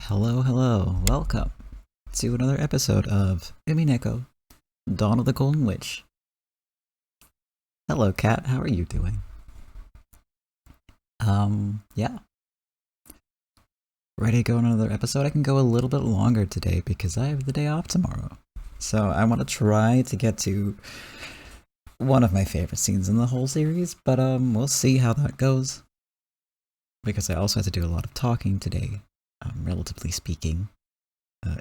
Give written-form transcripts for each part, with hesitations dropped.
Hello, hello, welcome to another episode of Umineko, Dawn of the Golden Witch. Hello, Cat, how are you doing? Yeah. Ready to go on another episode? I can go a little bit longer today because I have the day off tomorrow. So I want to try to get to one of my favorite scenes in the whole series, but we'll see how that goes. Because I also have to do a lot of talking today, relatively speaking.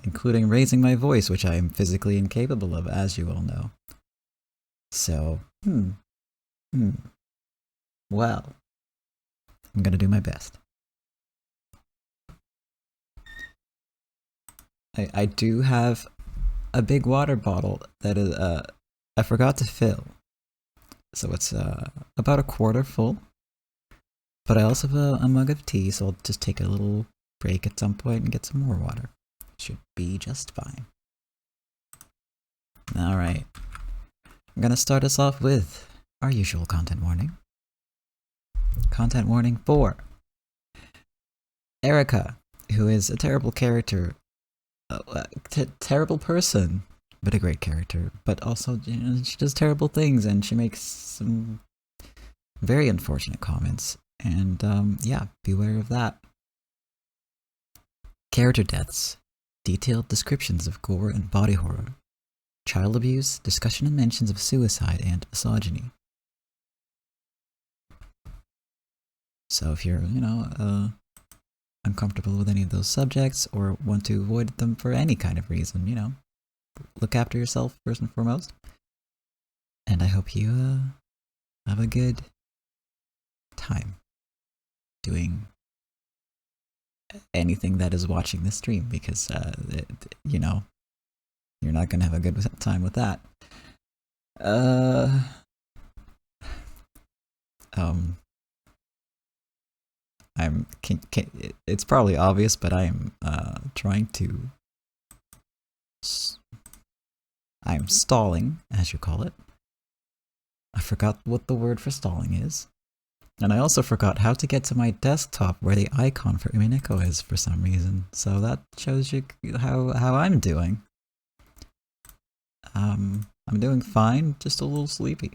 Including raising my voice, which I am physically incapable of, as you all know. So, well, I'm gonna do my best. I do have a big water bottle that is, I forgot to fill. So it's, about a quarter full. But I also have a mug of tea, so I'll just take a little break at some point and get some more water. Should be just fine. Alright. I'm gonna start us off with our usual content warning. Content warning for Erica, who is a terrible character. Terrible person, but a great character. But also, she does terrible things and she makes some very unfortunate comments. And, yeah, beware of that. Character deaths. Detailed descriptions of gore and body horror. Child abuse, discussion and mentions of suicide and misogyny. So if you're, uncomfortable with any of those subjects or want to avoid them for any kind of reason, look after yourself first and foremost. And I hope you have a good time doing anything that is watching this stream because, you're not gonna have a good time with that. It's probably obvious, but I am trying to. I'm stalling, as you call it. I forgot what the word for stalling is. And I also forgot how to get to my desktop where the icon for Umineko is for some reason. So that shows you how I'm doing. I'm doing fine, just a little sleepy.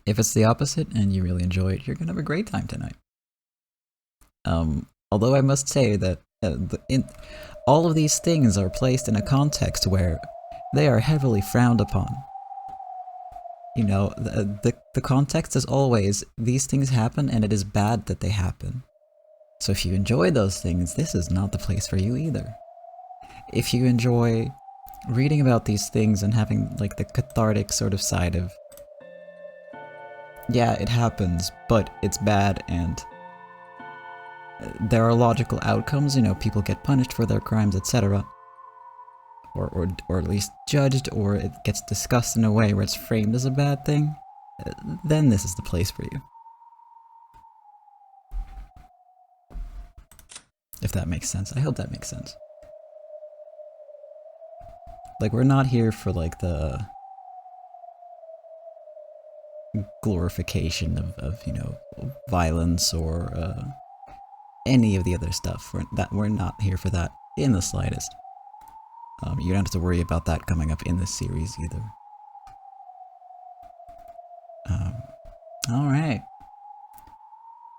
If it's the opposite and you really enjoy it, you're gonna have a great time tonight. Although I must say that all of these things are placed in a context where they are heavily frowned upon. The context is always, these things happen and it is bad that they happen. So if you enjoy those things, this is not the place for you either. If you enjoy reading about these things and having like the cathartic sort of side of, yeah, it happens, but it's bad and there are logical outcomes, people get punished for their crimes, etc. Or at least judged, or it gets discussed in a way where it's framed as a bad thing, then this is the place for you. If that makes sense. I hope that makes sense. Like, we're not here for, like, the glorification of violence or any of the other stuff. We're not here for that in the slightest. You don't have to worry about that coming up in this series either. Alright.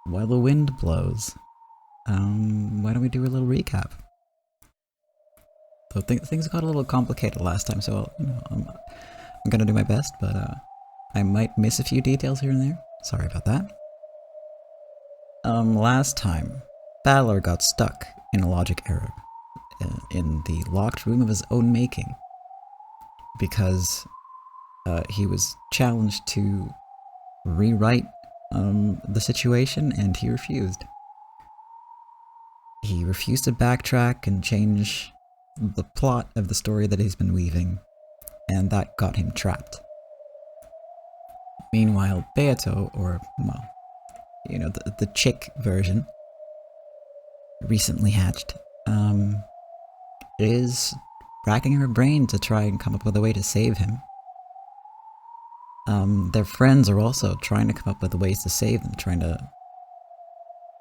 While the wind blows, why don't we do a little recap? So things got a little complicated last time, so I'm gonna do my best, but I might miss a few details here and there. Sorry about that. Last time, Balor got stuck in a logic error in the locked room of his own making because he was challenged to rewrite the situation and he refused. He refused to backtrack and change the plot of the story that he's been weaving, and that got him trapped. Meanwhile, Beato, or, well, the chick version, recently hatched, is racking her brain to try and come up with a way to save him. Their friends are also trying to come up with ways to save them, trying to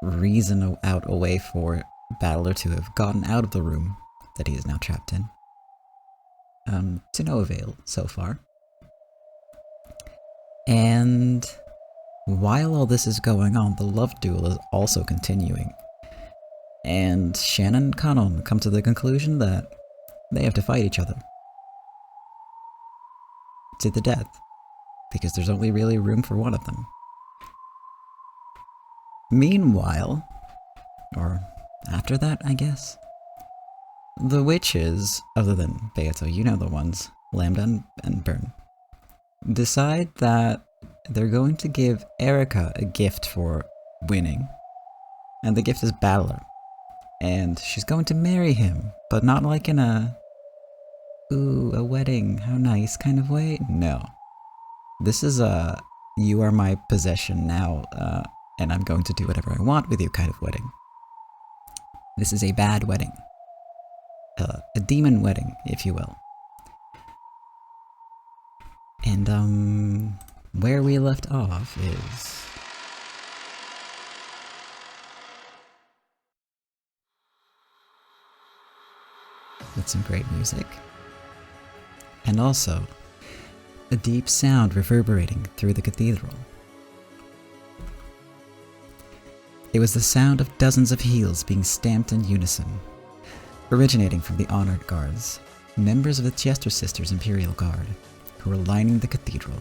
reason out a way for Battler to have gotten out of the room that he is now trapped in. To no avail so far. And while all this is going on, the love duel is also continuing. And Shannon and Kanon come to the conclusion that they have to fight each other. To the death. Because there's only really room for one of them. Meanwhile, or after that, I guess, the witches, other than Beato, you know the ones, Lambda and Bern, decide that they're going to give Erica a gift for winning. And the gift is Battler. And she's going to marry him, but not like in a, ooh, a wedding, how nice kind of way. No. This is a, you are my possession now, and I'm going to do whatever I want with you kind of wedding. This is a bad wedding. A demon wedding, if you will. And, where we left off is... with some great music. And also, a deep sound reverberating through the cathedral. It was the sound of dozens of heels being stamped in unison, originating from the honored guards, members of the Chester Sisters' Imperial Guard, who were lining the cathedral.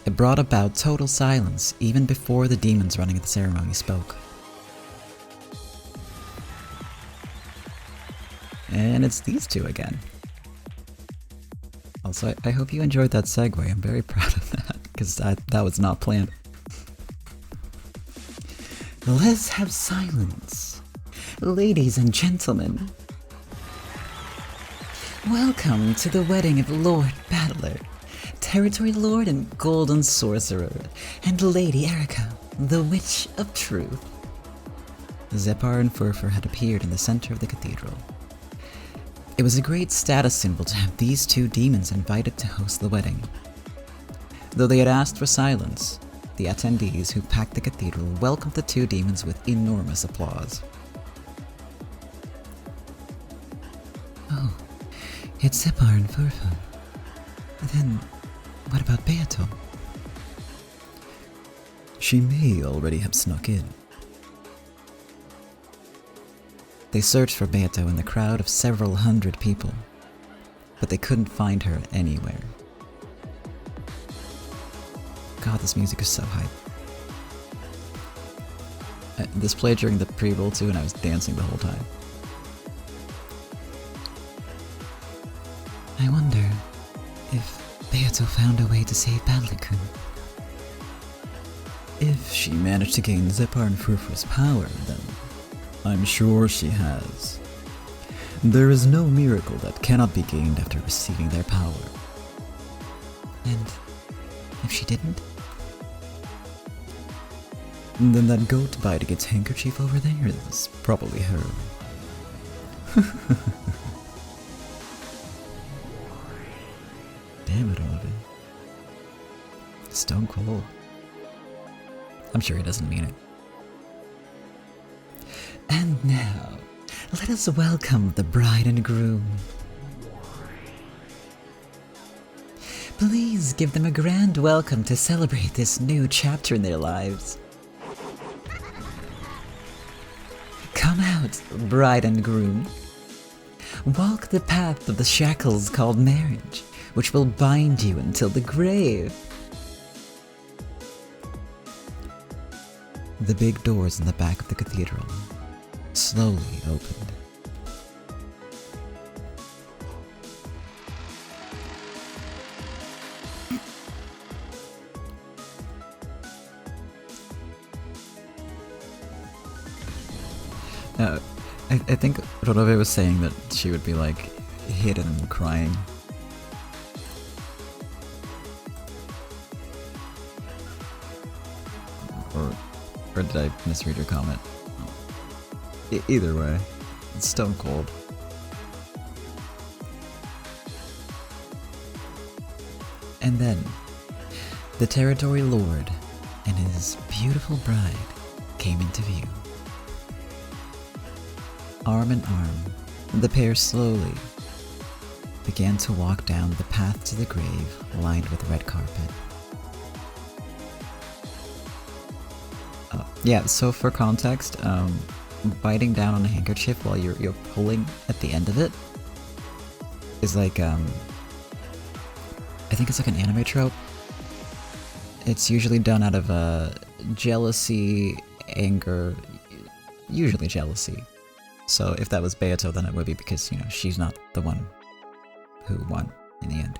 It brought about total silence even before the demons running the ceremony spoke. And it's these two again. Also, I hope you enjoyed that segue. I'm very proud of that, because that was not planned. Let's have silence. Ladies and gentlemen, welcome to the wedding of Lord Battler, Territory Lord and Golden Sorcerer, and Lady Erica, the Witch of Truth. Zepar and Furfur had appeared in the center of the cathedral. It was a great status symbol to have these two demons invited to host the wedding. Though they had asked for silence, the attendees who packed the cathedral welcomed the two demons with enormous applause. Oh, it's Zepar and Furfur. Then, what about Beato? She may already have snuck in. They searched for Beato in the crowd of several hundred people, but they couldn't find her anywhere. God, this music is so hype. This played during the pre-roll too, and I was dancing the whole time. I wonder if Beato found a way to save Badler-kun. If she managed to gain Zepar and Furfur's power, then I'm sure she has. There is no miracle that cannot be gained after receiving their power. And if she didn't? Then that goat biting its handkerchief over there is probably her. Damn it, Oliver. Stone cold. I'm sure he doesn't mean it. And now, let us welcome the bride and groom. Please give them a grand welcome to celebrate this new chapter in their lives. Come out, bride and groom. Walk the path of the shackles called marriage, which will bind you until the grave. The big doors in the back of the cathedral slowly opened. I think Rodove was saying that she would be like hidden and crying. Or did I misread your comment? Either way, it's stone cold. And then, the Territory Lord and his beautiful bride came into view. Arm in arm, the pair slowly began to walk down the path to the grave lined with red carpet. Yeah, so for context, biting down on a handkerchief while you're pulling at the end of it is like, I think it's like an anime trope. It's usually done out of jealousy, anger, usually jealousy. So if that was Beato, then it would be because, you know, she's not the one who won in the end.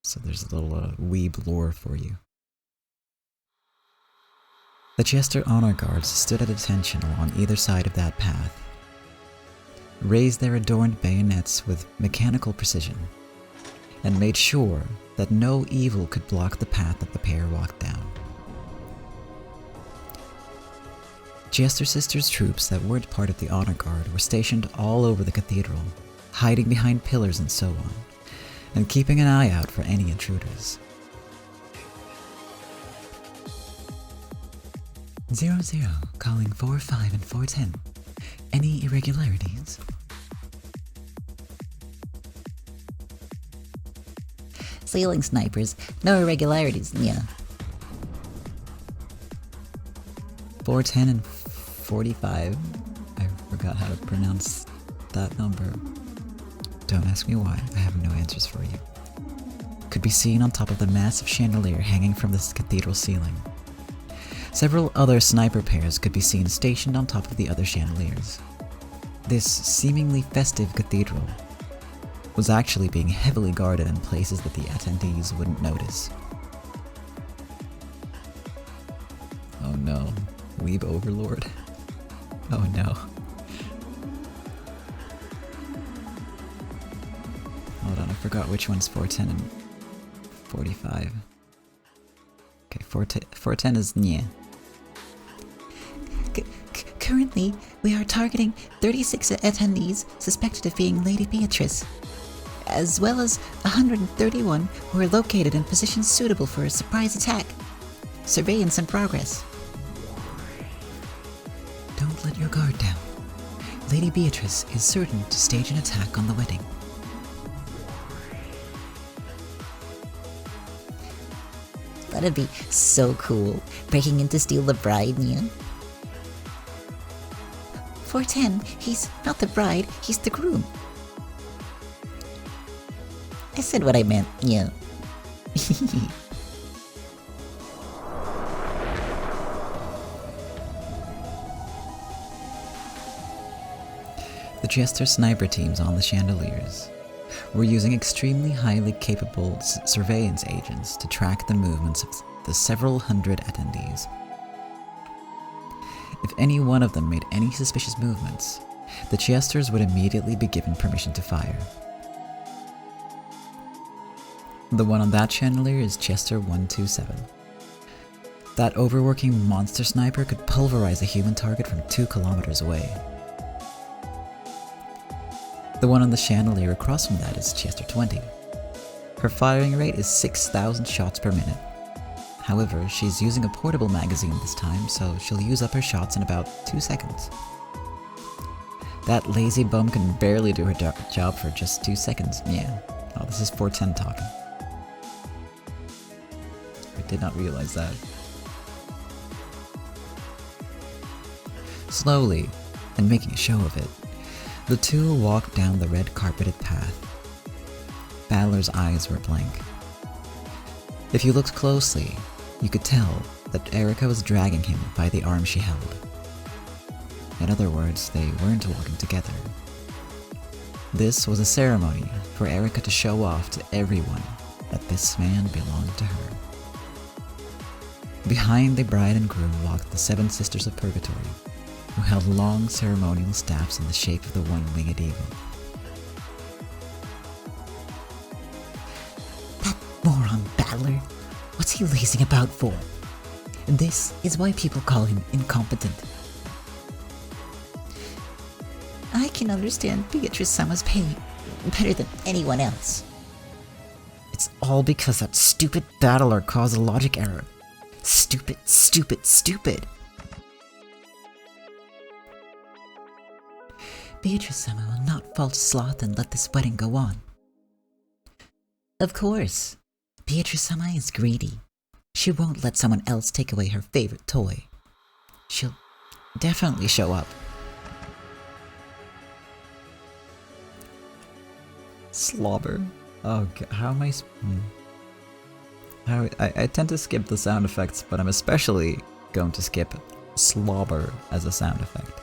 So there's a little weeb lore for you. The Jester honor guards stood at attention along either side of that path, raised their adorned bayonets with mechanical precision, and made sure that no evil could block the path that the pair walked down. Jester Sisters' troops that weren't part of the honor guard were stationed all over the cathedral, hiding behind pillars and so on, and keeping an eye out for any intruders. 00, calling 45 and 410. Any irregularities? Ceiling snipers, no irregularities, yeah. 410 and 45. I forgot how to pronounce that number. Don't ask me why, I have no answers for you. Could be seen on top of the massive chandelier hanging from the cathedral ceiling. Several other sniper pairs could be seen stationed on top of the other chandeliers. This seemingly festive cathedral was actually being heavily guarded in places that the attendees wouldn't notice. Oh no, Weeb Overlord. Oh no. Hold on, I forgot which one's 410 and 45. Okay, 410 is Nye. Currently, we are targeting 36 attendees suspected of being Lady Beatrice, as well as 131 who are located in positions suitable for a surprise attack. Surveillance in progress. Don't let your guard down. Lady Beatrice is certain to stage an attack on the wedding. That'd be so cool, breaking in to steal the bride, yeah? 410, he's not the bride, he's the groom. I said what I meant, yeah. The Jester sniper teams on the chandeliers were using extremely highly capable surveillance agents to track the movements of the several hundred attendees. If any one of them made any suspicious movements, the Jesters would immediately be given permission to fire. The one on that chandelier is Chester 127. That overworking monster sniper could pulverize a human target from 2 kilometers away. The one on the chandelier across from that is Chester 20. Her firing rate is 6,000 shots per minute. However, she's using a portable magazine this time, so she'll use up her shots in about 2 seconds. That lazy bum can barely do her job for just 2 seconds, yeah. Oh, this is 410 talking. I did not realize that. Slowly, and making a show of it, the two walked down the red carpeted path. Balor's eyes were blank. If you looked closely, you could tell that Erica was dragging him by the arm she held. In other words, they weren't walking together. This was a ceremony for Erica to show off to everyone that this man belonged to her. Behind the bride and groom walked the 7 Sisters of Purgatory, who held long ceremonial staffs in the shape of the one-winged eagle. That moron Balor, what's he lazing about for? This is why people call him incompetent. I can understand Beatrice Sama's pain better than anyone else. It's all because that stupid battler caused a logic error. Stupid, stupid, stupid. Beatrice-sama will not fall to sloth and let this wedding go on. Of course. Beatrice-sama is greedy. She won't let someone else take away her favorite toy. She'll definitely show up. Slobber. Oh god, how am I I tend to skip the sound effects, but I'm especially going to skip slobber as a sound effect.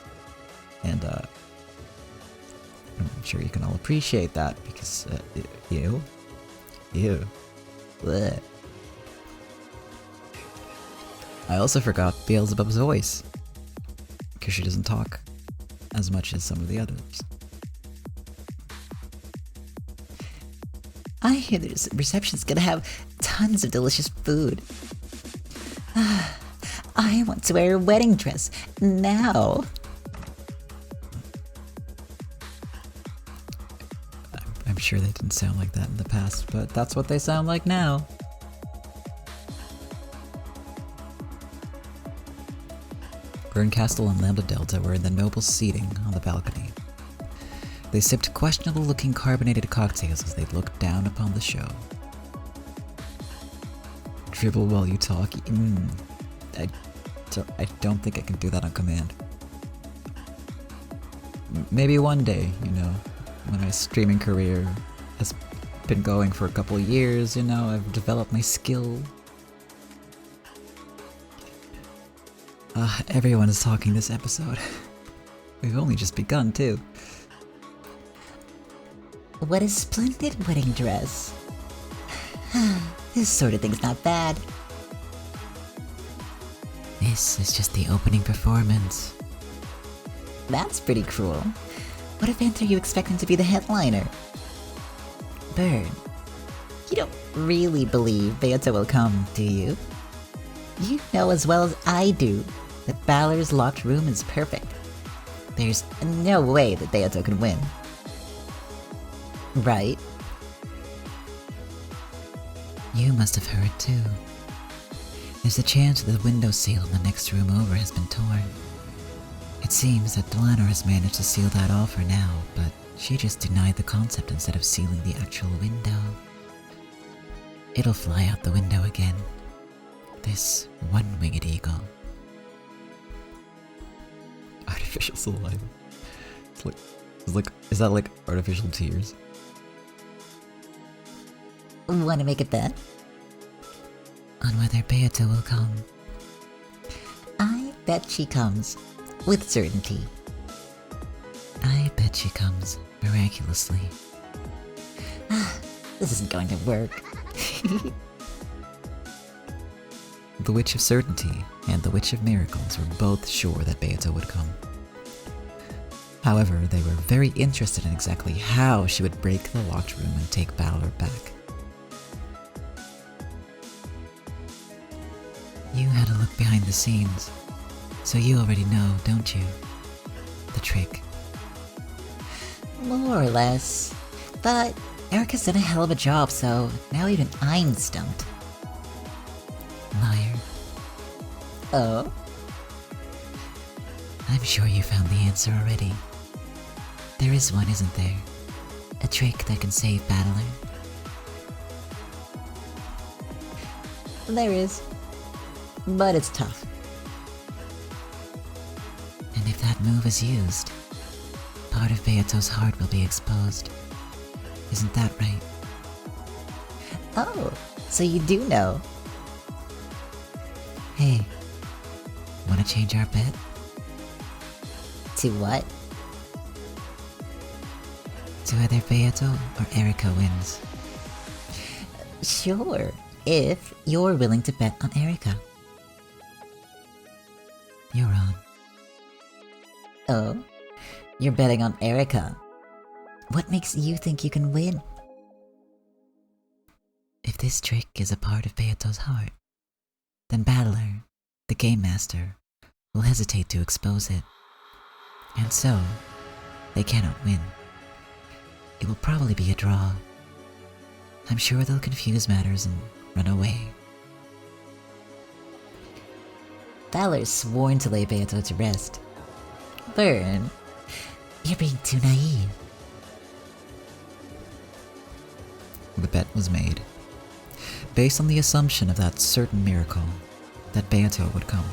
And I'm sure you can all appreciate that because ew. Blech. I also forgot Beelzebub's voice because she doesn't talk as much as some of the others. I hear the reception's gonna have tons of delicious food. I want to wear a wedding dress now. I'm sure they didn't sound like that in the past, but that's what they sound like now. Burncastle and Lambda Delta were in the noble seating on the balcony. They sipped questionable-looking carbonated cocktails as they looked down upon the show. Dribble while you talk? I don't think I can do that on command. Maybe one day, you know, when my streaming career has been going for a couple of years, you know, I've developed my skill. Everyone is talking this episode. We've only just begun, too. What a splendid wedding dress. This sort of thing's not bad. This is just the opening performance. That's pretty cruel. What event are you expecting to be the headliner? Bird, you don't really believe Beato will come, do you? You know as well as I do that Balor's locked room is perfect. There's no way that Beato can win. Right? You must have heard too. There's a chance that the windowsill in the next room over has been torn. It seems that Delanor has managed to seal that off for now, but she just denied the concept instead of sealing the actual window. It'll fly out the window again. This one-winged eagle. Artificial saliva. Is that like artificial tears? Want to make a bet? On whether Beato will come. I bet she comes. With certainty. I bet she comes miraculously. This isn't going to work. The Witch of Certainty and the Witch of Miracles were both sure that Beato would come. However, they were very interested in exactly how she would break the locked room and take Balor back. You had a look behind the scenes, so you already know, don't you? The trick. More or less. But Erica's done a hell of a job, so now even I'm stumped. Liar. Oh? I'm sure you found the answer already. There is one, isn't there? A trick that can save Battler. There is. But it's tough. And if that move is used, part of Beato's heart will be exposed. Isn't that right? Oh, so you do know. Hey, wanna change our bet? To what? To whether Beato or Erica wins. Sure, if you're willing to bet on Erica. You're on. Oh? You're betting on Erica. What makes you think you can win? If this trick is a part of Beato's heart, then Battler, the Game Master, will hesitate to expose it. And so, they cannot win. It will probably be a draw. I'm sure they'll confuse matters and run away. Valor's sworn to lay Beato to rest. Burn, you're being too naive. The bet was made, based on the assumption of that certain miracle, that Beato would come.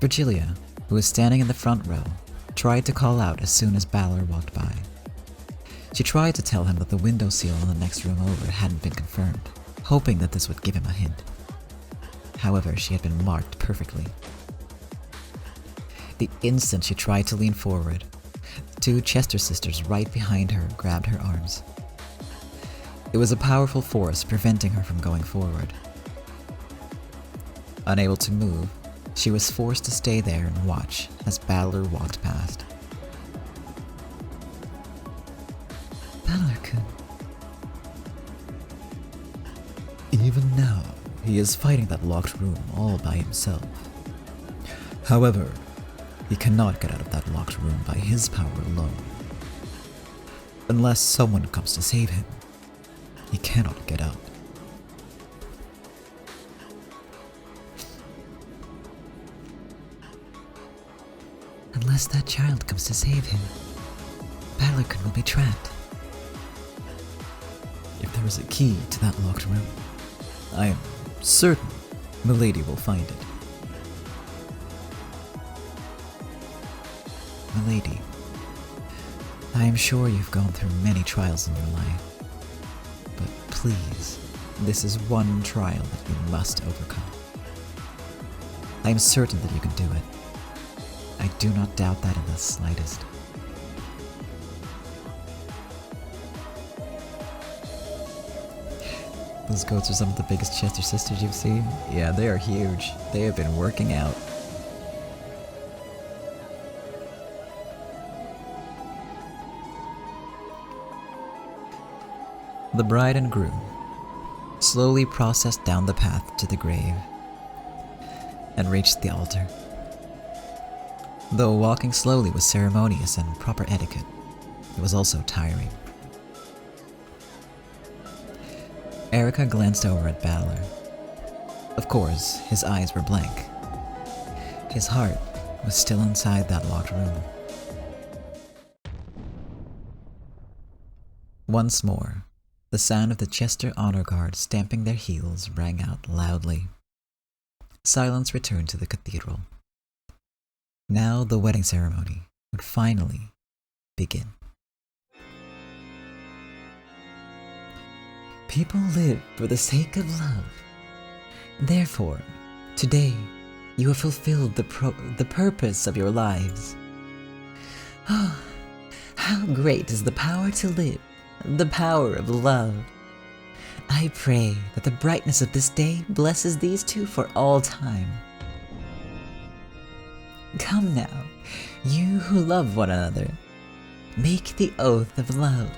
Virgilia, who was standing in the front row, tried to call out as soon as Balor walked by. She tried to tell him that the window seal in the next room over hadn't been confirmed, hoping that this would give him a hint. However, she had been marked perfectly. The instant she tried to lean forward, the two Chester sisters right behind her grabbed her arms. It was a powerful force preventing her from going forward. Unable to move, she was forced to stay there and watch as Balor walked past. Balor-kun. Even now, he is fighting that locked room all by himself. However, he cannot get out of that locked room by his power alone. Unless someone comes to save him, he cannot get out. Unless that child comes to save him, Balor-kun will be trapped. If there is a key to that locked room, I am certain Milady will find it. Milady, I am sure you've gone through many trials in your life, but please, this is one trial that you must overcome. I am certain that you can do it. I do not doubt that in the slightest. Those goats are some of the biggest Chester sisters you've seen. Yeah, they are huge. They have been working out. The bride and groom slowly processed down the path to the grave and reached the altar. Though walking slowly was ceremonious and proper etiquette, it was also tiring. Erica glanced over at Balor. Of course, his eyes were blank. His heart was still inside that locked room. Once more, the sound of the Chester Honor Guard stamping their heels rang out loudly. Silence returned to the cathedral. Now the wedding ceremony would finally begin. People live for the sake of love. Therefore, today you have fulfilled the purpose of your lives. Oh, how great is the power to live, the power of love. I pray that the brightness of this day blesses these two for all time. Come now, you who love one another, make the oath of love.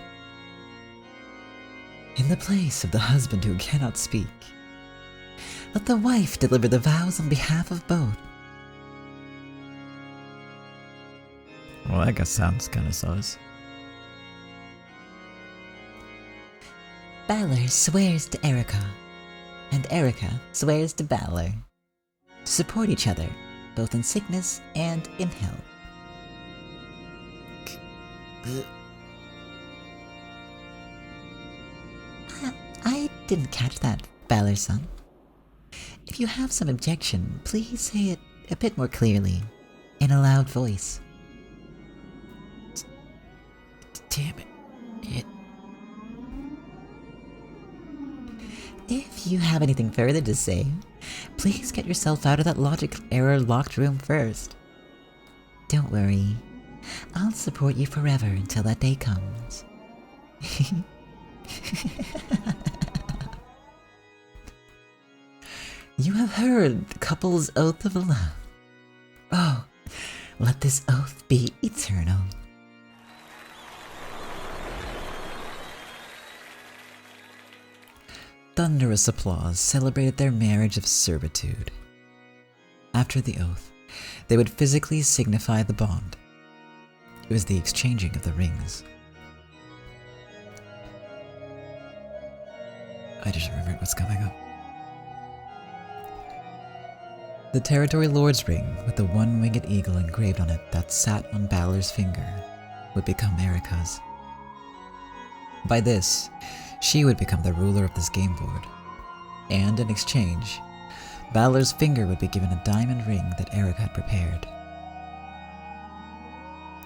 In the place of the husband who cannot speak, let the wife deliver the vows on behalf of both. Well, that guess sounds kinda sus. Balor swears to Erica, and Erica swears to Balor, to support each other, both in sickness and in health. I didn't catch that, Balor-san. If you have some objection, please say it a bit more clearly, in a loud voice. Damn it. If you have anything further to say, please get yourself out of that logic error locked room first. Don't worry, I'll support you forever until that day comes. You have heard the couple's oath of love. Oh, let this oath be eternal. Thunderous applause celebrated their marriage of servitude. After the oath, they would physically signify the bond. It was the exchanging of the rings. I just remembered what's coming up. The Territory Lord's ring, with the one-winged eagle engraved on it that sat on Balor's finger, would become Erika's. By this, she would become the ruler of this game board, and in exchange, Balor's finger would be given a diamond ring that Erika had prepared.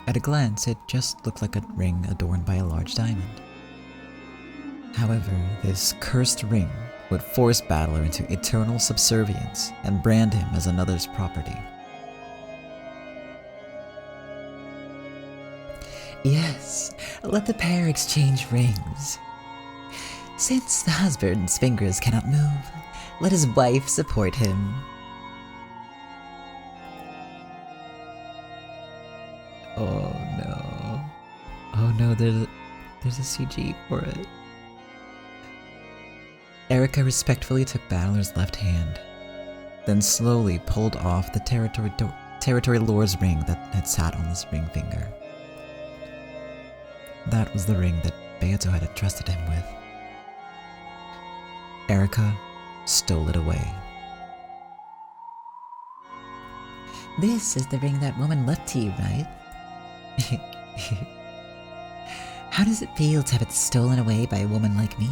At a glance, it just looked like a ring adorned by a large diamond. However, this cursed ring would force Balor into eternal subservience and brand him as another's property. Yes, let the pair exchange rings. Since the husband's fingers cannot move, let his wife support him. Oh no. Oh no, there's a CG for it. Erika respectfully took Balor's left hand, then slowly pulled off the Territory Lord's ring that had sat on his ring finger. That was the ring that Beato had entrusted him with. Erika stole it away. This is the ring that woman left to you, right? How does it feel to have it stolen away by a woman like me?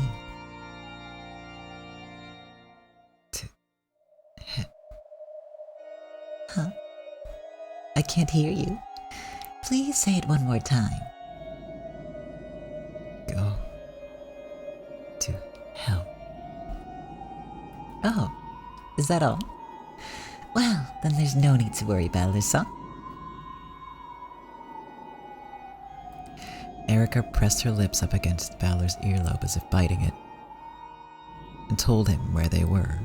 Huh? I can't hear you. Please say it one more time. Go to hell. Oh, is that all? Well, then there's no need to worry, Balor-san. Erika pressed her lips up against Balor's earlobe as if biting it, and told him where they were.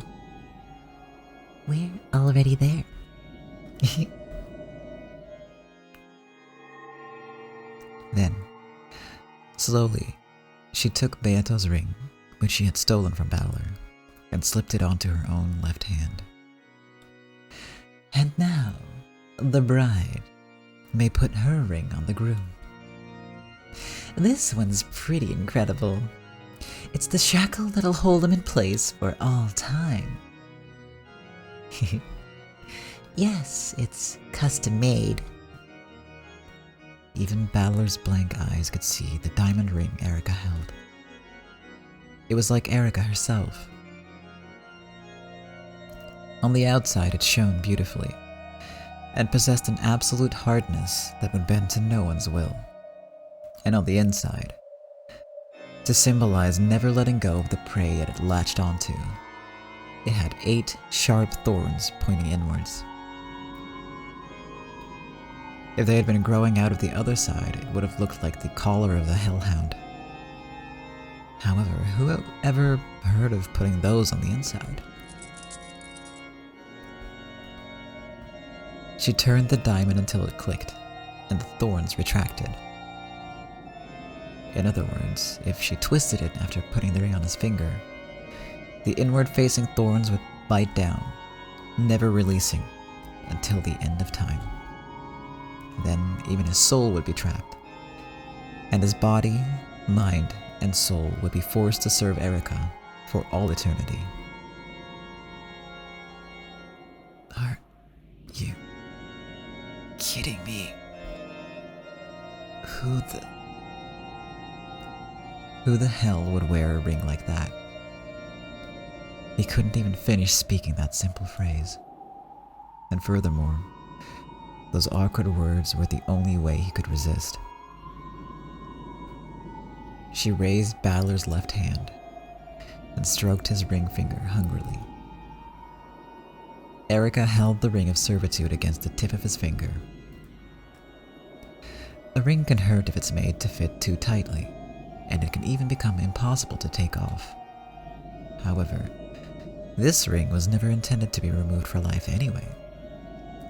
We're already there. Then, slowly, she took Beato's ring, which she had stolen from Balor, and slipped it onto her own left hand. And now, the bride may put her ring on the groom. This one's pretty incredible. It's the shackle that'll hold him in place for all time. Yes, it's custom made. Even Balor's blank eyes could see the diamond ring Erika held. It was like Erika herself. On the outside it shone beautifully, and possessed an absolute hardness that would bend to no one's will. And on the inside, to symbolize never letting go of the prey it had latched onto, it had 8 sharp thorns pointing inwards. If they had been growing out of the other side, it would have looked like the collar of the hellhound. However, who ever heard of putting those on the inside? She turned the diamond until it clicked, and the thorns retracted. In other words, if she twisted it after putting the ring on his finger, the inward-facing thorns would bite down, never releasing until the end of time. Then even his soul would be trapped, and his body, mind, and soul would be forced to serve Erika for all eternity. Are you kidding me? Who the hell would wear a ring like that? He couldn't even finish speaking that simple phrase. And furthermore, those awkward words were the only way he could resist. She raised Balor's left hand and stroked his ring finger hungrily. Erika held the ring of servitude against the tip of his finger. A ring can hurt if it's made to fit too tightly, and it can even become impossible to take off. However, this ring was never intended to be removed for life anyway,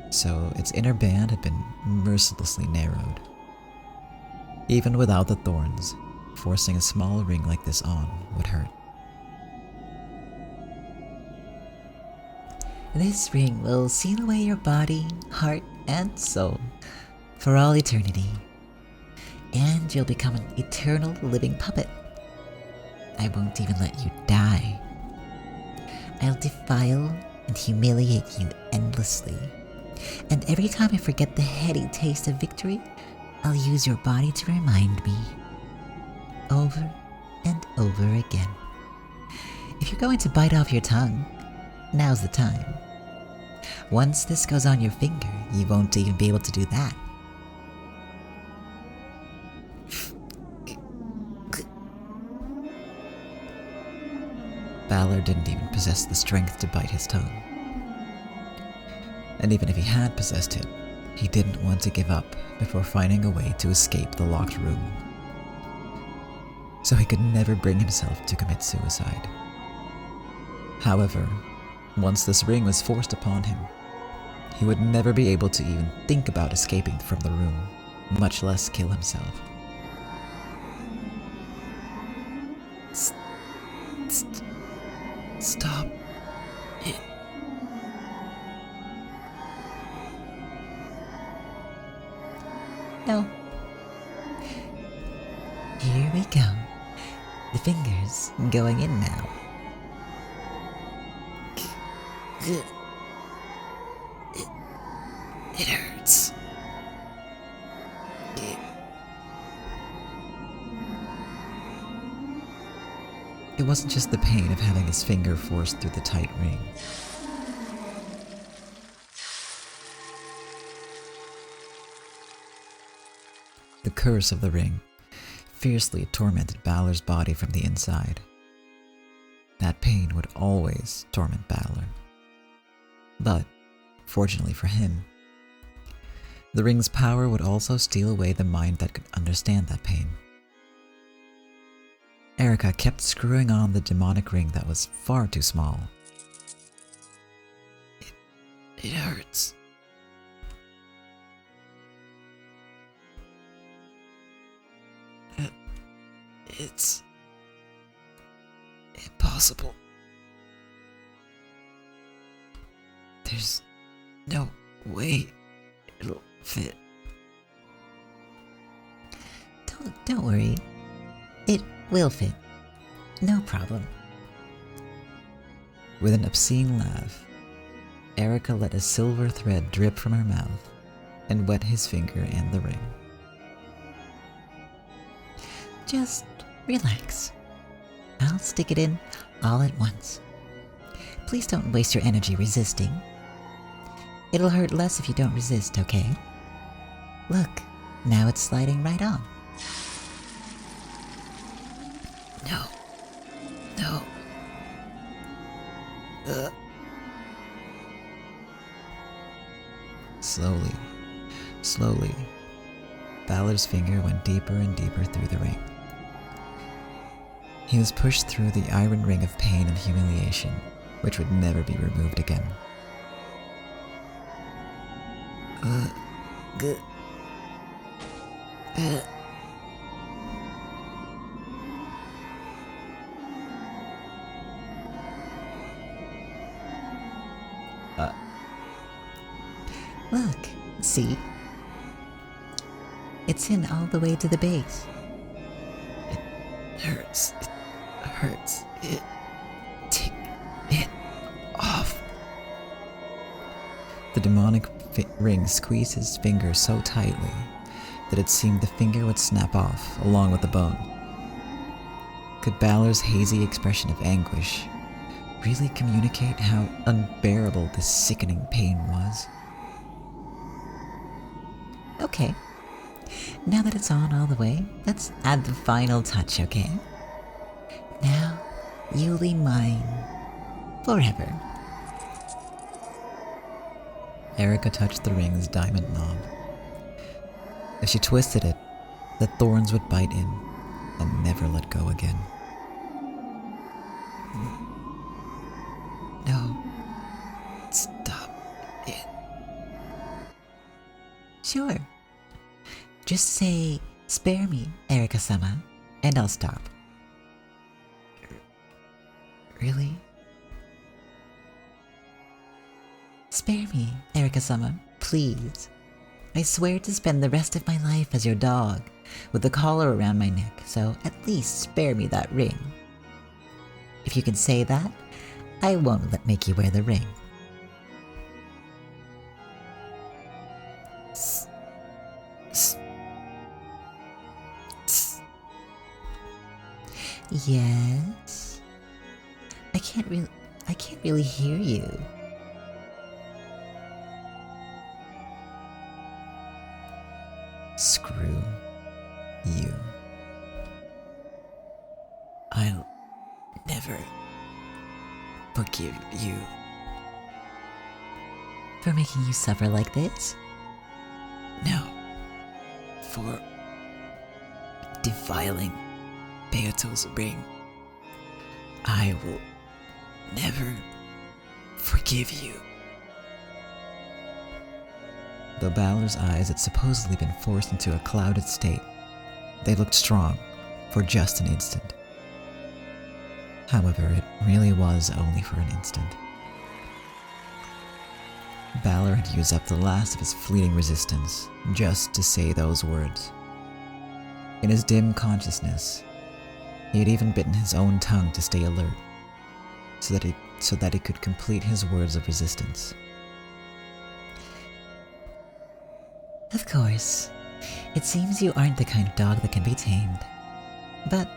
so its inner band had been mercilessly narrowed. Even without the thorns, forcing a small ring like this on would hurt. This ring will seal away your body, heart, and soul for all eternity. and you'll become an eternal living puppet. I won't even let you die. I'll defile and humiliate you endlessly. And every time I forget the heady taste of victory, I'll use your body to remind me. Over and over again. If you're going to bite off your tongue, now's the time. Once this goes on your finger, you won't even be able to do that. Balor didn't even possess the strength to bite his tongue. And even if he had possessed it, he didn't want to give up before finding a way to escape the locked room. So he could never bring himself to commit suicide. However, once this ring was forced upon him, he would never be able to even think about escaping from the room, much less kill himself. Stop it. No. Here we go. The fingers going in now. It hurts. It wasn't just the pain of having his finger forced through the tight ring. The curse of the ring fiercely tormented Balor's body from the inside. That pain would always torment Balor. But, fortunately for him, the ring's power would also steal away the mind that could understand that pain. Erica kept screwing on the demonic ring that was far too small. It hurts. It's impossible. There's no way it'll fit. Don't worry. It will fit. No problem. With an obscene laugh, Erica let a silver thread drip from her mouth and wet his finger and the ring. Just relax. I'll stick it in all at once. Please don't waste your energy resisting. It'll hurt less if you don't resist, okay? Look, now it's sliding right on. No. Slowly, Balor's finger went deeper and deeper through the ring. He was pushed through the iron ring of pain and humiliation, which would never be removed again. Look, see? It's in all the way to the base. It hurts. Take it off. The demonic ring squeezed his finger so tightly that it seemed the finger would snap off along with the bone. Could Balor's hazy expression of anguish really communicate how unbearable this sickening pain was? Okay. Now that it's on all the way, let's add the final touch, okay? Now, you'll be mine. Forever. Erica touched the ring's diamond knob. If she twisted it, the thorns would bite in and never let go again. No. Stop it. Sure. Just say, "Spare me, Erika-sama," and I'll stop. Really? Spare me, Erika-sama, please. I swear to spend the rest of my life as your dog, with the collar around my neck, so at least spare me that ring. If you can say that, I won't make you wear the ring. Yes? I can't really hear you. Screw you. I'll never forgive you. For making you suffer like this? No. For defiling Beato's ring. I will never forgive you. Though Balor's eyes had supposedly been forced into a clouded state, they looked strong for just an instant. However, it really was only for an instant. Balor had used up the last of his fleeting resistance just to say those words. In his dim consciousness, he had even bitten his own tongue to stay alert, so that he could complete his words of resistance. Of course. It seems you aren't the kind of dog that can be tamed. But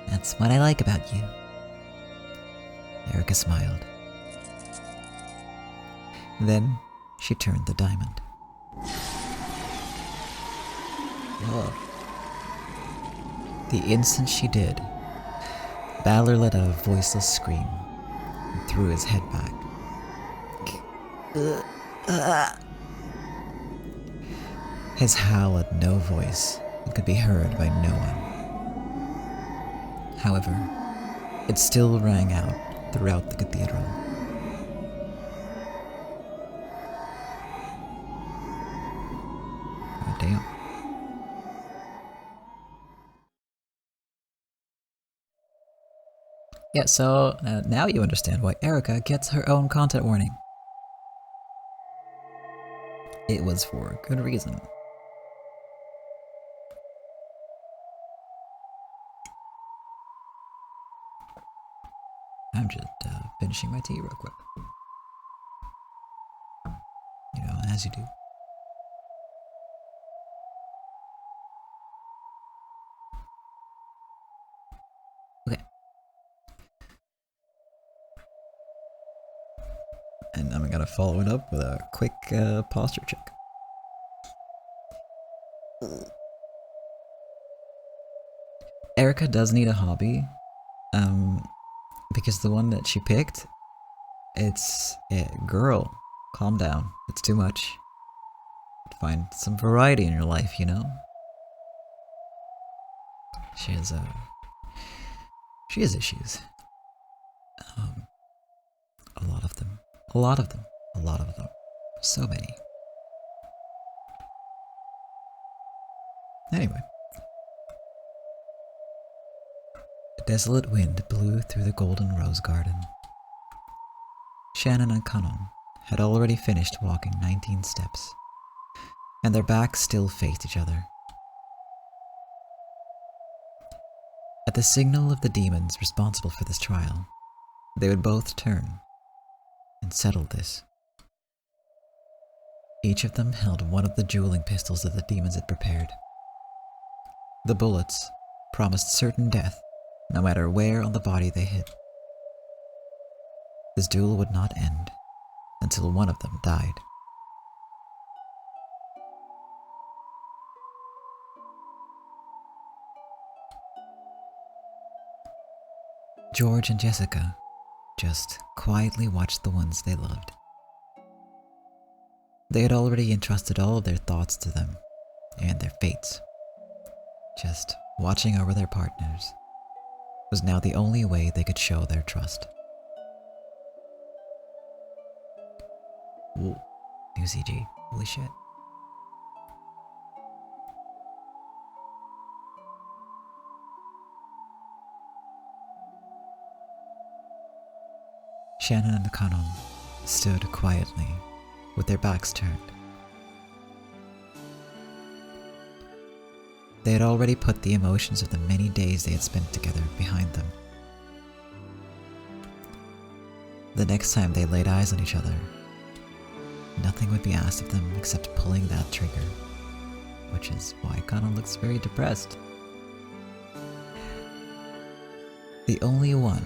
that's what I like about you. Erica smiled. Then she turned the diamond. Whoa. The instant she did, Balor let out a voiceless scream and threw his head back. His howl had no voice and could be heard by no one. However, it still rang out throughout the cathedral. Oh, damn. Yeah, so now you understand why Erica gets her own content warning. It was for good reason. I'm just finishing my tea real quick. You know, as you do. Okay. And I'm gonna follow it up with a quick posture check. Erica does need a hobby, because the one that she picked, it's girl, calm down. It's too much. Find some variety in your life, you know. She has issues. A lot of them. A lot of them. A lot of them. So many. Anyway. A desolate wind blew through the golden rose garden. Shannon and Kanon had already finished walking 19 steps, and their backs still faced each other. At the signal of the demons responsible for this trial, they would both turn and settle this. Each of them held one of the dueling pistols that the demons had prepared. The bullets promised certain death, no matter where on the body they hit. This duel would not end until one of them died. George and Jessica just quietly watched the ones they loved. They had already entrusted all of their thoughts to them and their fates. Just watching over their partners was now the only way they could show their trust. Ooh, new CG. Holy shit. Shannon and Kanon stood quietly with their backs turned. They had already put the emotions of the many days they had spent together behind them. The next time they laid eyes on each other, nothing would be asked of them except pulling that trigger, which is why Kana looks very depressed. The only one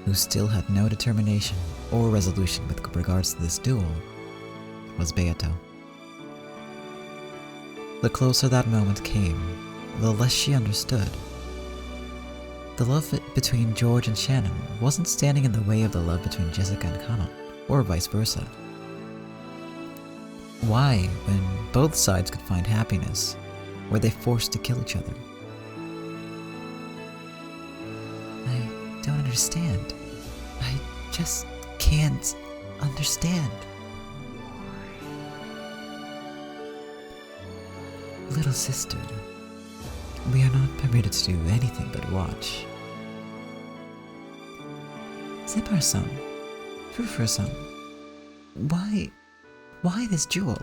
who still had no determination or resolution with regards to this duel was Beato. The closer that moment came, the less she understood. The love between George and Shannon wasn't standing in the way of the love between Jessica and Kana, or vice versa. Why, when both sides could find happiness, were they forced to kill each other? I don't understand. I just can't understand. Little sister, we are not permitted to do anything but watch. Zipper-san, Fufu-san, why this duel?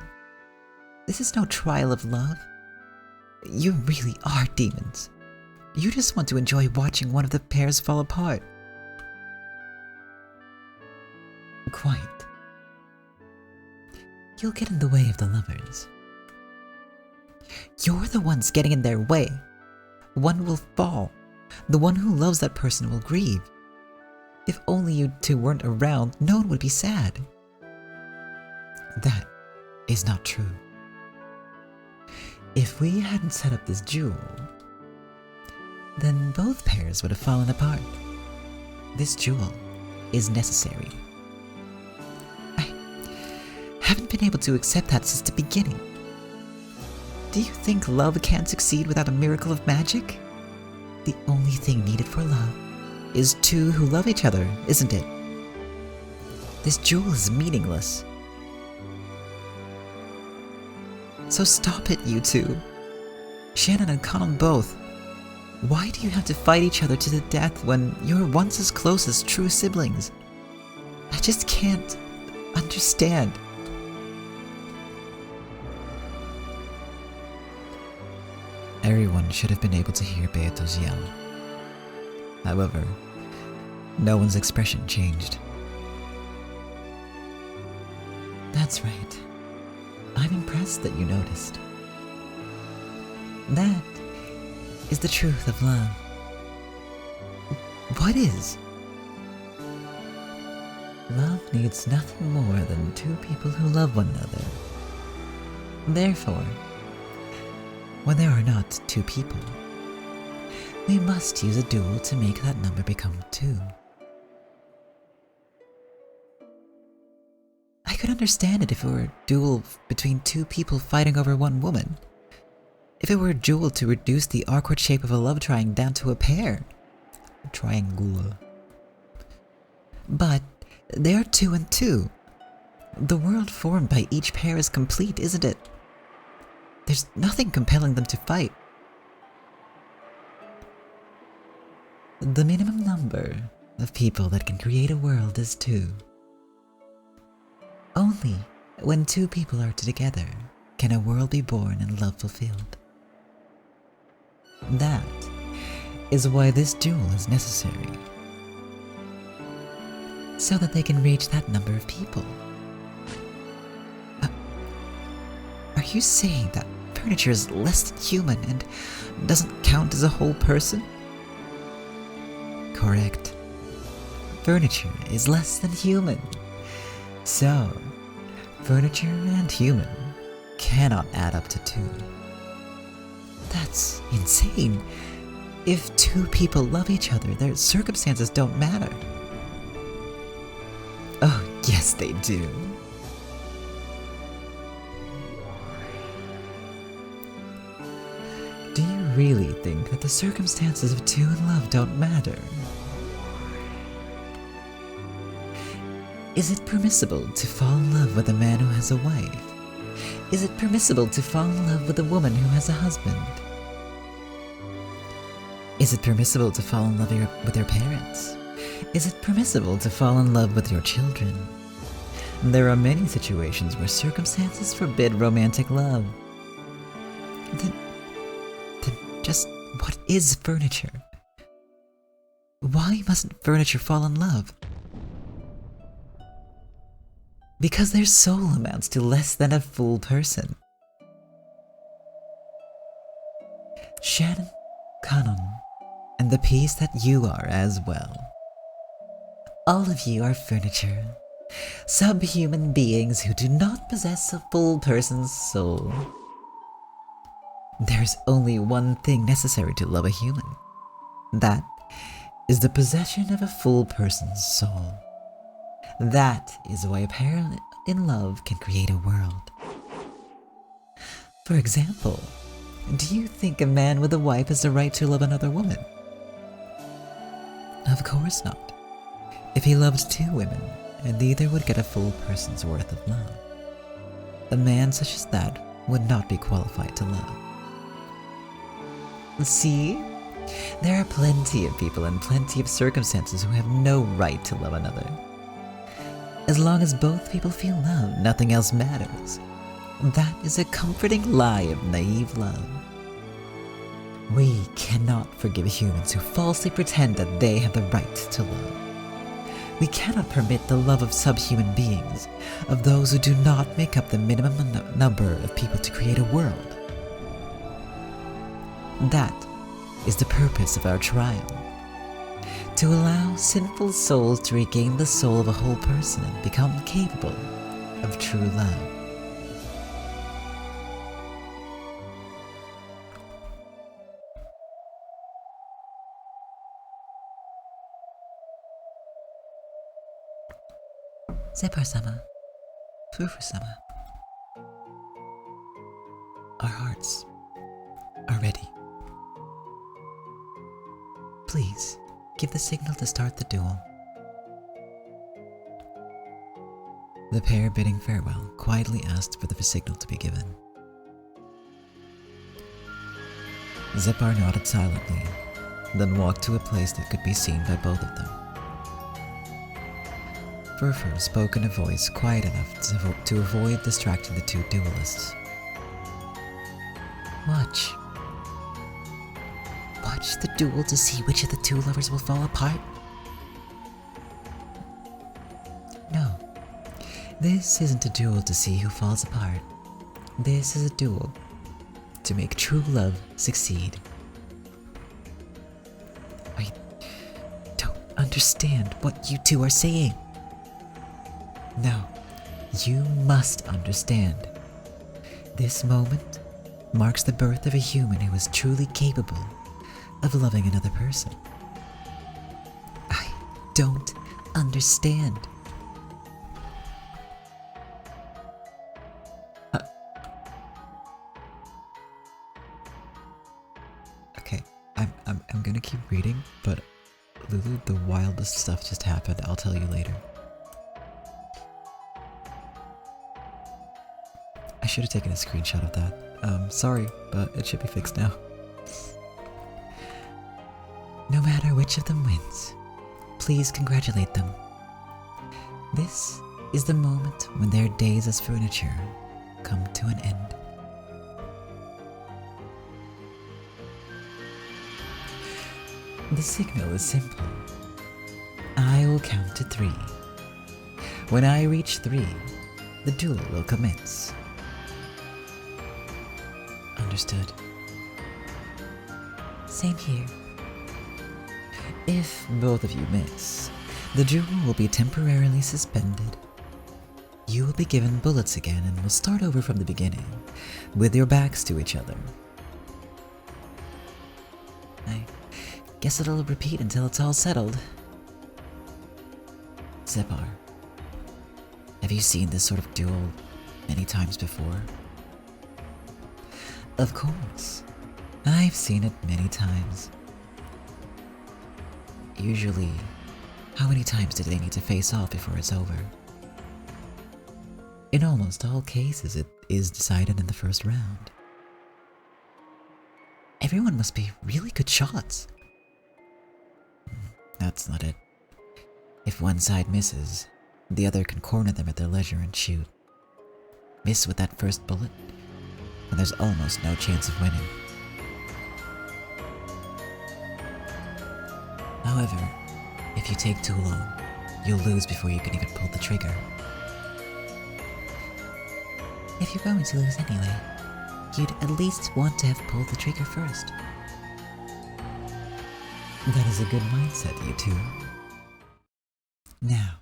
This is no trial of love. You really are demons. You just want to enjoy watching one of the pairs fall apart. Quite. You'll get in the way of the lovers. You're the ones getting in their way. One will fall. The one who loves that person will grieve. If only you two weren't around, no one would be sad. That is not true. If we hadn't set up this duel, then both pairs would have fallen apart. This duel is necessary. I haven't been able to accept that since the beginning. Do you think love can't succeed without a miracle of magic? The only thing needed for love is two who love each other, isn't it? This duel is meaningless. So stop it, you two. Shannon and Connell both. Why do you have to fight each other to the death when you're once as close as true siblings? I just can't understand. Everyone should have been able to hear Beato's yell. However, no one's expression changed. That's right. I'm impressed that you noticed. That is the truth of love. What is? Love needs nothing more than two people who love one another. Therefore, when there are not two people, we must use a duel to make that number become two. I could understand it if it were a duel between two people fighting over one woman. If it were a duel to reduce the awkward shape of a love triangle down to a pair. A triangle. But they are two and two. The world formed by each pair is complete, isn't it? There's nothing compelling them to fight. The minimum number of people that can create a world is two. Only when two people are together can a world be born and love fulfilled. That is why this duel is necessary. So that they can reach that number of people. Are you saying that furniture is less than human and doesn't count as a whole person? Correct. Furniture is less than human. So, furniture and human cannot add up to two. That's insane. If two people love each other, their circumstances don't matter. Oh, yes they do. Do you really think that the circumstances of two in love don't matter? Is it permissible to fall in love with a man who has a wife? Is it permissible to fall in love with a woman who has a husband? Is it permissible to fall in love with your parents? Is it permissible to fall in love with your children? There are many situations where circumstances forbid romantic love. Then Just what is furniture? Why mustn't furniture fall in love? Because their soul amounts to less than a full person. Shannon, Kanon, and the piece that you are as well. All of you are furniture, subhuman beings who do not possess a full person's soul. There's only one thing necessary to love a human. That is the possession of a full person's soul. That is why a pair in love can create a world. For example, do you think a man with a wife has the right to love another woman? Of course not. If he loved two women, neither would get a full person's worth of love. A man such as that would not be qualified to love. See? There are plenty of people in plenty of circumstances who have no right to love another. As long as both people feel love, nothing else matters. That is a comforting lie of naive love. We cannot forgive humans who falsely pretend that they have the right to love. We cannot permit the love of subhuman beings, of those who do not make up the minimum number of people to create a world. That is the purpose of our trial. To allow sinful souls to regain the soul of a whole person and become capable of true love. Zephyr-sama, Fufu-sama. Our hearts are ready. Please, give the signal to start the duel. The pair, bidding farewell, quietly asked for the signal to be given. Zephyr nodded silently, then walked to a place that could be seen by both of them. Furfur spoke in a voice quiet enough to avoid distracting the two duelists. Watch. Watch the duel to see which of the two lovers will fall apart? No. This isn't a duel to see who falls apart. This is a duel to make true love succeed. I don't understand what you two are saying. No, you must understand. This moment marks the birth of a human who is truly capable of loving another person. I don't understand. Okay, I'm gonna keep reading, but Lulu, the wildest stuff just happened. I'll tell you later. I should have taken a screenshot of that. Sorry, but it should be fixed now. No matter which of them wins, please congratulate them. This is the moment when their days as furniture come to an end. The signal is simple. I will count to 3. When I reach 3, the duel will commence. Understood. Same here. If both of you miss, the duel will be temporarily suspended. You will be given bullets again and will start over from the beginning, with your backs to each other. I guess it'll repeat until it's all settled. Zephyr, have you seen this sort of duel many times before? Of course. I've seen it many times. Usually, how many times do they need to face off before it's over? In almost all cases, it is decided in the first round. Everyone must be really good shots. That's not it. If one side misses, the other can corner them at their leisure and shoot. Miss with that first bullet, and there's almost no chance of winning. However, if you take too long, you'll lose before you can even pull the trigger. If you're going to lose anyway, you'd at least want to have pulled the trigger first. That is a good mindset, you two. Now,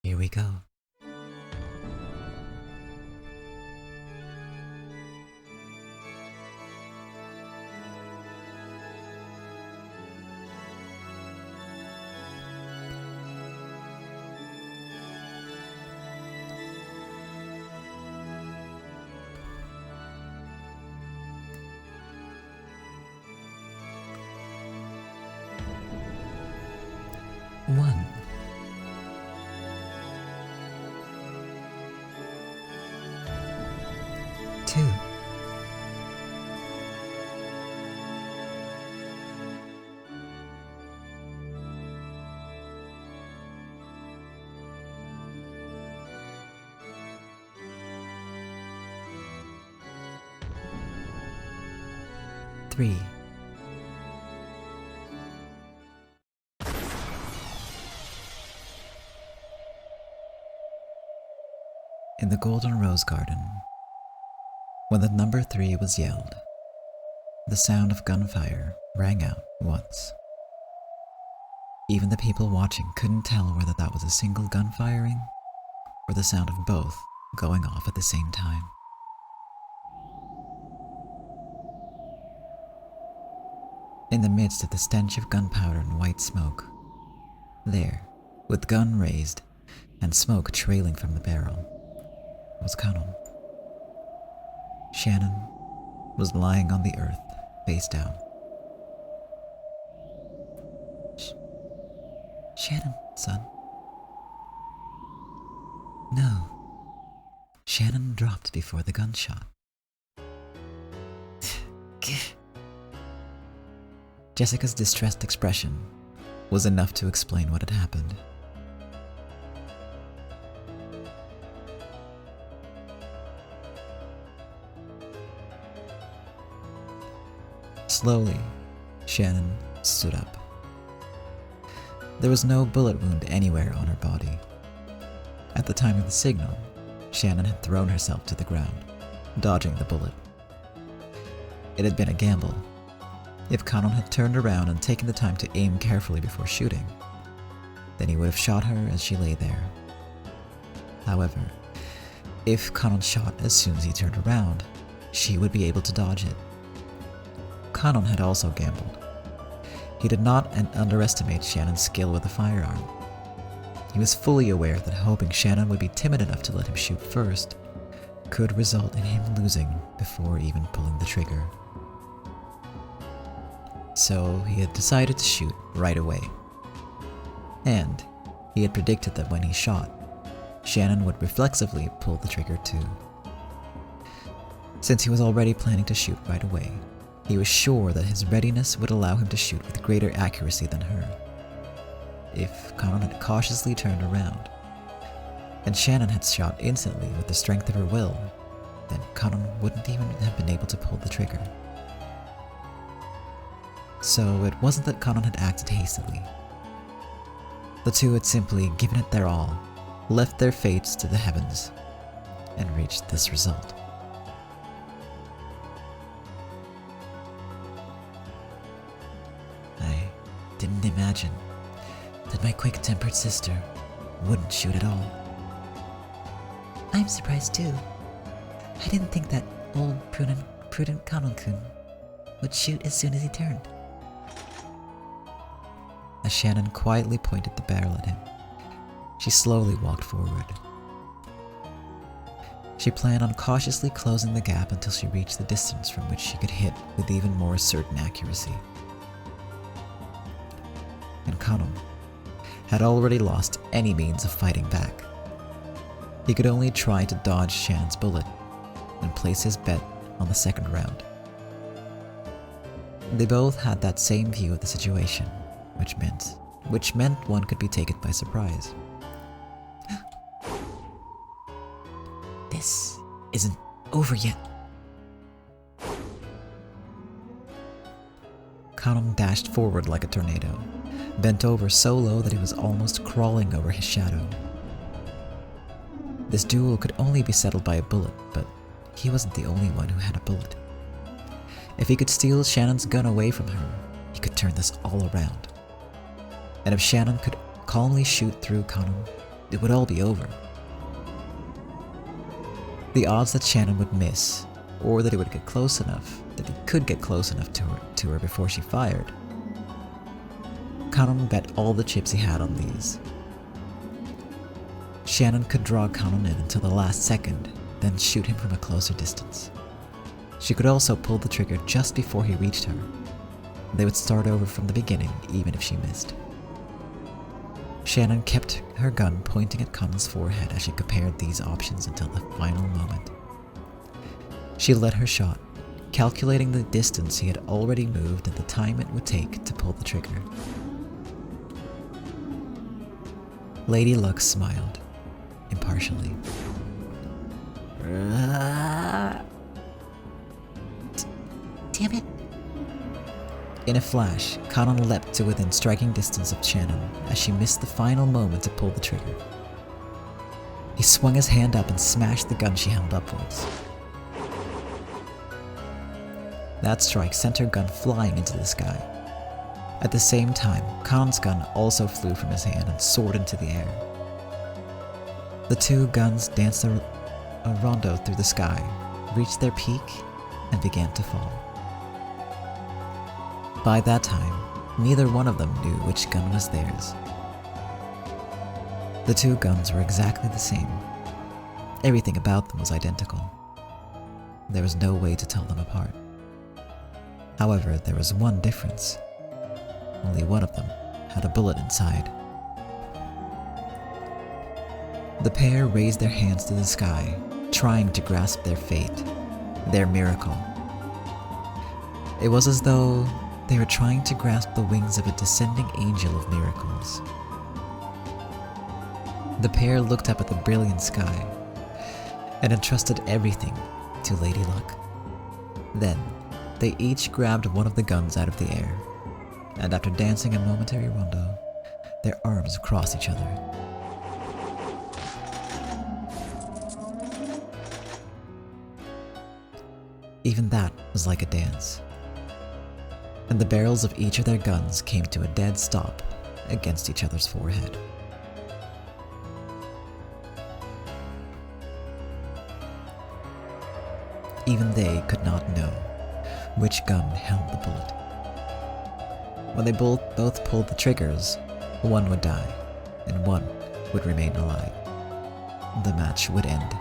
here we go. One. Two. Three. In the Golden Rose Garden, when the number 3 was yelled, the sound of gunfire rang out once. Even the people watching couldn't tell whether that was a single gun firing or the sound of both going off at the same time. In the midst of the stench of gunpowder and white smoke, there, with gun raised and smoke trailing from the barrel, was Canon. Shannon was lying on the earth, face down. Shannon, son. No. Shannon dropped before the gunshot. Jessica's distressed expression was enough to explain what had happened. Slowly, Shannon stood up. There was no bullet wound anywhere on her body. At the time of the signal, Shannon had thrown herself to the ground, dodging the bullet. It had been a gamble. If Canon had turned around and taken the time to aim carefully before shooting, then he would have shot her as she lay there. However, if Canon shot as soon as he turned around, she would be able to dodge it. Canon had also gambled. He did not underestimate Shannon's skill with a firearm. He was fully aware that hoping Shannon would be timid enough to let him shoot first could result in him losing before even pulling the trigger. So he had decided to shoot right away. And he had predicted that when he shot, Shannon would reflexively pull the trigger too. Since he was already planning to shoot right away, he was sure that his readiness would allow him to shoot with greater accuracy than her. If Canon had cautiously turned around, and Shannon had shot instantly with the strength of her will, then Canon wouldn't even have been able to pull the trigger. So it wasn't that Canon had acted hastily. The two had simply given it their all, left their fates to the heavens, and reached this result. I didn't imagine that my quick-tempered sister wouldn't shoot at all. I'm surprised too. I didn't think that old prudent Kanon-kun would shoot as soon as he turned. As Shannon quietly pointed the barrel at him, she slowly walked forward. She planned on cautiously closing the gap until she reached the distance from which she could hit with even more certain accuracy. And Kanon had already lost any means of fighting back. He could only try to dodge Shannon's bullet and place his bet on the second round. They both had that same view of the situation, which meant one could be taken by surprise. This isn't over yet. Kanon dashed forward like a tornado, bent over so low that he was almost crawling over his shadow. This duel could only be settled by a bullet, but he wasn't the only one who had a bullet. If he could steal Shannon's gun away from her, he could turn this all around. And if Shannon could calmly shoot through Kanon, it would all be over. The odds that Shannon would miss, or that he would get close enough, that he could get close enough to her before she fired. Kanon bet all the chips he had on these. Shannon could draw Kanon in until the last second, then shoot him from a closer distance. She could also pull the trigger just before he reached her. They would start over from the beginning, even if she missed. Shannon kept her gun pointing at Kanon's forehead as she compared these options until the final moment. She led her shot, calculating the distance he had already moved and the time it would take to pull the trigger. Lady Luck smiled, impartially. Damn it. In a flash, Kanon leapt to within striking distance of Shannon as she missed the final moment to pull the trigger. He swung his hand up and smashed the gun she held upwards. That strike sent her gun flying into the sky. At the same time, Kanon's gun also flew from his hand and soared into the air. The two guns danced a rondo through the sky, reached their peak, and began to fall. By that time, neither one of them knew which gun was theirs. The two guns were exactly the same. Everything about them was identical. There was no way to tell them apart. However, there was one difference. Only one of them had a bullet inside. The pair raised their hands to the sky, trying to grasp their fate, their miracle. It was as though they were trying to grasp the wings of a descending angel of miracles. The pair looked up at the brilliant sky and entrusted everything to Lady Luck. Then, they each grabbed one of the guns out of the air, and after dancing a momentary rondo, their arms crossed each other. Even that was like a dance, and the barrels of each of their guns came to a dead stop against each other's forehead. Even they could not know which gun held the bullet. When they both pulled the triggers, one would die, and one would remain alive. The match would end.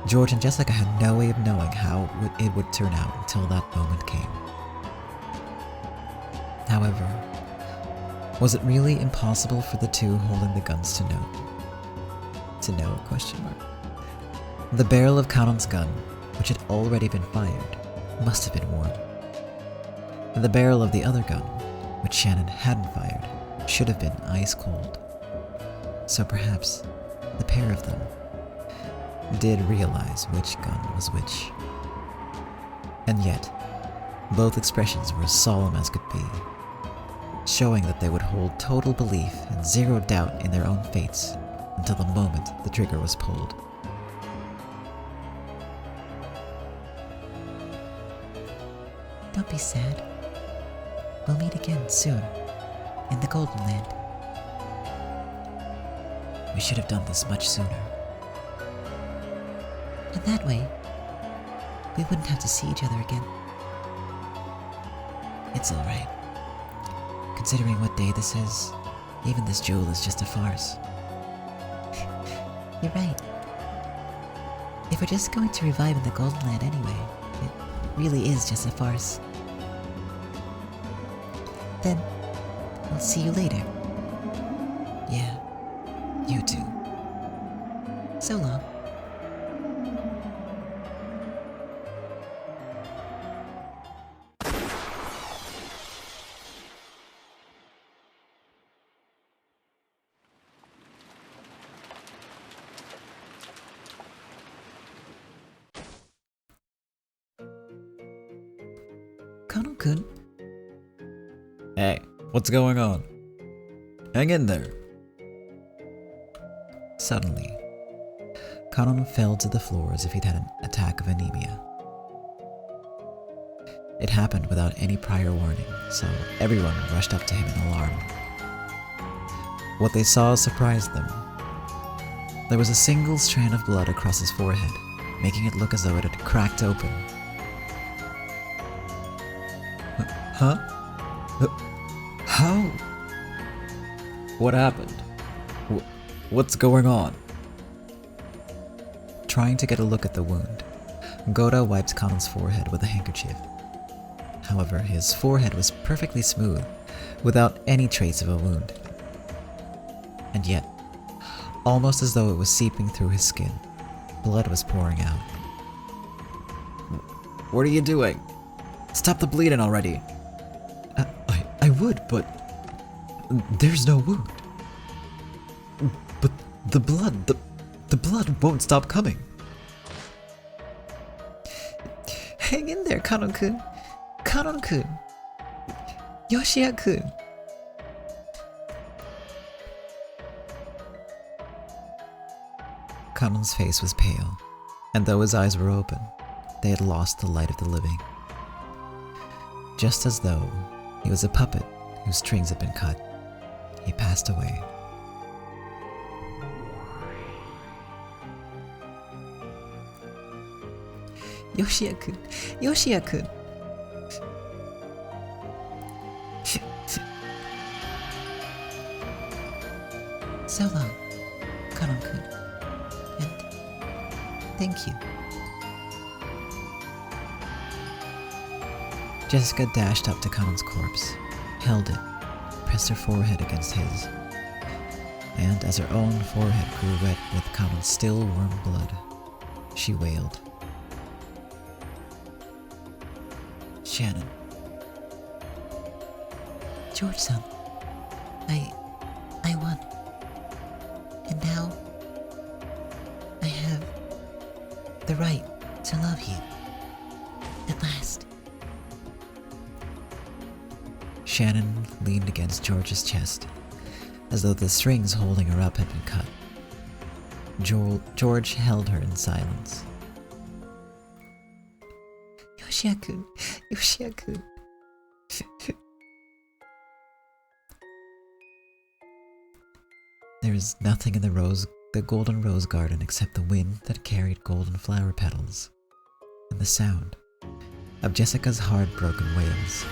George and Jessica had no way of knowing how it would turn out until that moment came. However, was it really impossible for the two holding the guns to know? To know? Question mark. The barrel of Kanon's gun, which had already been fired, must have been warm. And the barrel of the other gun, which Shannon hadn't fired, should have been ice cold. So perhaps the pair of them did realize which gun was which. And yet, both expressions were as solemn as could be, showing that they would hold total belief and zero doubt in their own fates until the moment the trigger was pulled. Don't be sad. We'll meet again soon, in the Golden Land. We should have done this much sooner. And that way, we wouldn't have to see each other again. It's alright. Considering what day this is, even this duel is just a farce. You're right. If we're just going to revive in the Golden Land anyway, it really is just a farce. Then, I'll see you later. Yeah, you too. So long. Kanon-kun, Hey, what's going on? Hang in there. Suddenly, Kanon fell to the floor as if he'd had an attack of anemia. It happened without any prior warning, so everyone rushed up to him in alarm. What they saw surprised them. There was a single strand of blood across his forehead, making it look as though it had cracked open. Huh? How? What happened? What's going on? Trying to get a look at the wound, Goda wiped Kanon's forehead with a handkerchief. However, his forehead was perfectly smooth, without any trace of a wound. And yet, almost as though it was seeping through his skin, blood was pouring out. What are you doing? Stop the bleeding already! I would, but there's no wound. But the blood won't stop coming. Hang in there, Kanon-kun. Kanon-kun. Yoshiya-kun. Kanon's face was pale, and though his eyes were open, they had lost the light of the living. Just as though he was a puppet whose strings had been cut, he passed away. Yoshiya-kun. Yoshiya-kun. So long, Kanon-kun. And thank you. Jessica dashed up to Kanon's corpse, held it, pressed her forehead against his, and as her own forehead grew wet with Kanon's still warm blood, she wailed. Shannon. George-san, I won. And now, I have the right to love you. At last. Shannon leaned against George's chest, as though the strings holding her up had been cut. George held her in silence. Yoshiya-kun. Yoshiya-kun. There is nothing in the golden rose garden except the wind that carried golden flower petals, and the sound of Jessica's heartbroken wails.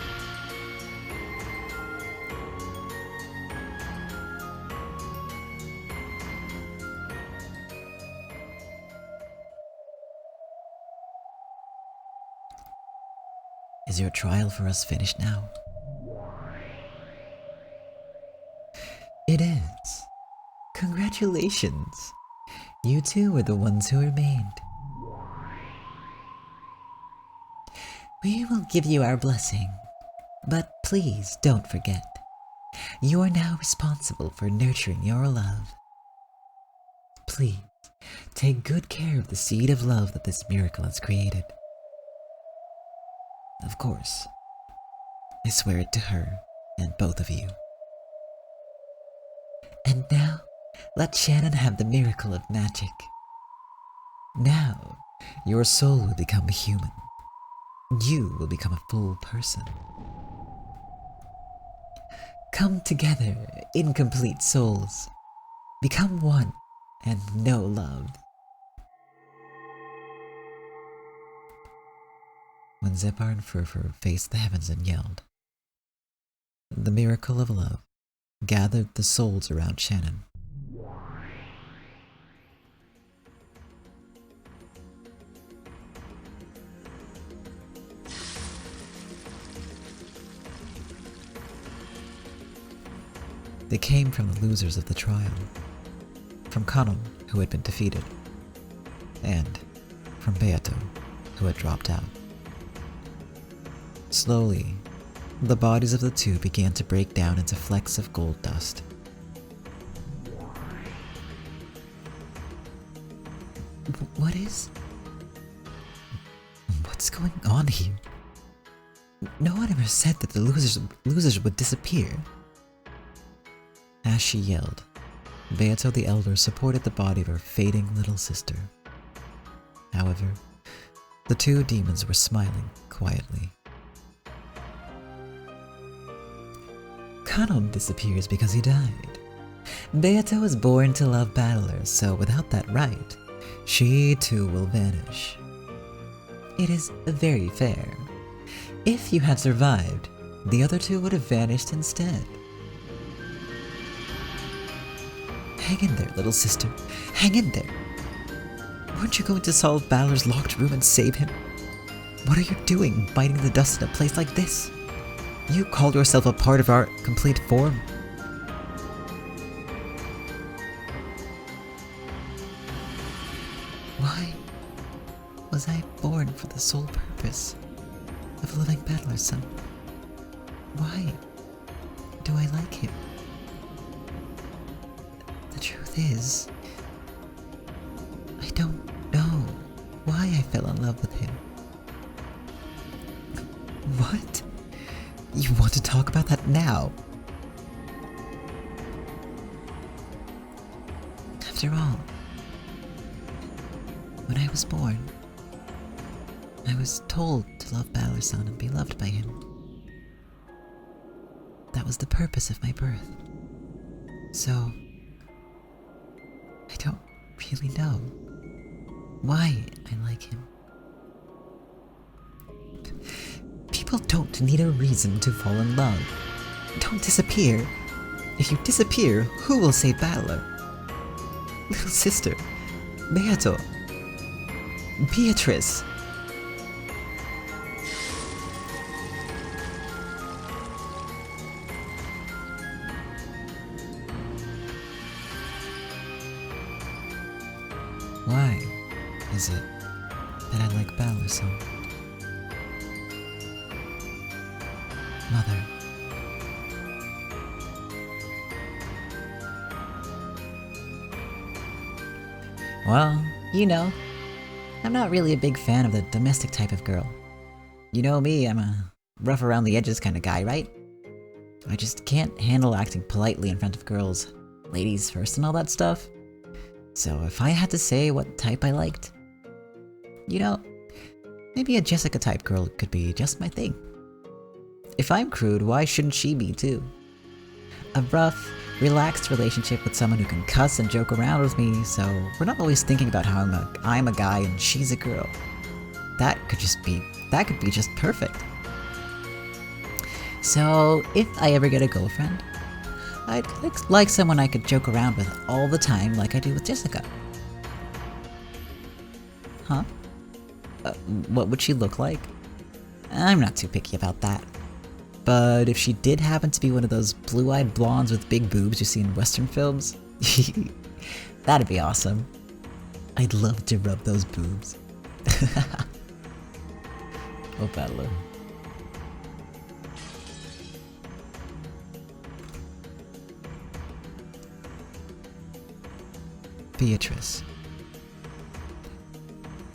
Is your trial for us finished now? It is. Congratulations. You two were the ones who remained. We will give you our blessing, but please don't forget. You are now responsible for nurturing your love. Please, take good care of the seed of love that this miracle has created. Of course. I swear it to her and both of you. And now, let Shannon have the miracle of magic. Now, your soul will become a human. You will become a full person. Come together, incomplete souls. Become one and know love. When Zephyr and Furfur faced the heavens and yelled, the miracle of love gathered the souls around Shannon. They came from the losers of the trial, from Kanon, who had been defeated, and from Beato, who had dropped out. Slowly, the bodies of the two began to break down into flecks of gold dust. What's going on here? No one ever said that the losers would disappear. As she yelled, Beato the Elder supported the body of her fading little sister. However, the two demons were smiling quietly. Kano disappears because he died. Beato was born to love battlers, so without that right, she too will vanish. It is very fair. If you had survived, the other two would have vanished instead. Hang in there, little sister. Hang in there. Weren't you going to solve Balor's locked room and save him? What are you doing, biting the dust in a place like this? You call yourself a part of our complete form? Why was I born for the sole purpose of a living battler's son? Why do I like him? The truth is, I don't know why I fell in love with him. What? You want to talk about that now? After all, when I was born, I was told to love Balor-san and be loved by him. That was the purpose of my birth. So, I don't really know why I like him. People don't need a reason to fall in love. Don't disappear. If you disappear, who will save Balor? Little sister, Beato, Beatrice. Why is it that I like Balor so? Mother. Well, you know, I'm not really a big fan of the domestic type of girl. You know me, I'm a rough around the edges kind of guy, right? I just can't handle acting politely in front of girls, ladies first and all that stuff. So if I had to say what type I liked, you know, maybe a Jessica type girl could be just my thing. If I'm crude, why shouldn't she be too? A rough, relaxed relationship with someone who can cuss and joke around with me, so we're not always thinking about how I'm a guy and she's a girl. That could be just perfect. So if I ever get a girlfriend, I'd like someone I could joke around with all the time like I do with Jessica. Huh? What would she look like? I'm not too picky about that. But if she did happen to be one of those blue-eyed blondes with big boobs you see in Western films, that'd be awesome. I'd love to rub those boobs. Oh, Battler. Beatrice,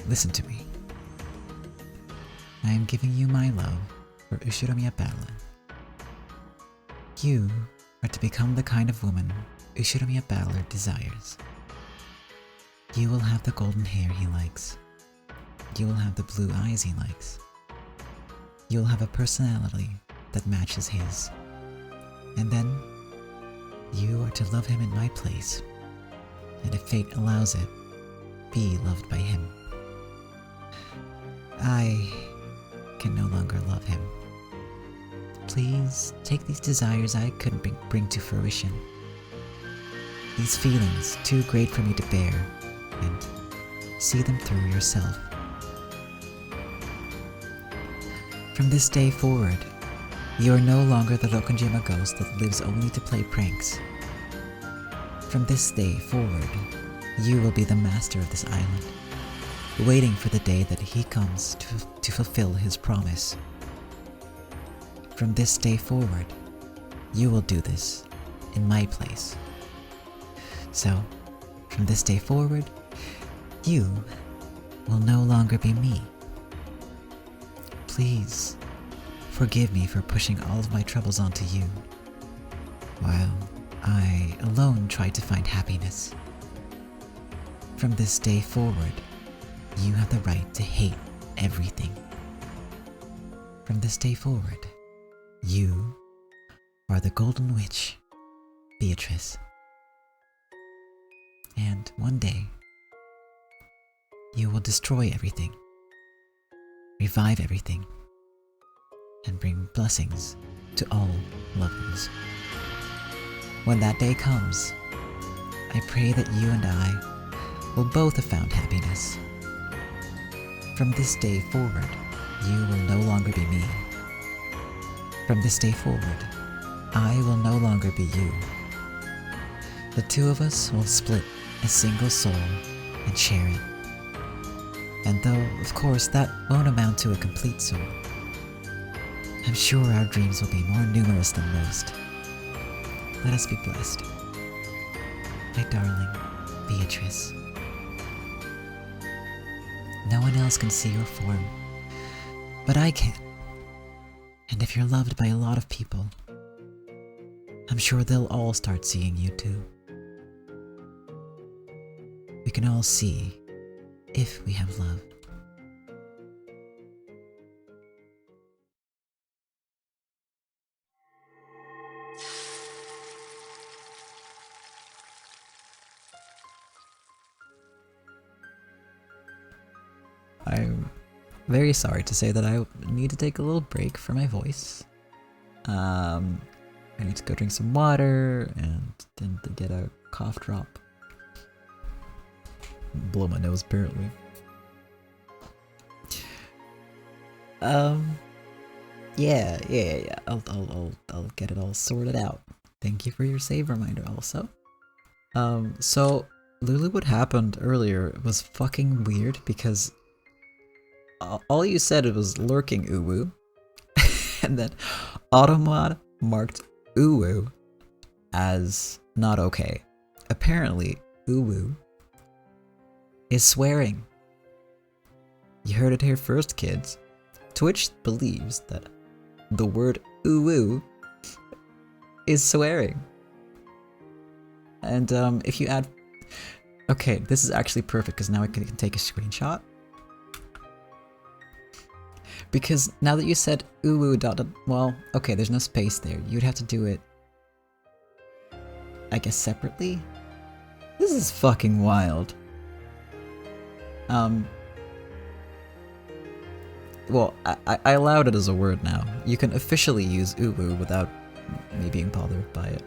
listen to me. I am giving you my love for Ushiromiya Battler. You are to become the kind of woman Ushiromiya Battler desires. You will have the golden hair he likes. You will have the blue eyes he likes. You will have a personality that matches his. And then, you are to love him in my place. And if fate allows it, be loved by him. I can no longer love him. Please take these desires I couldn't bring to fruition. These feelings too great for me to bear, and see them through yourself. From this day forward, you are no longer the Rokonjima ghost that lives only to play pranks. From this day forward, you will be the master of this island, waiting for the day that he comes to fulfill his promise. From this day forward, you will do this in my place. So, from this day forward, you will no longer be me. Please, Forgive me for pushing all of my troubles onto you, while I alone tried to find happiness. From this day forward, you have the right to hate everything. From this day forward, you are the Golden Witch, Beatrice. And one day, you will destroy everything, revive everything, and bring blessings to all lovers. When that day comes, I pray that you and I will both have found happiness. From this day forward, you will no longer be me. From this day forward, I will no longer be you. The two of us will split a single soul and share it. And though, of course, that won't amount to a complete soul, I'm sure our dreams will be more numerous than most. Let us be blessed. My darling Beatrice. No one else can see your form, but I can. And if you're loved by a lot of people, I'm sure they'll all start seeing you too. We can all see if we have love. I'm very sorry to say that I need to take a little break for my voice. I need to go drink some water and then to get a cough drop. Blow my nose apparently. Yeah. I'll get it all sorted out. Thank you for your save reminder also. So Lulu, what happened earlier was fucking weird because all you said was lurking uwu, and then Automod marked uwu as not okay. Apparently, uwu is swearing. You heard it here first, kids. Twitch believes that the word uwu is swearing. And if you add... Okay, this is actually perfect because now I can take a screenshot. Because now that you said uwu dot, well, okay, there's no space there. You'd have to do it, I guess, separately? This is fucking wild. Well, I allowed it as a word now. You can officially use uwu without me being bothered by it.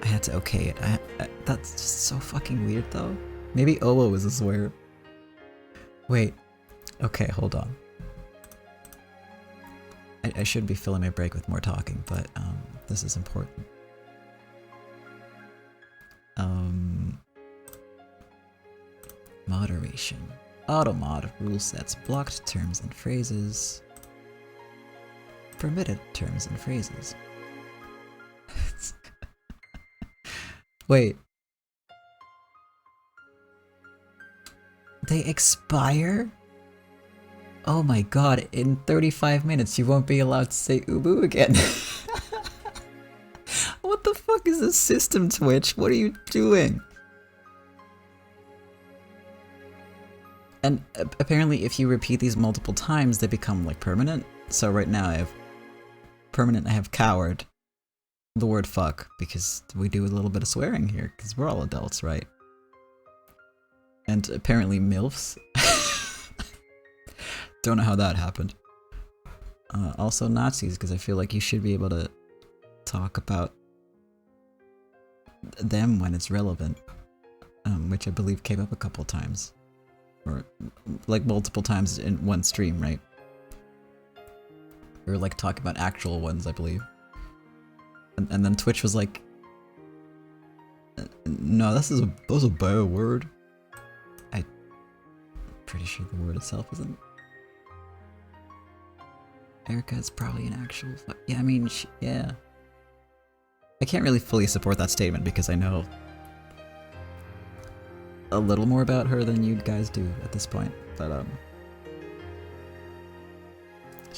I had to okay it. That's just so fucking weird though. Maybe owo is a swear. Wait. Okay, hold on. I should be filling my break with more talking, but this is important. Moderation. Automod rule sets blocked terms and phrases. Permitted terms and phrases. Wait. They expire? Oh my god, in 35 minutes you won't be allowed to say ubu again. What the fuck is this system, Twitch? What are you doing? And apparently if you repeat these multiple times, they become like permanent. So right now I have permanent, I have coward, the word fuck, because we do a little bit of swearing here, because we're all adults, right? And apparently MILFs. Don't know how that happened. Also Nazis, because I feel like you should be able to talk about them when it's relevant. Which I believe came up a couple times. Or like multiple times in one stream, right? We were like talking about actual ones, I believe. And then Twitch was like, no, that was a bad word. I'm pretty sure the word itself isn't. Erica is probably an actual yeah, I mean, yeah. I can't really fully support that statement because I know a little more about her than you guys do at this point, but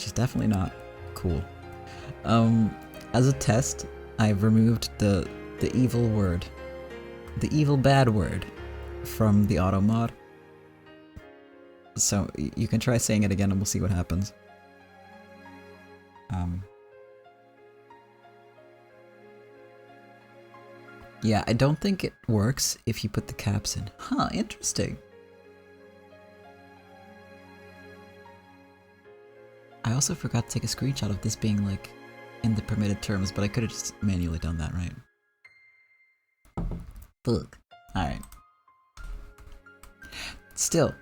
She's definitely not cool. As a test, I've removed the evil word, the evil bad word, from the auto mod. So you can try saying it again and we'll see what happens. Yeah, I don't think it works if you put the caps in. Huh, interesting. I also forgot to take a screenshot of this being like in the permitted terms, but I could have just manually done that, right? Fuck. Alright. Still,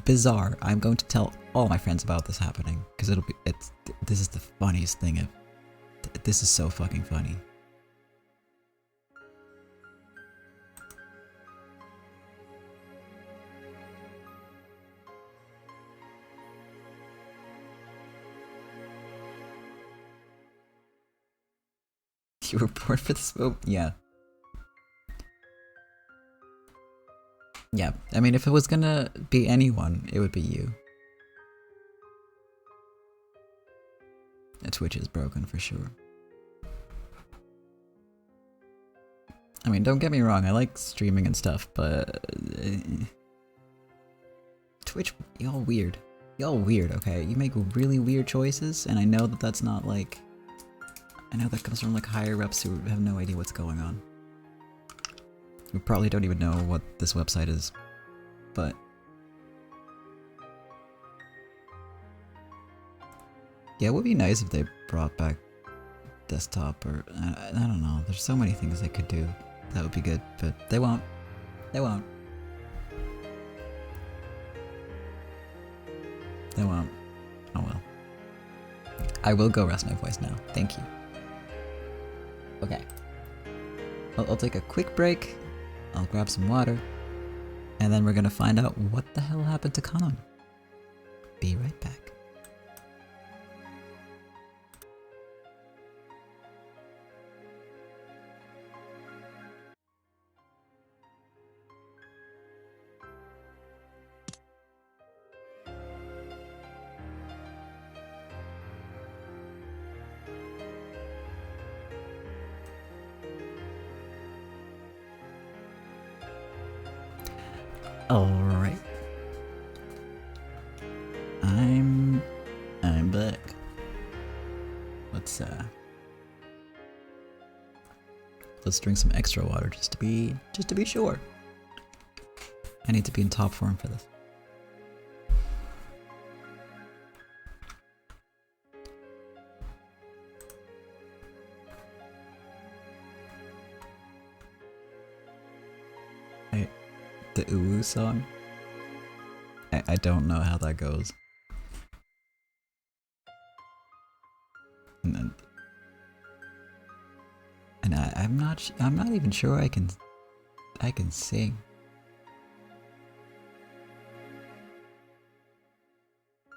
bizarre. I'm going to tell all my friends about this happening, because this is the funniest thing this is so fucking funny. You were born for this move? Yeah. Yeah, I mean, if it was gonna be anyone, it would be you. Twitch is broken for sure. I mean, don't get me wrong, I like streaming and stuff, but... Twitch, y'all weird. Y'all weird, okay? You make really weird choices, and I know that that's not like... I know that comes from like higher reps who have no idea what's going on. We probably don't even know what this website is, but... Yeah, it would be nice if they brought back desktop or... I don't know, there's so many things they could do. That would be good, but they won't. They won't. They won't. Oh well. I will go rest my voice now. Thank you. Okay. I'll take a quick break. I'll grab some water. And then we're gonna find out what the hell happened to Kanon. Be right back. Alright. I'm back. Let's drink some extra water just to be sure. I need to be in top form for this. The Uwu song? I don't know how that goes. And I'm not even sure I can sing.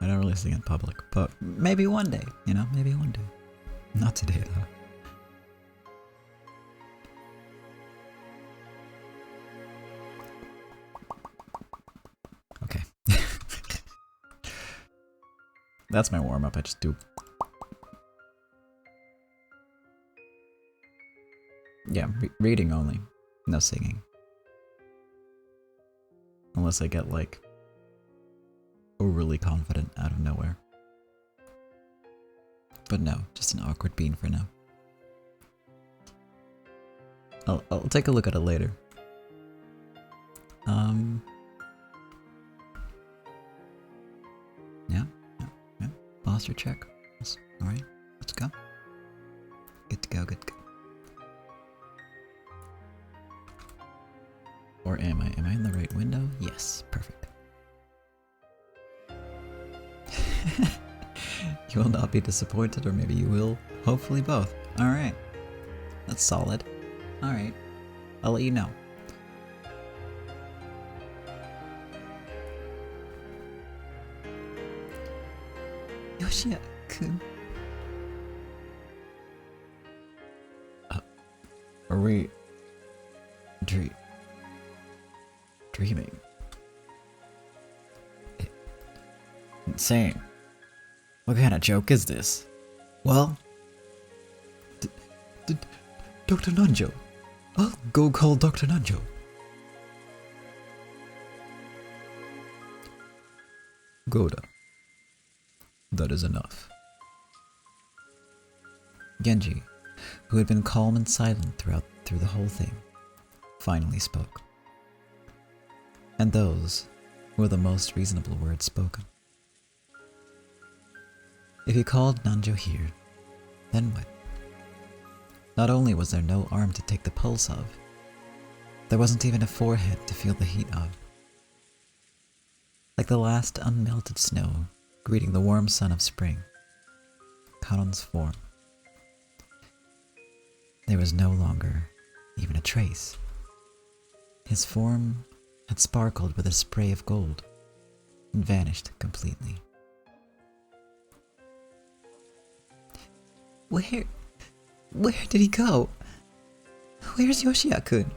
I don't really sing in public, but maybe one day, you know, maybe one day. Not today though. Okay. That's my warm-up, I just do. Yeah, reading only. No singing. Unless I get, like, overly confident out of nowhere. But no, just an awkward bean for now. I'll take a look at it later. Yeah. Posture check. Alright, let's go. Good to go, good to go. Or am I? Am I in the right window? Yes, perfect. You will not be disappointed, or maybe you will. Hopefully both. Alright. That's solid. Alright. I'll let you know. Yoshia-kun. Are we... dreaming? 。 insane. 。 . 。 . 。 . 。 . 。 . 。 . 。 . 。 。 . 。 。 . 。 。 。 。 。 。 。 。 。 。 。 。 。 。 。 。 。 。 。 。 。 。 。 。 。 。 。 。 . 。 。 . 。 . What kind of joke is this? Well, Dr. Nanjo. I'll go call Dr. Nanjo. Goda. That is enough. Genji, who had been calm and silent through the whole thing, finally spoke. And those were the most reasonable words spoken. If he called Nanjo here, then what? Not only was there no arm to take the pulse of, there wasn't even a forehead to feel the heat of. Like the last unmelted snow greeting the warm sun of spring, Kanon's form. There was no longer even a trace. His form had sparkled with a spray of gold and vanished completely. Where did he go? Where's Yoshia-kun?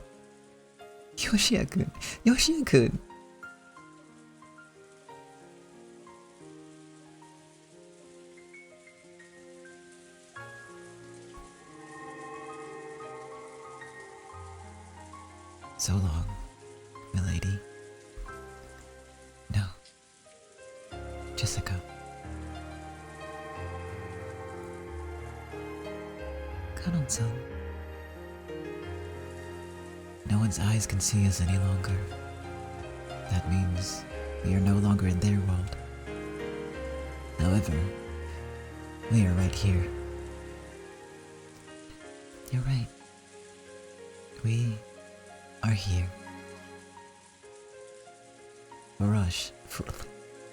Yoshia-kun! So long, milady. No. Jessica. Kanon-san. No one's eyes can see us any longer. That means we are no longer in their world. However, we are right here. You're right. We are here.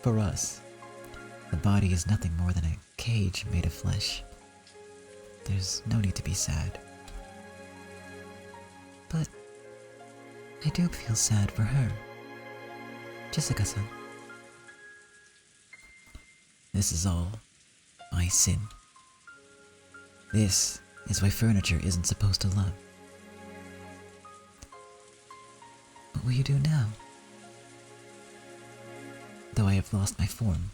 For us, the body is nothing more than a cage made of flesh. There's no need to be sad. But I do feel sad for her. Jessica-san. This is all my sin. This is why furniture isn't supposed to love. What will you do now? Though I have lost my form,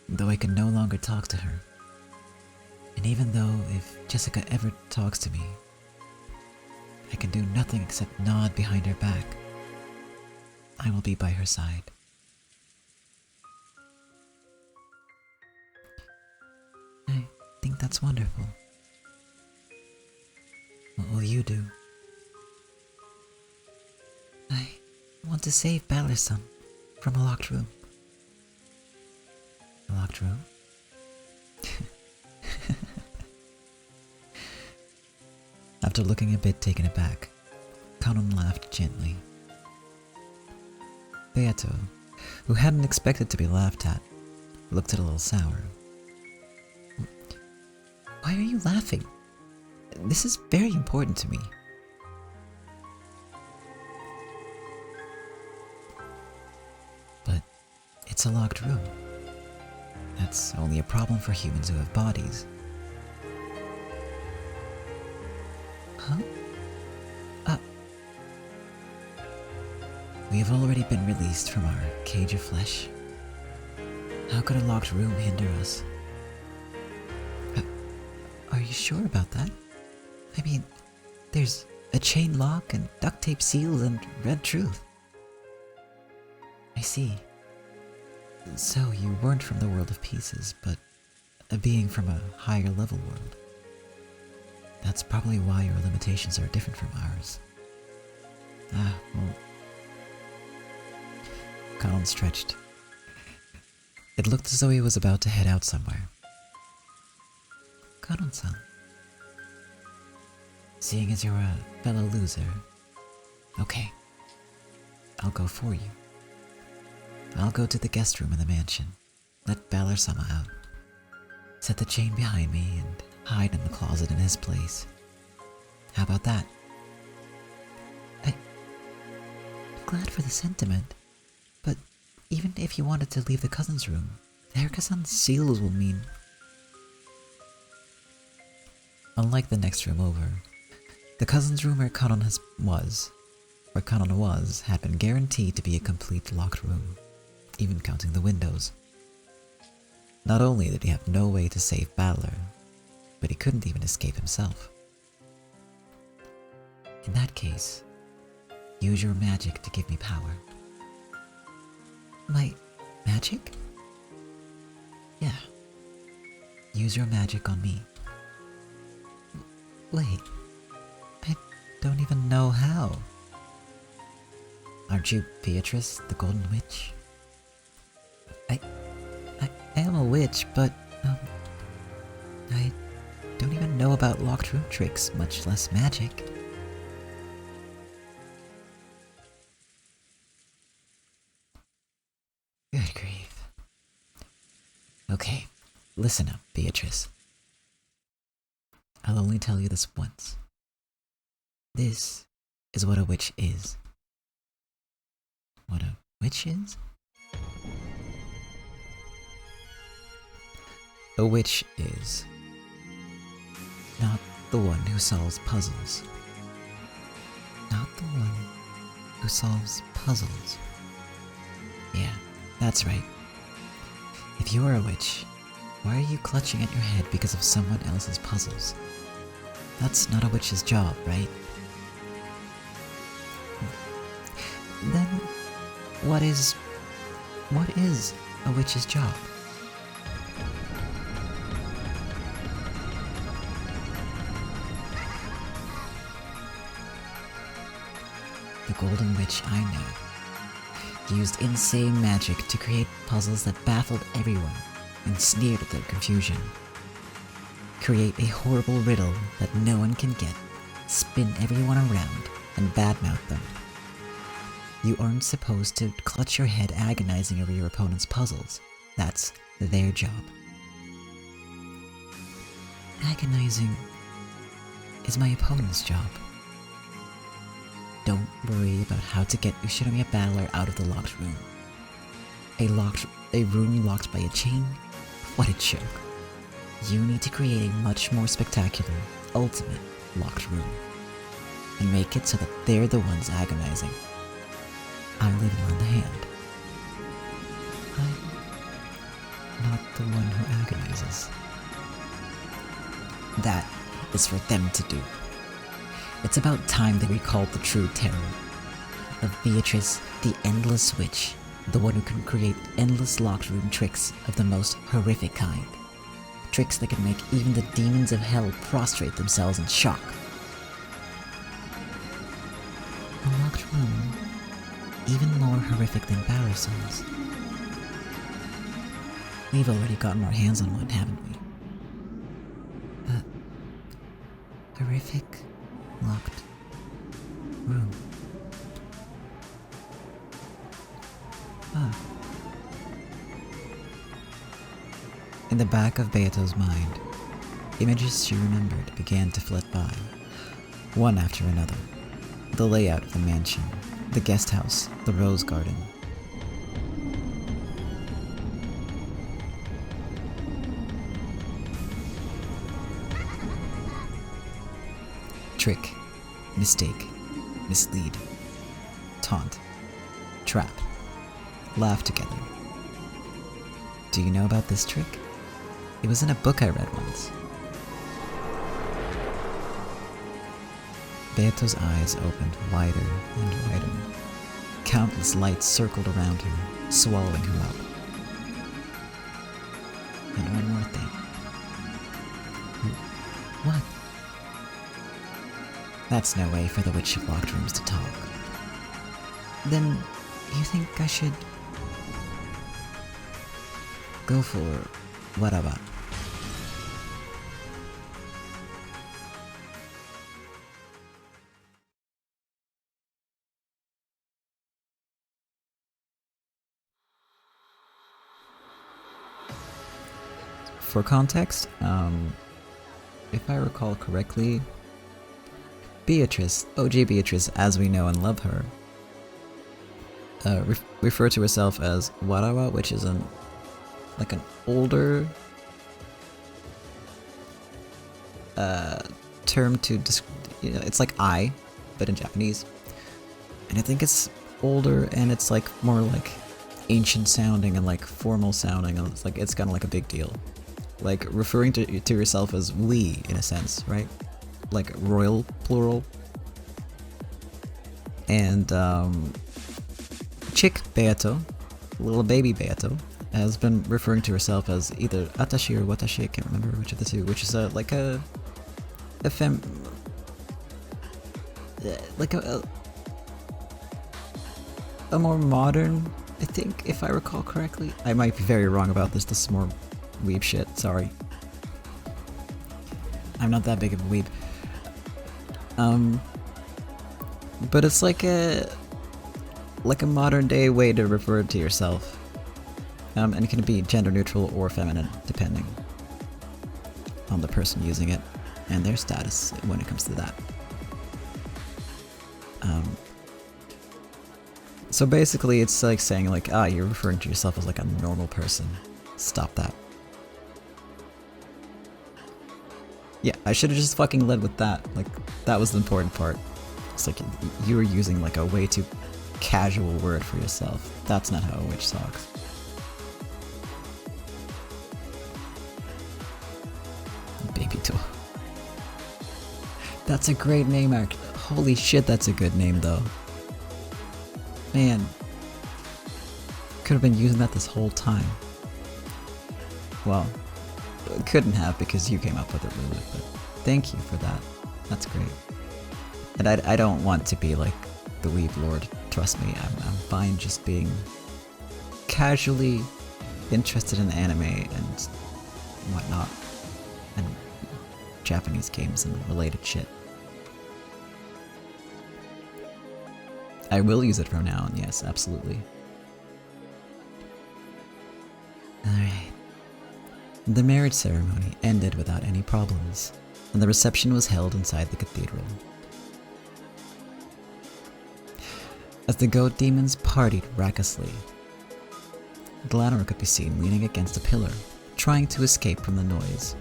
though I can no longer talk to her, and even though if Jessica ever talks to me, I can do nothing except nod behind her back, I will be by her side. I think that's wonderful. What will you do? I want to save Balor-san from a locked room. A locked room? After looking a bit taken aback, Kanon laughed gently. Beato, who hadn't expected to be laughed at, looked a little sour. Why are you laughing? This is very important to me. But it's a locked room. That's only a problem for humans who have bodies. Huh? We have already been released from our cage of flesh. How could a locked room hinder us? Are you sure about that? I mean, there's a chain lock and duct tape seals and red truth. I see. So you weren't from the world of pieces, but a being from a higher level world. That's probably why your limitations are different from ours. Well... Colin stretched. It looked as though he was about to head out somewhere. Kanon-san. Seeing as you're a fellow loser, okay, I'll go for you. I'll go to the guest room in the mansion, let Balor-sama out, set the chain behind me, and hide in the closet in his place. How about that? I'm glad for the sentiment, but even if you wanted to leave the cousin's room, Erika-san's seals will mean... Unlike the next room over, the cousin's room where Kanon was, had been guaranteed to be a complete locked room, even counting the windows. Not only did he have no way to save Battler, but he couldn't even escape himself. In that case, use your magic to give me power. My magic? Yeah. Use your magic on me. Wait, I don't even know how. Aren't you Beatrice, the Golden Witch? I am a witch, but, I don't even know about locked room tricks, much less magic. Good grief. Okay, listen up, Beatrice. I'll only tell you this once. This is what a witch is. What a witch is? A witch is not the one who solves puzzles. Not the one who solves puzzles. Yeah, that's right. If you are a witch, why are you clutching at your head because of someone else's puzzles? That's not a witch's job, right? Then, what is a witch's job? The Golden Witch I know used insane magic to create puzzles that baffled everyone and sneered at their confusion. Create a horrible riddle that no one can get, spin everyone around, and badmouth them. You aren't supposed to clutch your head agonizing over your opponent's puzzles. That's their job. Agonizing is my opponent's job. Don't worry about how to get Ushinomiya Battler out of the locked room. A room locked by a chain? What a joke. You need to create a much more spectacular, ultimate locked room. And make it so that they're the ones agonizing. I leave it on the hand. I'm not the one who agonizes. That is for them to do. It's about time they recalled the true terror of Beatrice, the Endless Witch, the one who can create endless locked room tricks of the most horrific kind. Tricks that can make even the demons of hell prostrate themselves in shock. A locked room, even more horrific than Barrisols. We've already gotten our hands on one, haven't we? Horrific, locked room. In the back of Beato's mind, images she remembered began to flit by, one after another. The layout of the mansion, the guest house, the rose garden. Trick, mistake, mislead, taunt, trap, laugh together. Do you know about this trick? It was in a book I read once. Beato's eyes opened wider and wider. Countless lights circled around her, swallowing her up. And one more thing. What? That's no way for the witch of locked rooms to talk. Then, you think I should Go for whatever. For context, if I recall correctly, Beatrice, OG Beatrice as we know and love her, referred to herself as Warawa, which is an older term to it's like I, but in Japanese. And I think it's older and it's like more like ancient sounding and like formal sounding, and it's kind of like a big deal. Like referring to yourself as we in a sense, right? Like royal plural. And chick Beato, little baby Beato, has been referring to herself as either Atashi or Watashi, I can't remember which of the two, which is like a more modern, I think, if I recall correctly. I might be very wrong about this is more weeb shit, sorry. I'm not that big of a weeb. But it's like a modern day way to refer to yourself. And it can be gender neutral or feminine, depending on the person using it and their status when it comes to that. So basically it's like saying like, you're referring to yourself as like a normal person. Stop that. Yeah, I should have just fucking led with that. Like, that was the important part. It's like you were using like a way too casual word for yourself. That's not how a witch talks. Baby tool. That's a great name, holy shit, that's a good name though. Man. Could have been using that this whole time. Well, couldn't have because you came up with it, Lulu, but thank you for that. That's great. And I don't want to be like the weeb lord, trust me, I'm fine just being casually interested in anime and whatnot, and Japanese games and related shit. I will use it from now on, yes, absolutely. Alright. The marriage ceremony ended without any problems, and the reception was held inside the cathedral. As the goat demons partied raucously, Glanor could be seen leaning against a pillar, trying to escape from the noise.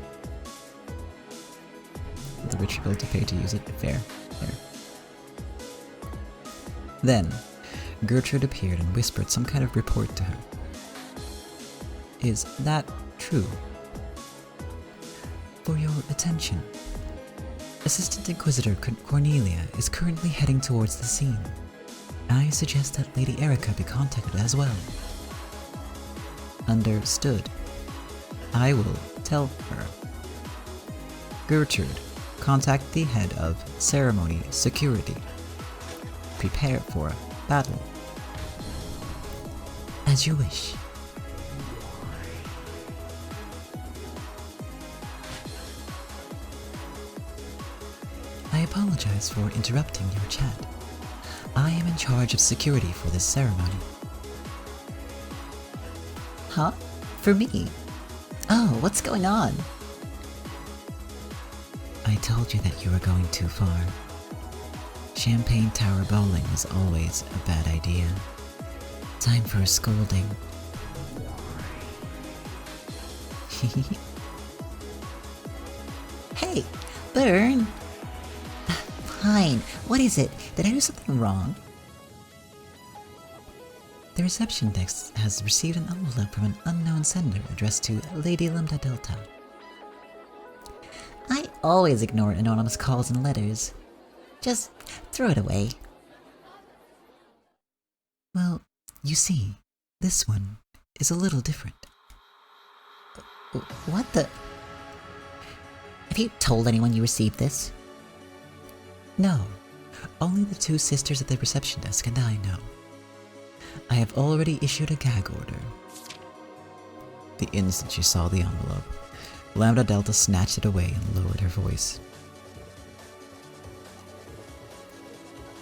The rich are going to pay to use it. Fair. Then, Gertrude appeared and whispered some kind of report to her. Is that true? For your attention, Assistant Inquisitor Cornelia is currently heading towards the scene. I suggest that Lady Erica be contacted as well. Understood. I will tell her. Gertrude, contact the head of Ceremony Security. Prepare for battle. As you wish. I apologize for interrupting your chat. I am in charge of security for this ceremony. Huh? For me? Oh, what's going on? I told you that you were going too far. Champagne Tower bowling was always a bad idea. Time for a scolding. Hey, Burn! Fine, what is it? Did I do something wrong? The reception desk has received an envelope from an unknown sender addressed to Lady Lambda Delta. I always ignore anonymous calls and letters. Just throw it away. Well, you see, this one is a little different. What the? Have you told anyone you received this? No, only the two sisters at the reception desk and I know. I have already issued a gag order. The instant she saw the envelope, Lambda Delta snatched it away and lowered her voice.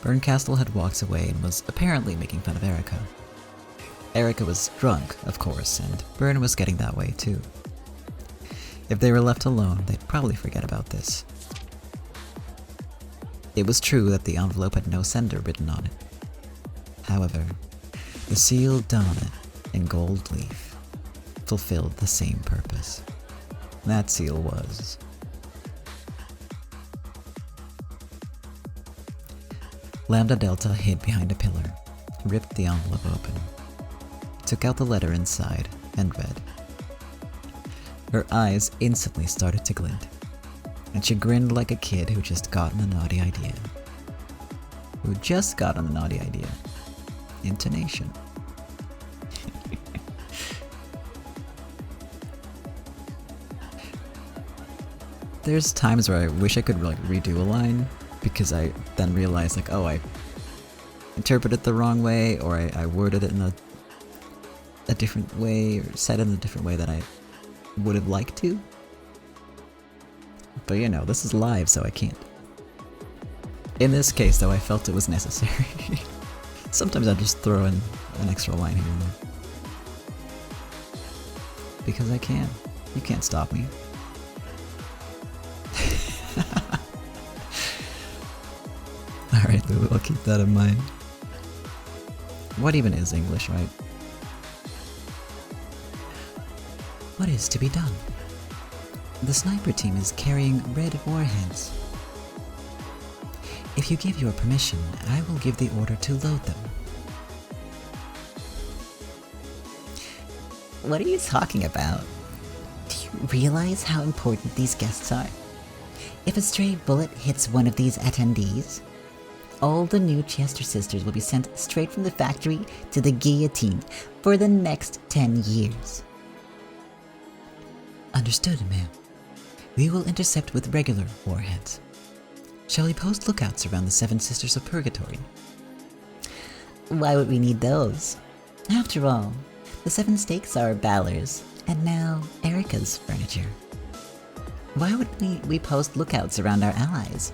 Berncastle had walked away and was apparently making fun of Erica. Erica was drunk, of course, and Bern was getting that way too. If they were left alone, they'd probably forget about this. It was true that the envelope had no sender written on it. However, the seal done on it, in gold leaf, fulfilled the same purpose. That seal was... Lambda Delta hid behind a pillar, ripped the envelope open, took out the letter inside and read. Her eyes instantly started to glint, and she grinned like a kid who just gotten a naughty idea. Intonation. There's times where I wish I could like redo a line, because I then realized like, oh, I interpreted it the wrong way, or I worded it in a different way, or said it in a different way that I would have liked to. But you know, this is live, so I can't. In this case, though, I felt it was necessary. Sometimes I just throw in an extra line here and there. Because I can. You can't stop me. Alright, Lulu, I'll keep that in mind. What even is English, right? What is to be done? The sniper team is carrying red warheads. If you give your permission, I will give the order to load them. What are you talking about? Do you realize how important these guests are? If a stray bullet hits one of these attendees, all the new Chester sisters will be sent straight from the factory to the guillotine for the next 10 years. Understood, ma'am. We will intercept with regular warheads. Shall we post lookouts around the Seven Sisters of Purgatory? Why would we need those? After all, the Seven Stakes are Balor's, and now Erica's furniture. Why would we post lookouts around our allies?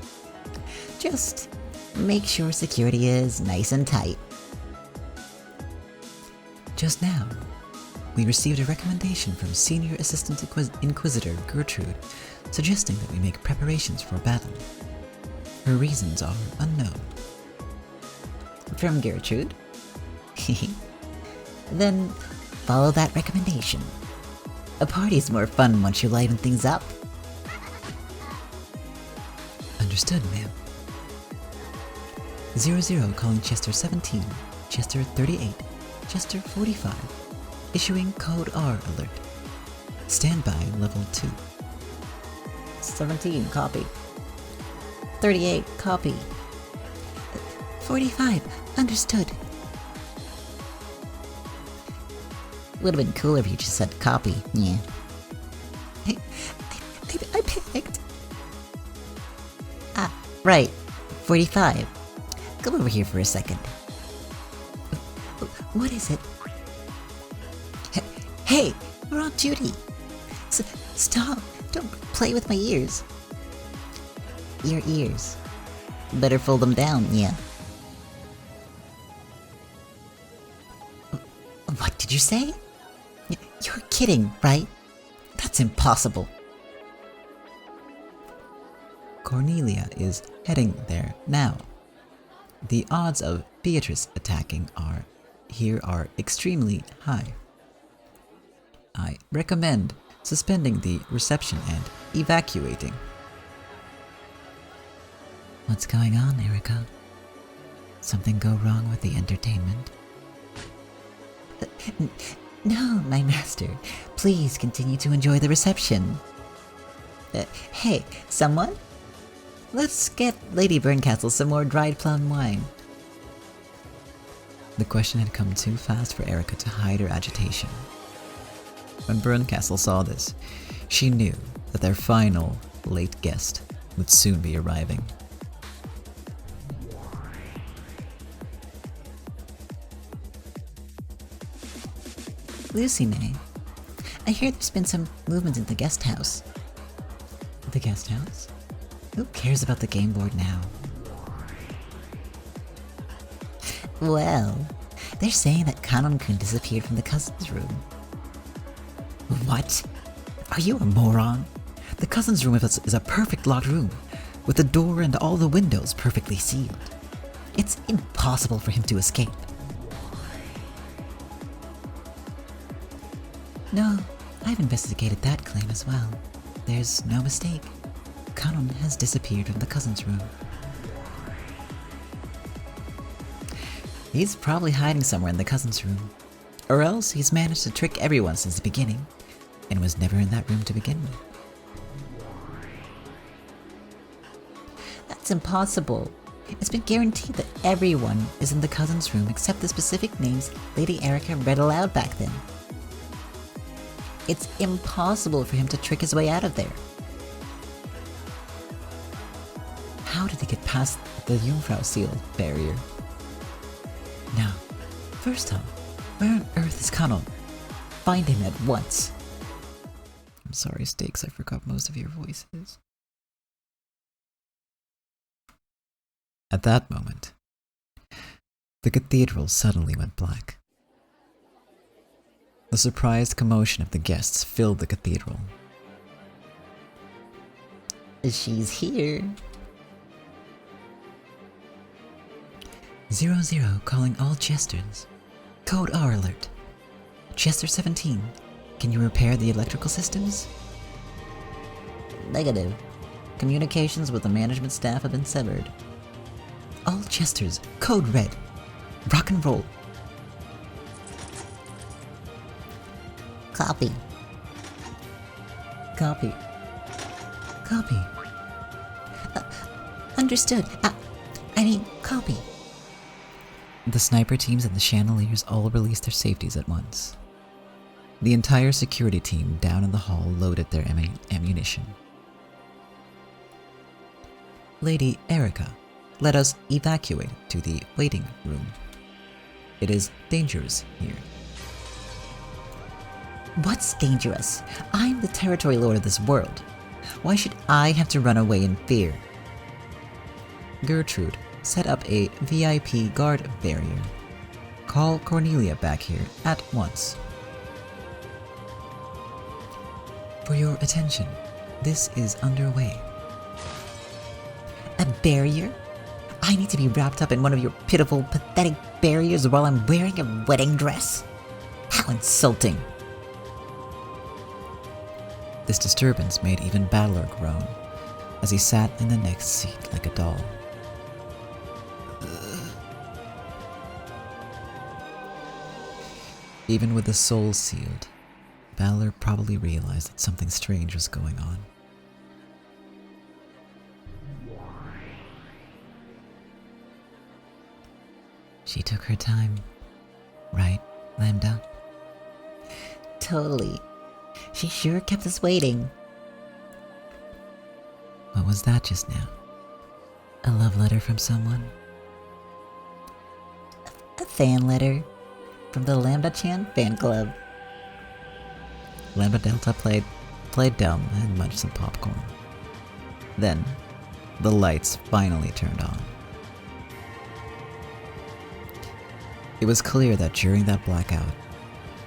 Just make sure security is nice and tight. Just now, we received a recommendation from Senior Assistant Inquisitor Gertrude suggesting that we make preparations for battle. Her reasons are unknown. From Gertrude? Then follow that recommendation. A party's more fun once you liven things up. Understood, ma'am. 00 calling Chester 17, Chester 38, Chester 45. Issuing Code R alert. Standby level 2. 17, copy. 38, copy. 45, understood. Would have been cooler if you just said copy, yeah. I panicked. Ah, right. 45. Come over here for a second. What is it? Hey, we're on duty. Stop. Don't play with my ears. Your ears. Better fold them down, yeah. What did you say? You're kidding, right? That's impossible. Cornelia is heading there now. The odds of Beatrice attacking are extremely high. I recommend suspending the reception and evacuating. What's going on, Erica? Something go wrong with the entertainment? No, my master. Please continue to enjoy the reception. Hey, someone? Let's get Lady Burncastle some more dried plum wine. The question had come too fast for Erica to hide her agitation. When Burncastle saw this, she knew that their final late guest would soon be arriving. Lucy May, I hear there's been some movement in the guest house. The guest house? Who cares about the game board now? Well, they're saying that Kanon-kun disappeared from the cousin's room. What? Are you a moron? The cousin's room is a perfect locked room, with the door and all the windows perfectly sealed. It's impossible for him to escape. No, I've investigated that claim as well. There's no mistake. Kanon has disappeared from the cousin's room. He's probably hiding somewhere in the cousin's room. Or else he's managed to trick everyone since the beginning, and was never in that room to begin with. That's impossible. It's been guaranteed that everyone is in the cousin's room except the specific names Lady Erica read aloud back then. It's impossible for him to trick his way out of there. How did he get past the Jungfrau seal barrier? Now, first off, where on earth is Kano? Find him at once. I'm sorry, Stakes, I forgot most of your voices. At that moment, the cathedral suddenly went black. The surprised commotion of the guests filled the cathedral. She's here. 00 calling all jesters. Code R alert. Jester 17, can you repair the electrical systems? Negative. Communications with the management staff have been severed. All jesters, code red. Rock and roll. Copy. Copy. Copy. Understood. I mean, copy. The sniper teams and the chandeliers all released their safeties at once. The entire security team down in the hall loaded their ammunition. Lady Erica, let us evacuate to the waiting room. It is dangerous here. What's dangerous? I'm the territory lord of this world. Why should I have to run away in fear? Gertrude, set up a VIP guard barrier. Call Cornelia back here at once. For your attention, this is underway. A barrier? I need to be wrapped up in one of your pitiful, pathetic barriers while I'm wearing a wedding dress? How insulting. This disturbance made even Battler groan, as he sat in the next seat like a doll. Even with the soul sealed, Battler probably realized that something strange was going on. She took her time, right, Lambda? Totally. She sure kept us waiting. What was that just now? A love letter from someone? A fan letter from the Lambda-chan fan club. Lambda Delta played dumb and munched some popcorn. Then, the lights finally turned on. It was clear that during that blackout,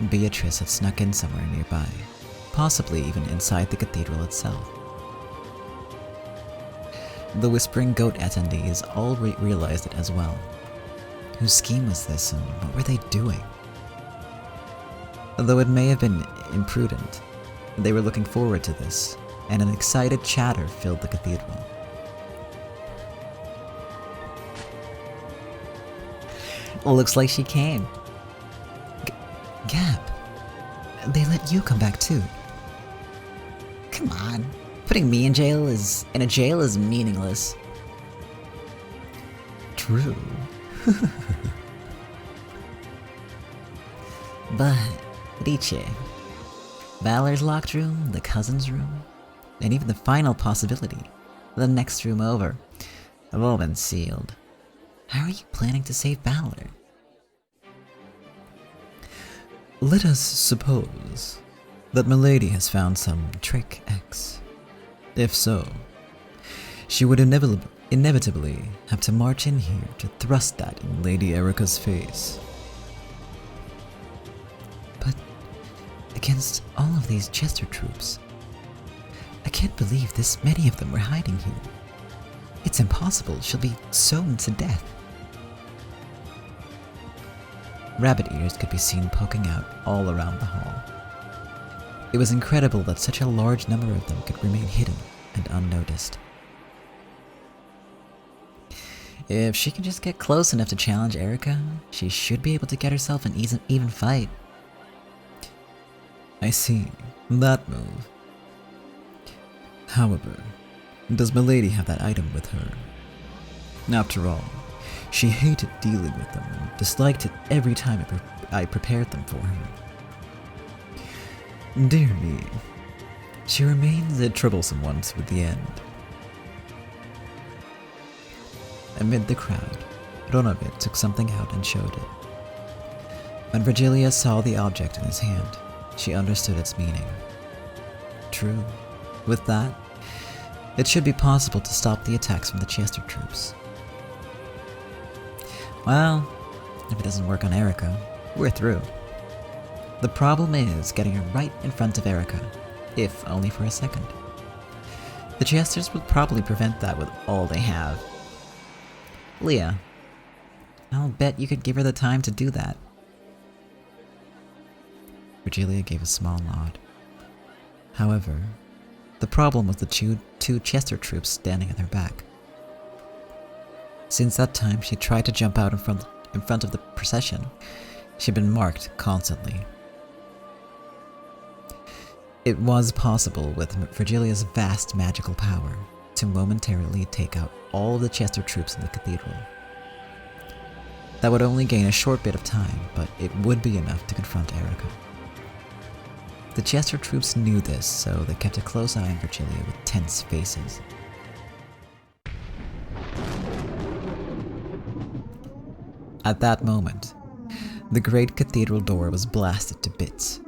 Beatrice had snuck in somewhere nearby, possibly even inside the cathedral itself. The Whispering Goat attendees all realized it as well. Whose scheme was this, and what were they doing? Though it may have been imprudent, they were looking forward to this, and an excited chatter filled the cathedral. Looks like she came. Gab, they let you come back too. Come on. Putting me in a jail is meaningless. True. But, Riche, Valor's locked room, the cousin's room, and even the final possibility, the next room over, have all been sealed. How are you planning to save Valor? Let us suppose that Milady has found some trick X. If so, she would inevitably have to march in here to thrust that in Lady Erica's face. But against all of these Chester troops, I can't believe this many of them were hiding here. It's impossible she'll be sewn to death. Rabbit ears could be seen poking out all around the hall. It was incredible that such a large number of them could remain hidden and unnoticed. If she can just get close enough to challenge Erica, she should be able to get herself an even fight. I see. That move. However, does Milady have that item with her? After all, she hated dealing with them and disliked it every time I prepared them for her. Dear me, she remains a troublesome one to the end. Amid the crowd, Ronovit took something out and showed it. When Virgilia saw the object in his hand, she understood its meaning. True, with that, it should be possible to stop the attacks from the Chester troops. Well, if it doesn't work on Erica, we're through. The problem is getting her right in front of Erica, if only for a second. The Chesters would probably prevent that with all they have. Leah, I'll bet you could give her the time to do that. Virgilia gave a small nod. However, the problem was the two Chester troops standing at her back. Since that time she tried to jump out in front of the procession, she'd been marked constantly. It was possible with Virgilia's vast magical power to momentarily take out all of the Chester troops in the cathedral. That would only gain a short bit of time, but it would be enough to confront Erica. The Chester troops knew this, so they kept a close eye on Virgilia with tense faces. At that moment, the great cathedral door was blasted to bits.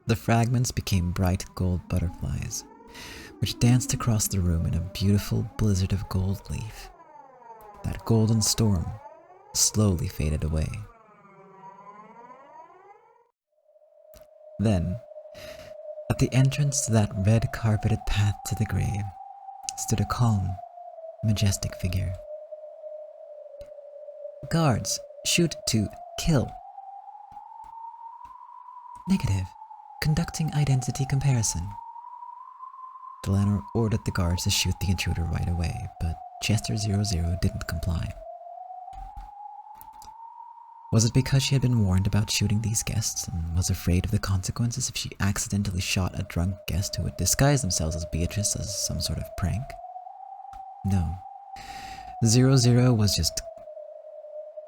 The fragments became bright gold butterflies, which danced across the room in a beautiful blizzard of gold leaf. That golden storm slowly faded away. Then, at the entrance to that red-carpeted path to the grave, stood a calm, majestic figure. Guards, shoot to kill. Negative. Conducting identity comparison. Delano ordered the guards to shoot the intruder right away, but Chester 00 didn't comply. Was it because she had been warned about shooting these guests and was afraid of the consequences if she accidentally shot a drunk guest who would disguise themselves as Beatrice as some sort of prank? No. 00 was just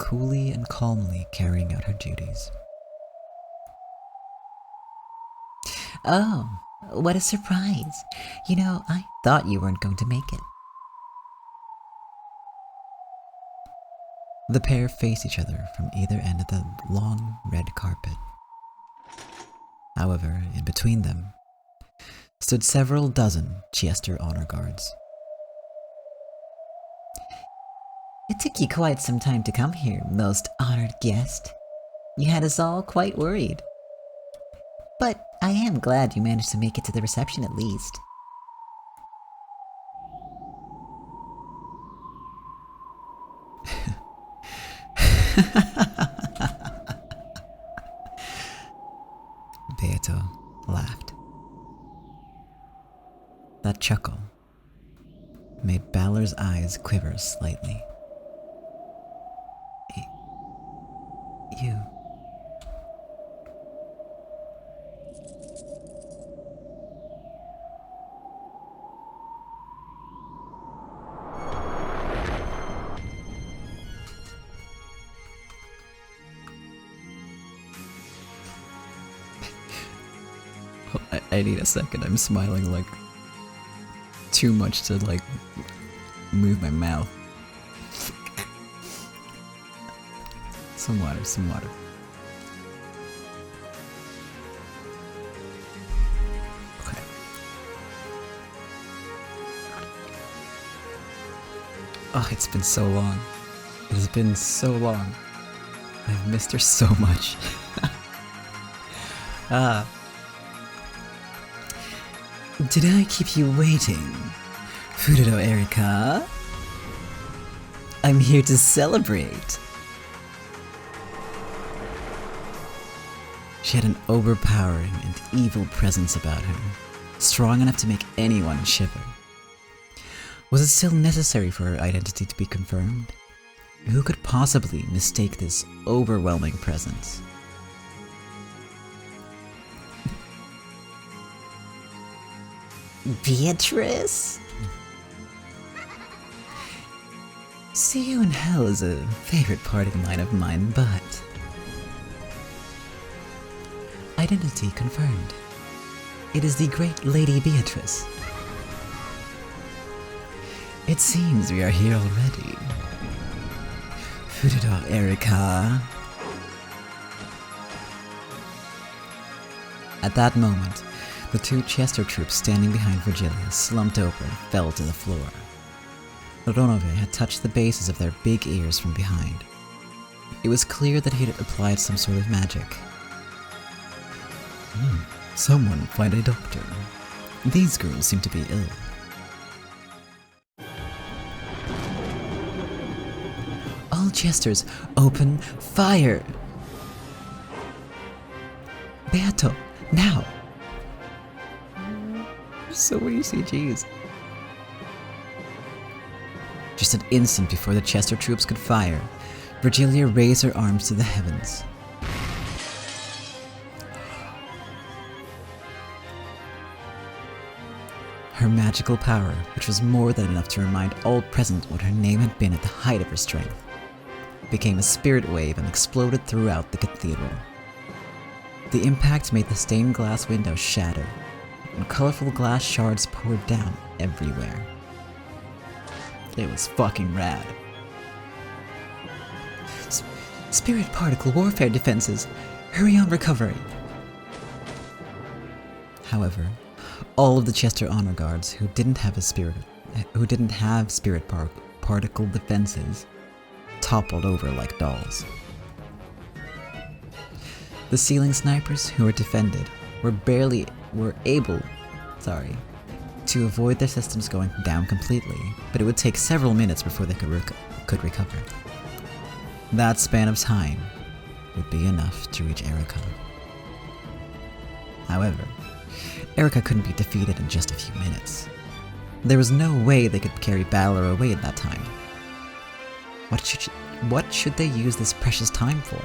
coolly and calmly carrying out her duties. Oh, what a surprise. You know, I thought you weren't going to make it. The pair faced each other from either end of the long red carpet. However, in between them stood several dozen Chester honor guards. It took you quite some time to come here, most honored guest. You had us all quite worried. But I am glad you managed to make it to the reception at least. Beato laughed. That chuckle made Balor's eyes quiver slightly. You... I need a second. I'm smiling like too much to like move my mouth. Some water, some water. Okay. Oh, it's been so long. It has been so long. I've missed her so much. Did I keep you waiting, Fururo Erika? I'm here to celebrate. She had an overpowering and evil presence about her, strong enough to make anyone shiver. Was it still necessary for her identity to be confirmed? Who could possibly mistake this overwhelming presence? Beatrice? See you in hell is a favorite part of mine, but... Identity confirmed. It is the great Lady Beatrice. It seems we are here already. Furuta Erika. At that moment, the two Chester troops standing behind Virgilia slumped over and fell to the floor. Ronove had touched the bases of their big ears from behind. It was clear that he had applied some sort of magic. Someone find a doctor. These girls seem to be ill. All Chesters, open fire! Beato, now! So many CGs. Just an instant before the Chester troops could fire, Virgilia raised her arms to the heavens. Her magical power, which was more than enough to remind all present what her name had been at the height of her strength, became a spirit wave and exploded throughout the cathedral. The impact made the stained glass windows shatter, and colorful glass shards poured down everywhere. It was fucking rad. Spirit particle warfare defenses! Hurry on recovery! However, all of the Chester honor guards who didn't have spirit particle defenses toppled over like dolls. The ceiling snipers who were defended were able to avoid their systems going down completely, but it would take several minutes before they could recover. That span of time would be enough to reach Erika. However, Erika couldn't be defeated in just a few minutes. There was no way they could carry Balor away at that time. What should they use this precious time for?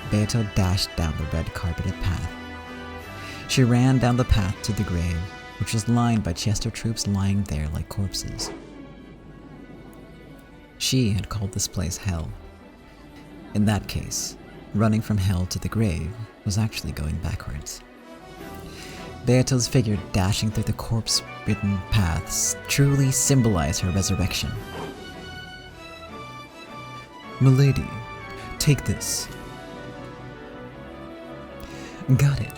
Beato dashed down the red carpeted path. She ran down the path to the grave, which was lined by Chester troops lying there like corpses. She had called this place hell. In that case, running from hell to the grave was actually going backwards. Beato's figure dashing through the corpse-ridden paths truly symbolized her resurrection. Milady, take this. Got it.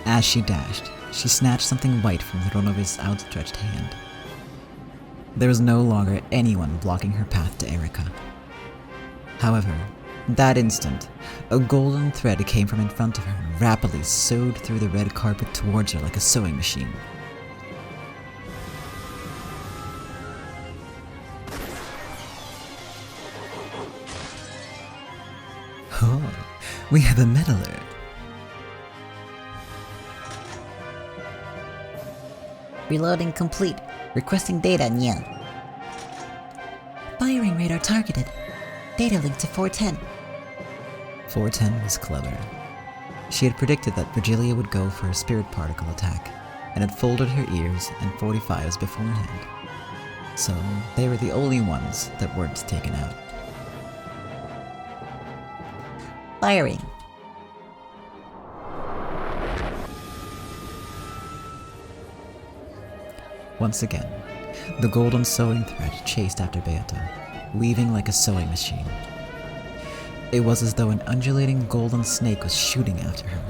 As she dashed, she snatched something white from Ronove's outstretched hand. There was no longer anyone blocking her path to Erika. However, that instant, a golden thread came from in front of her and rapidly sewed through the red carpet towards her like a sewing machine. Oh, we have a meddler. Reloading complete. Requesting data, Nya. Firing radar targeted. Data link to 410. 410 was clever. She had predicted that Virgilia would go for a spirit particle attack, and had folded her ears and 45s beforehand. So they were the only ones that weren't taken out. Firing. Once again, the golden sewing thread chased after Beato, weaving like a sewing machine. It was as though an undulating golden snake was shooting after her.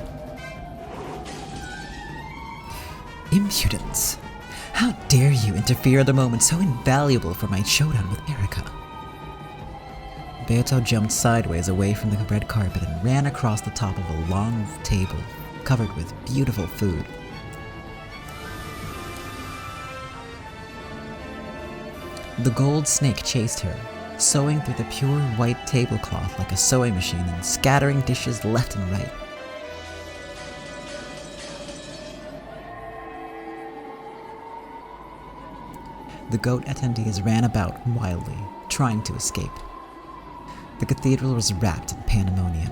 Impudence! How dare you interfere at a moment so invaluable for my showdown with Erika? Beato jumped sideways away from the red carpet and ran across the top of a long table covered with beautiful food. The gold snake chased her, sewing through the pure white tablecloth like a sewing machine and scattering dishes left and right. The goat attendees ran about wildly, trying to escape. The cathedral was wrapped in pandemonium.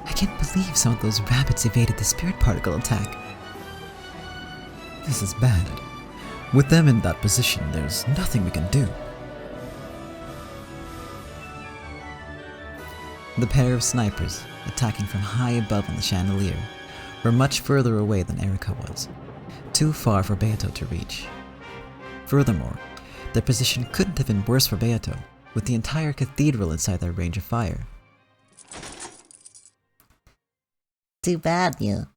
I can't believe some of those rabbits evaded the spirit particle attack. This is bad. With them in that position, there's nothing we can do. The pair of snipers, attacking from high above on the chandelier, were much further away than Erika was, too far for Beato to reach. Furthermore, their position couldn't have been worse for Beato, with the entire cathedral inside their range of fire. Too bad, you,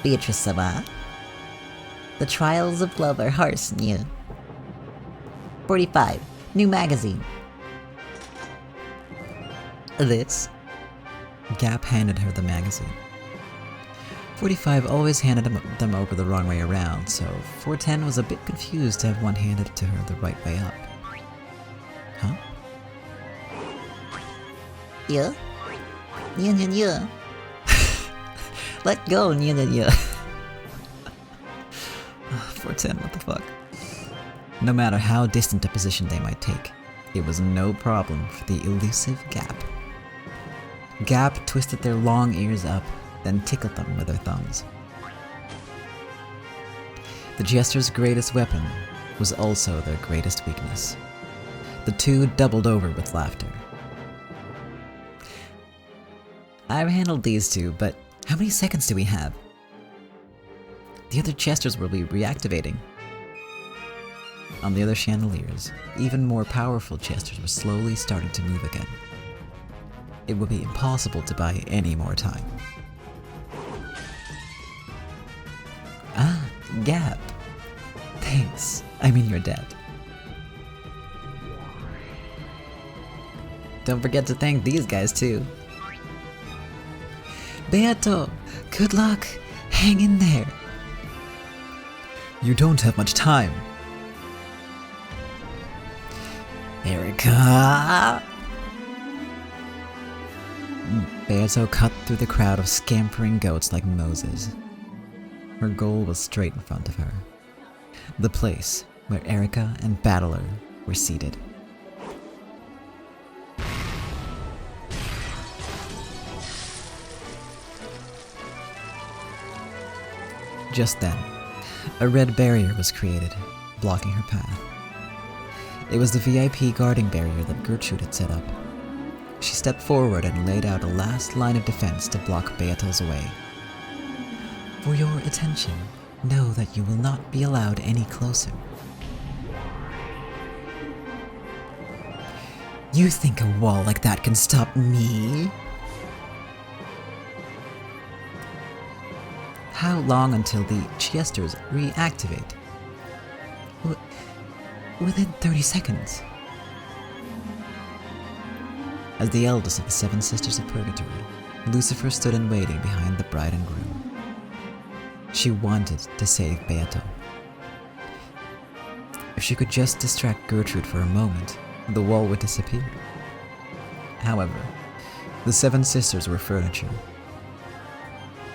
Beatrice-sama. The trials of love are harsh, you. 45. New magazine. This? Gap handed her the magazine. 45 always handed them over the wrong way around, so 410 was a bit confused to have one handed to her the right way up. Huh? Yeah? Yeah. Let go, yeah. 410, what the fuck? No matter how distant a position they might take, it was no problem for the elusive Gap. Gap twisted their long ears up, then tickled them with their thumbs. The Jester's greatest weapon was also their greatest weakness. The two doubled over with laughter. I've handled these two, but how many seconds do we have? The other Chesters will be reactivating. On the other chandeliers, even more powerful Chesters were slowly starting to move again. It would be impossible to buy any more time. Ah, Gap. Thanks. I mean, you're dead. Don't forget to thank these guys too. Beato, good luck. Hang in there. You don't have much time. Erika! Beato cut through the crowd of scampering goats like Moses. Her goal was straight in front of her. The place where Erika and Battler were seated. Just then, a red barrier was created, blocking her path. It was the VIP guarding barrier that Gertrude had set up. She stepped forward and laid out a last line of defense to block Beato's way. For your attention, know that you will not be allowed any closer. You think a wall like that can stop me? How long until the Chesters reactivate? Within 30 seconds. As the eldest of the seven sisters of Purgatory, Lucifer stood in waiting behind the bride and groom. She wanted to save Beato. If she could just distract Gertrude for a moment, the wall would disappear. However, the seven sisters were furniture.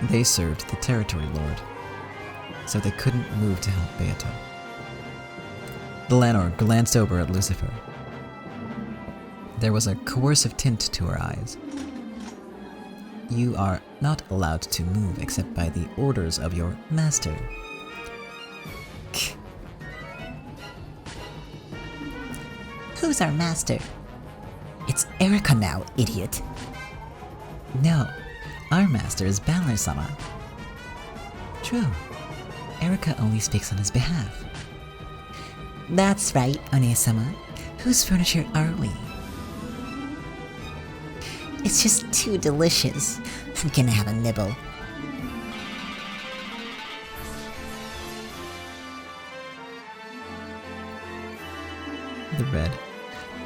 They served the territory lord, so they couldn't move to help Beato. The Lanor glanced over at Lucifer. There was a coercive tint to her eyes. You are not allowed to move except by the orders of your master. Who's our master? It's Erika now, idiot. No, our master is Battler-sama. True. Erika only speaks on his behalf. That's right, One-sama. Whose furniture are we? It's just too delicious. I'm gonna have a nibble. The red,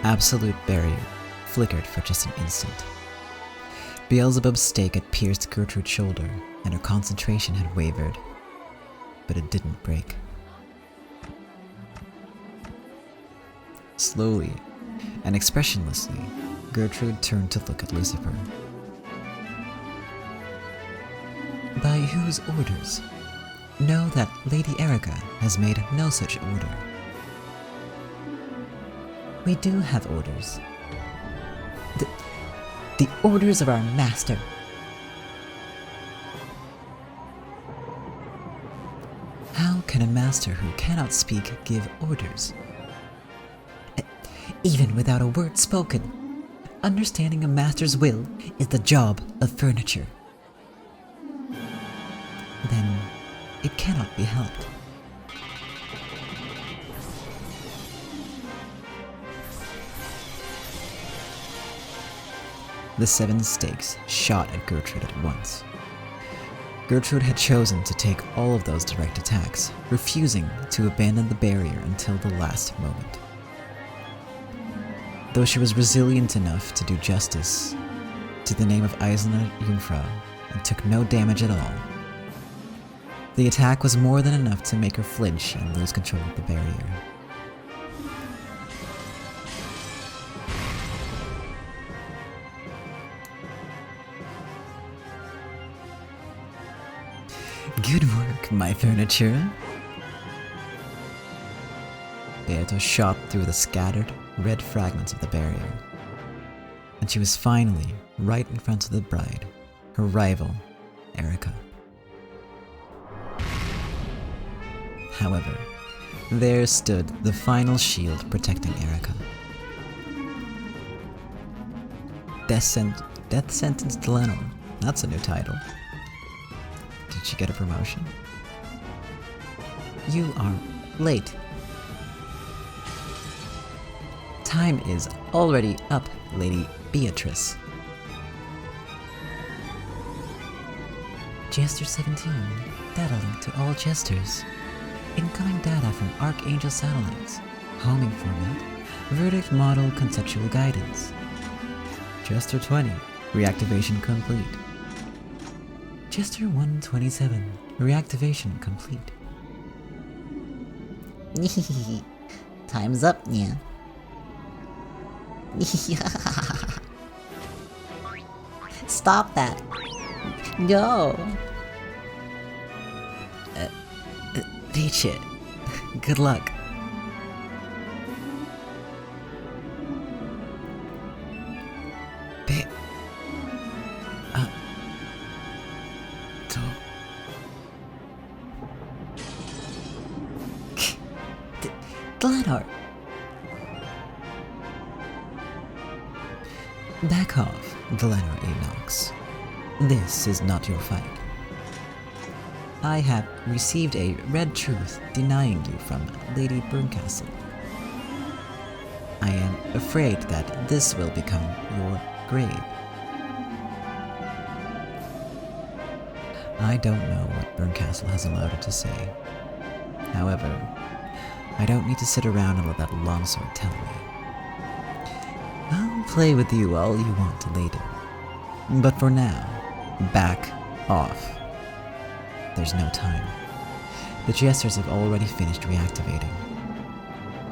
absolute barrier flickered for just an instant. Beelzebub's stake had pierced Gertrude's shoulder, and her concentration had wavered, but it didn't break. Slowly and expressionlessly, Gertrude turned to look at By whose orders? know that Lady Erica has made no such order. We do have orders. The orders of our master. How can a master who cannot speak give orders? Even without a word spoken, understanding a master's will is the job of furniture. Then it cannot be helped. The 7 stakes shot at Gertrude at once. Gertrude had chosen to take all of those direct attacks, refusing to abandon the barrier until the last moment. Though she was resilient enough to do justice to the name of Eisner Jungfrau and took no damage at all, the attack was more than enough to make her flinch and lose control of the barrier. Good work, my furniture. Beato shot through the scattered, red fragments of the barrier, and she was finally right in front of the bride, her rival, Erica. However, there stood the final shield protecting Erica. Death Sentence to Lenore. That's a new title. Did she get a promotion? You are late. Time is already up, Lady Beatrice. Jester 17, data link to all jesters. Incoming data from Archangel satellites. Homing format. Verdict model conceptual guidance. Jester 20, reactivation complete. Jester 127, reactivation complete. Time's up, yeah. Stop that. Go. Reach it. Good luck. Glenor. Back off, Glenor Enox. This is not your fight. I have received a red truth denying you from Lady Berncastle. I am afraid that this will become your grave. I don't know what Berncastle has allowed her to say. However, I don't need to sit around and let that longsword tell me. I'll play with you all you want later. But for now, back off. There's no time. The jesters have already finished reactivating.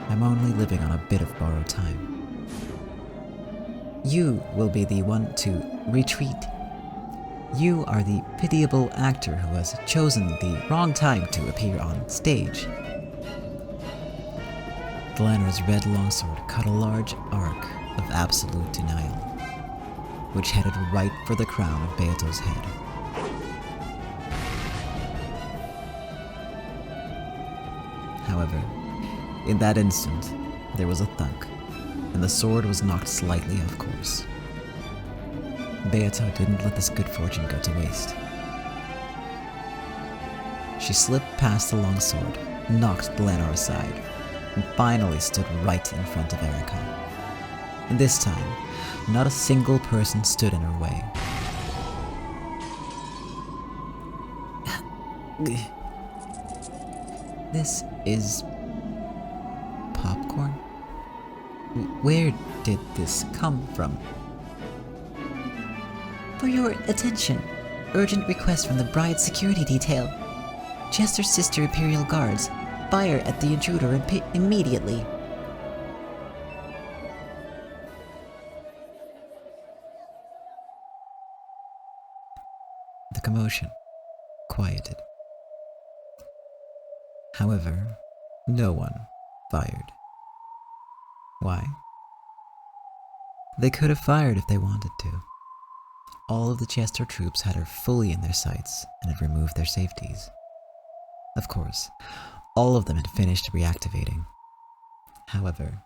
I'm only living on a bit of borrowed time. You will be the one to retreat. You are the pitiable actor who has chosen the wrong time to appear on stage. Glenor's red longsword cut a large arc of absolute denial, which headed right for the crown of Beato's head. However, in that instant, there was a thunk, and the sword was knocked slightly off course. Beato didn't let this good fortune go to waste. She slipped past the longsword, knocked Glenor aside, and finally stood right in front of Erica. And this time, not a single person stood in her way. This is popcorn? Where did this come from? For your attention, urgent request from the bride's security detail. Jester's sister Imperial Guards, fire at the intruder immediately. The commotion quieted. However, no one fired. Why? They could have fired if they wanted to. All of the Chester troops had her fully in their sights and had removed their safeties. Of course, all of them had finished reactivating. However,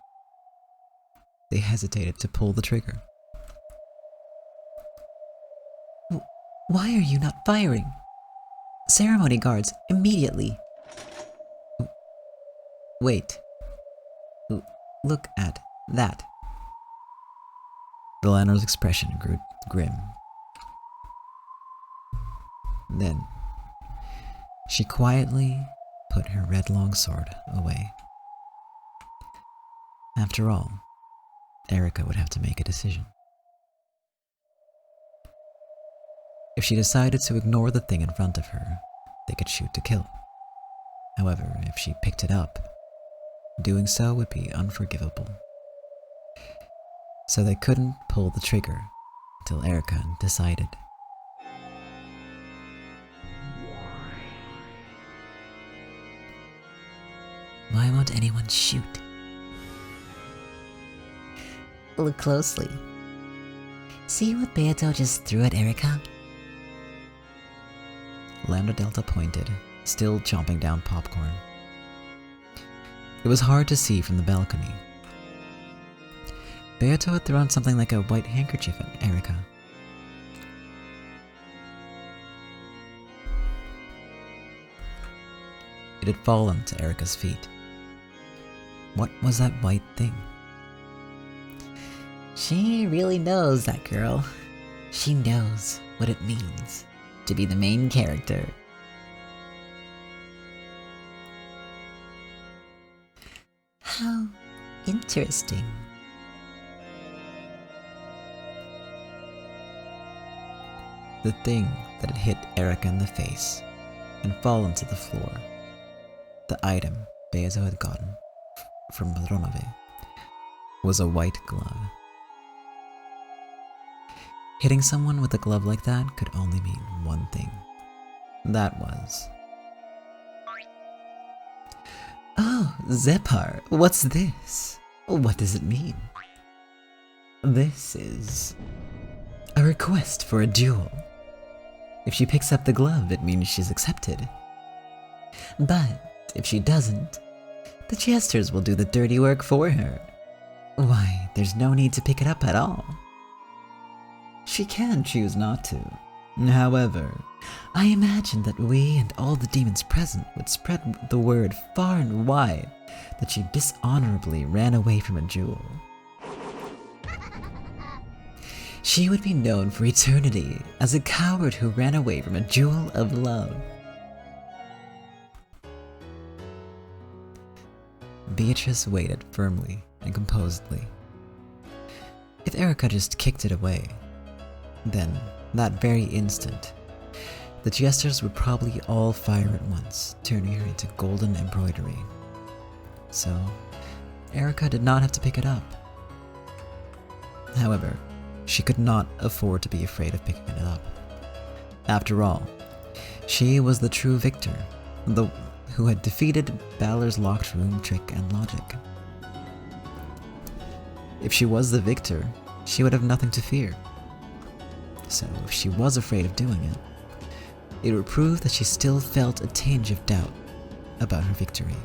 they hesitated to pull the trigger. Why are you not firing? Ceremony guards, immediately! Wait. Look at that. The Lanner's expression grew grim. Then, she quietly put her red longsword away. After all, Erica would have to make a decision. If she decided to ignore the thing in front of her, they could shoot to kill. However, if she picked it up, doing so would be unforgivable. So they couldn't pull the trigger until Erica decided. Why won't anyone shoot? Look closely. See what Beato just threw at Erica? Lambda Delta pointed, still chomping down popcorn. It was hard to see from the balcony. Beato had thrown something like a white handkerchief at Erica. It had fallen to Erica's feet. What was that white thing? She really knows, that girl. She knows what it means to be the main character. How interesting. The thing that had hit Erica in the face and fallen to the floor. The item Beato had gotten from Ronove was a white glove. Hitting someone with a glove like that could only mean one thing. That was... Oh, Zepar, what's this? What does it mean? This is... a request for a duel. If she picks up the glove, it means she's accepted. But if she doesn't, the Chesters will do the dirty work for her. Why, there's no need to pick it up at all. She can choose not to. However, I imagined that we and all the demons present would spread the word far and wide that she dishonorably ran away from a duel. She would be known for eternity as a coward who ran away from a duel of love. Beatrice waited firmly and composedly. If Erica just kicked it away, then, that very instant, the Jesters would probably all fire at once, turning her into golden embroidery. So, Erica did not have to pick it up. However, she could not afford to be afraid of picking it up. After all, she was the true victor, who had defeated Balor's locked room trick and logic. If she was the victor, she would have nothing to fear. So if she was afraid of doing it, it would prove that she still felt a tinge of doubt about her victory.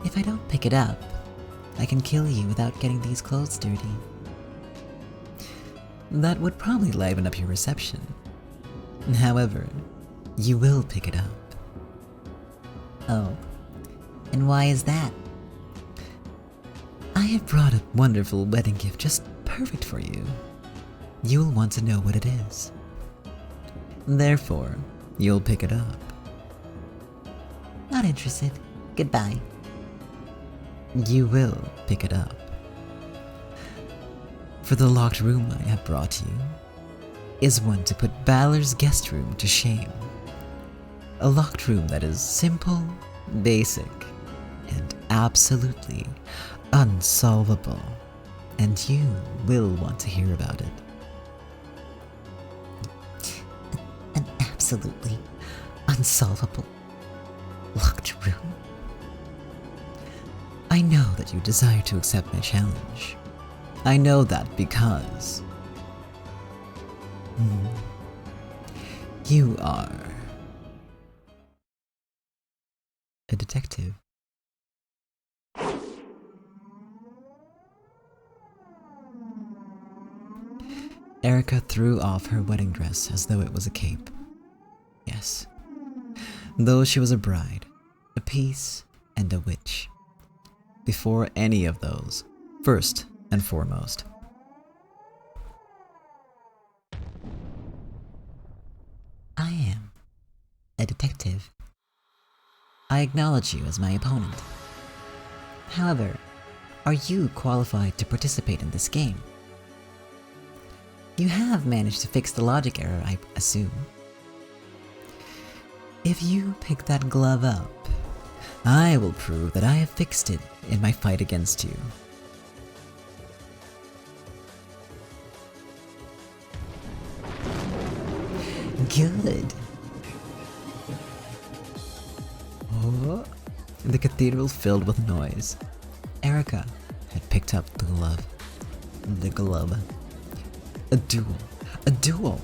If I don't pick it up, I can kill you without getting these clothes dirty. That would probably liven up your reception. However, you will pick it up. Oh, and why is that? I have brought a wonderful wedding gift just perfect for you. You'll want to know what it is. Therefore, you'll pick it up. Not interested. Goodbye. You will pick it up. For the locked room I have brought you is one to put Balor's guest room to shame. A locked room that is simple, basic, and absolutely unsolvable. And you will want to hear about it. An absolutely unsolvable, locked room? I know that you desire to accept my challenge. I know that because you are a detective. Erica threw off her wedding dress as though it was a cape. Yes, though she was a bride, a piece, and a witch. Before any of those, first and foremost. I am a detective. I acknowledge you as my opponent. However, are you qualified to participate in this game? You have managed to fix the logic error, I assume. If you pick that glove up, I will prove that I have fixed it in my fight against you. Good. Oh, the cathedral filled with noise. Erica had picked up the glove. The glove. A duel. A duel!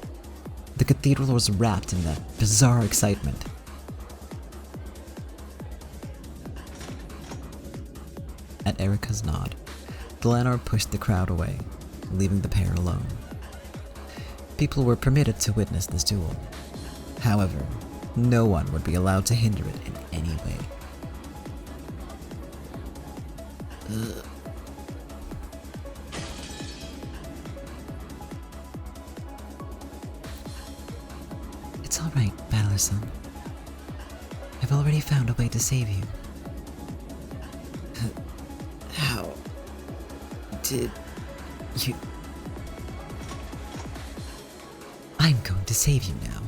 The cathedral was wrapped in that bizarre excitement. At Erica's nod, Glenor pushed the crowd away, leaving the pair alone. People were permitted to witness this duel. However, no one would be allowed to hinder it in any way. It's alright, Battler Son. I've already found a way to save you. How did you... I'm going to save you now.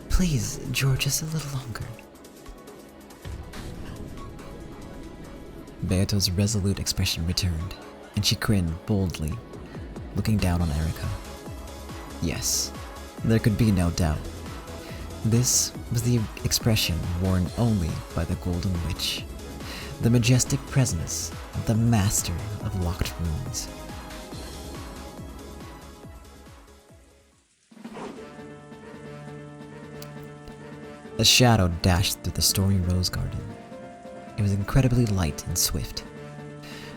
Please, George, just a little longer. Beato's resolute expression returned, and she grinned boldly, looking down on Erica. Yes, there could be no doubt. This was the expression worn only by the Golden Witch, the majestic presence of the master of locked rooms. A shadow dashed through the stormy rose garden. It was incredibly light and swift.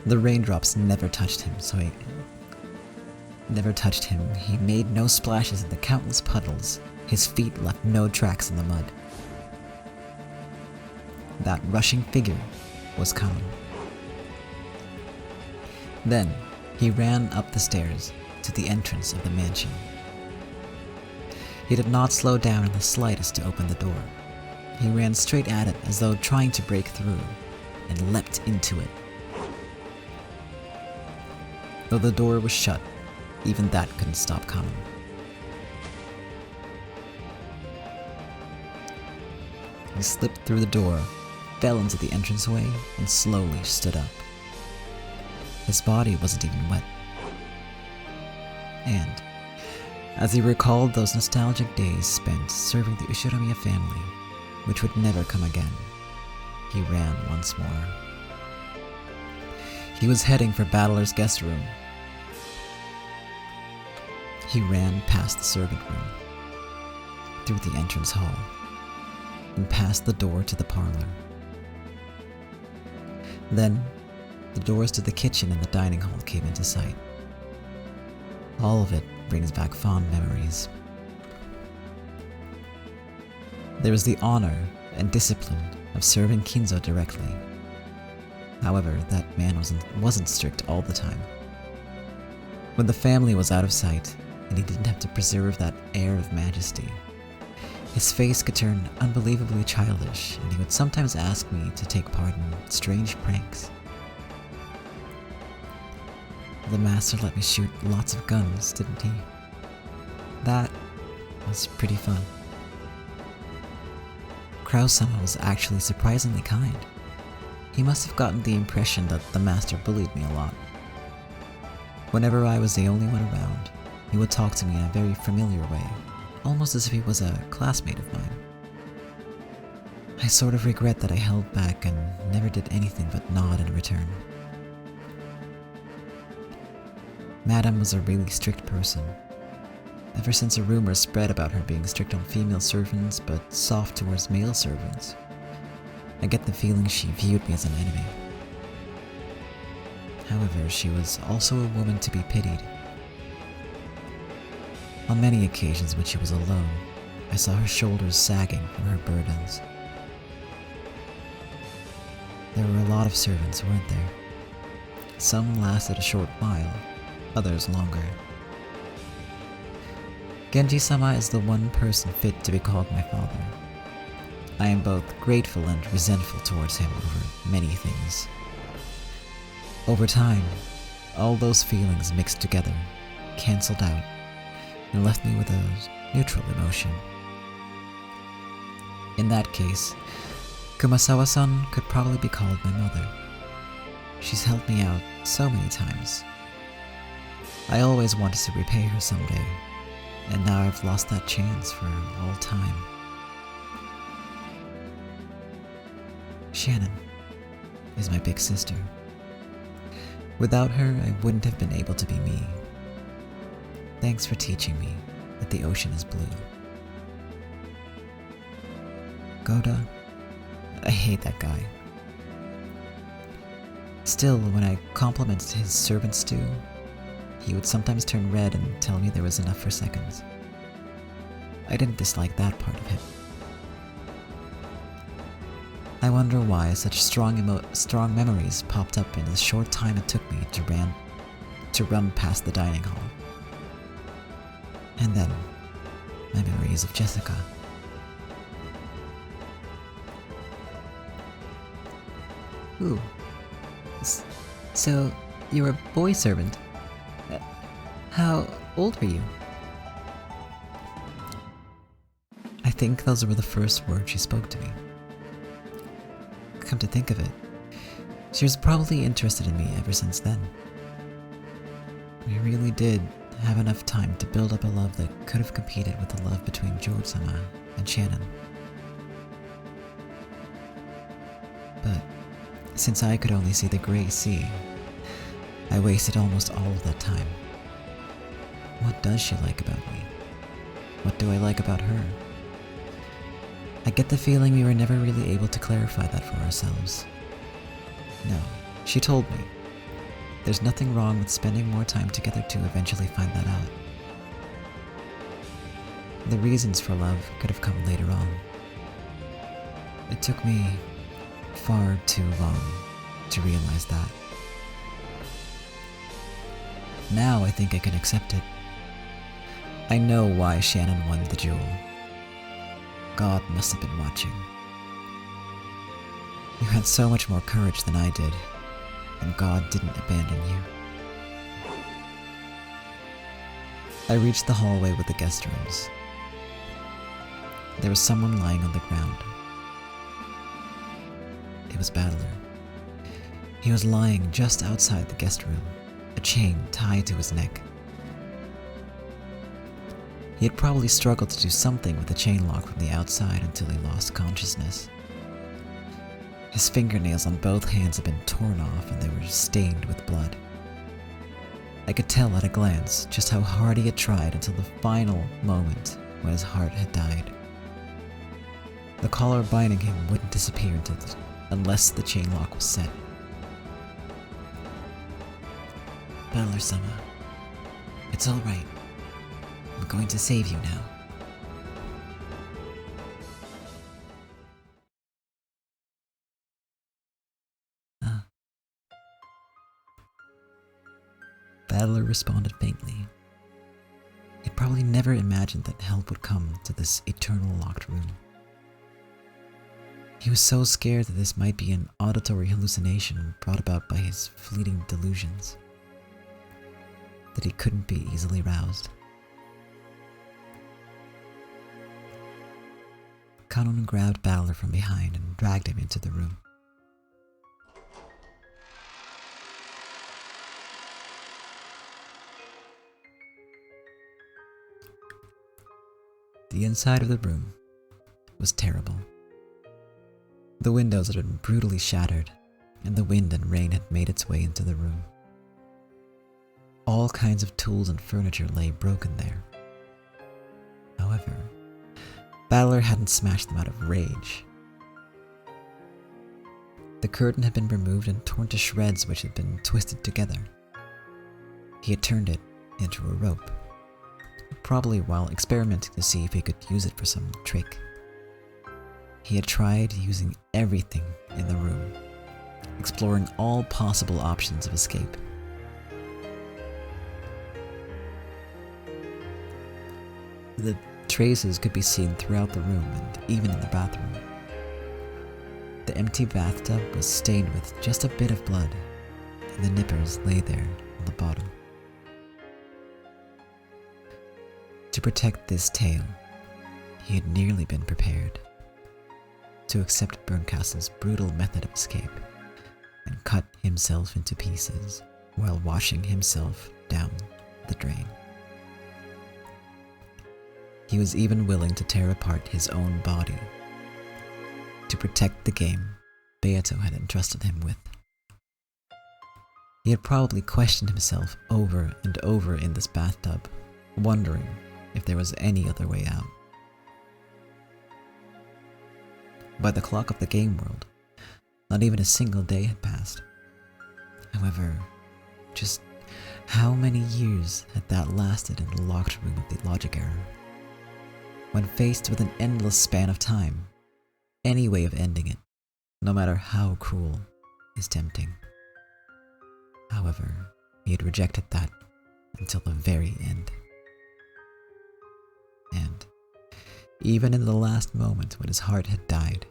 The raindrops never touched him, He made no splashes in the countless puddles. His feet left no tracks in the mud. That rushing figure was coming. Then he ran up the stairs to the entrance of the mansion. He did not slow down in the slightest to open the door. He ran straight at it as though trying to break through, and leapt into it. Though the door was shut, even that couldn't stop coming. He slipped through the door, fell into the entranceway, and slowly stood up. His body wasn't even wet. And as he recalled those nostalgic days spent serving the Ushiromiya family, which would never come again, he ran once more. He was heading for Battler's guest room. He ran past the servant room, through the entrance hall, and past the door to the parlor. Then, the doors to the kitchen and the dining hall came into sight. All of it brings back fond memories. There was the honor and discipline of serving Kinzo directly. However, that man wasn't strict all the time. When the family was out of sight, and he didn't have to preserve that air of majesty, his face could turn unbelievably childish, and he would sometimes ask me to take part in strange pranks. The master let me shoot lots of guns, didn't he? That was pretty fun. Kraus-sama was actually surprisingly kind. He must have gotten the impression that the master bullied me a lot. Whenever I was the only one around, he would talk to me in a very familiar way, almost as if he was a classmate of mine. I sort of regret that I held back and never did anything but nod in return. Madame was a really strict person. Ever since a rumor spread about her being strict on female servants but soft towards male servants, I get the feeling she viewed me as an enemy. However, she was also a woman to be pitied. On many occasions when she was alone, I saw her shoulders sagging from her burdens. There were a lot of servants, weren't there? Some lasted a short while, others longer. Genji-sama is the one person fit to be called my father. I am both grateful and resentful towards him over many things. Over time, all those feelings mixed together, cancelled out, and left me with a neutral emotion. In that case, Kumasawa-san could probably be called my mother. She's helped me out so many times. I always wanted to repay her someday, and now I've lost that chance for all time. Shannon is my big sister. Without her, I wouldn't have been able to be me. Thanks for teaching me that the ocean is blue. Goda, I hate that guy. Still, when I complimented his servant stew, he would sometimes turn red and tell me there was enough for seconds. I didn't dislike that part of him. I wonder why such strong memories popped up in the short time it took me to run past the dining hall. And then, my memories of Jessica. Ooh. So, you're a boy servant. How old were you? I think those were the first words she spoke to me. Come to think of it, she was probably interested in me ever since then. We really did have enough time to build up a love that could have competed with the love between George-sama and Shannon. But since I could only see the gray sea, I wasted almost all of that time. What does she like about me? What do I like about her? I get the feeling we were never really able to clarify that for ourselves. No, she told me. There's nothing wrong with spending more time together to eventually find that out. The reasons for love could have come later on. It took me far too long to realize that. Now I think I can accept it. I know why Shannon won the duel. God must have been watching. You had so much more courage than I did, and God didn't abandon you. I reached the hallway with the guest rooms. There was someone lying on the ground. It was Battler. He was lying just outside the guest room, a chain tied to his neck. He had probably struggled to do something with the chain lock from the outside until he lost consciousness. His fingernails on both hands had been torn off and they were stained with blood. I could tell at a glance just how hard he had tried until the final moment when his heart had died. The collar binding him wouldn't disappear unless the chain lock was set. Battler-sama, it's all right. I'm going to save you now. Battler responded faintly. He'd probably never imagined that help would come to this eternal locked room. He was so scared that this might be an auditory hallucination brought about by his fleeting delusions, that he couldn't be easily roused. Kanon grabbed Battler from behind and dragged him into the room. The inside of the room was terrible. The windows had been brutally shattered, and the wind and rain had made its way into the room. All kinds of tools and furniture lay broken there. However, Battler hadn't smashed them out of rage. The curtain had been removed and torn to shreds which had been twisted together. He had turned it into a rope, probably while experimenting to see if he could use it for some trick. He had tried using everything in the room, exploring all possible options of escape. The traces could be seen throughout the room and even in the bathroom. The empty bathtub was stained with just a bit of blood, and the nippers lay there on the bottom. To protect this tale, he had nearly been prepared to accept Berncastle's brutal method of escape and cut himself into pieces while washing himself down the drain. He was even willing to tear apart his own body to protect the game Beato had entrusted him with. He had probably questioned himself over and over in this bathtub, wondering if there was any other way out. By the clock of the game world, not even a single day had passed. However, just how many years had that lasted in the locked room of the logic error? When faced with an endless span of time, any way of ending it, no matter how cruel, is tempting. However, he had rejected that until the very end. And even in the last moment when his heart had died,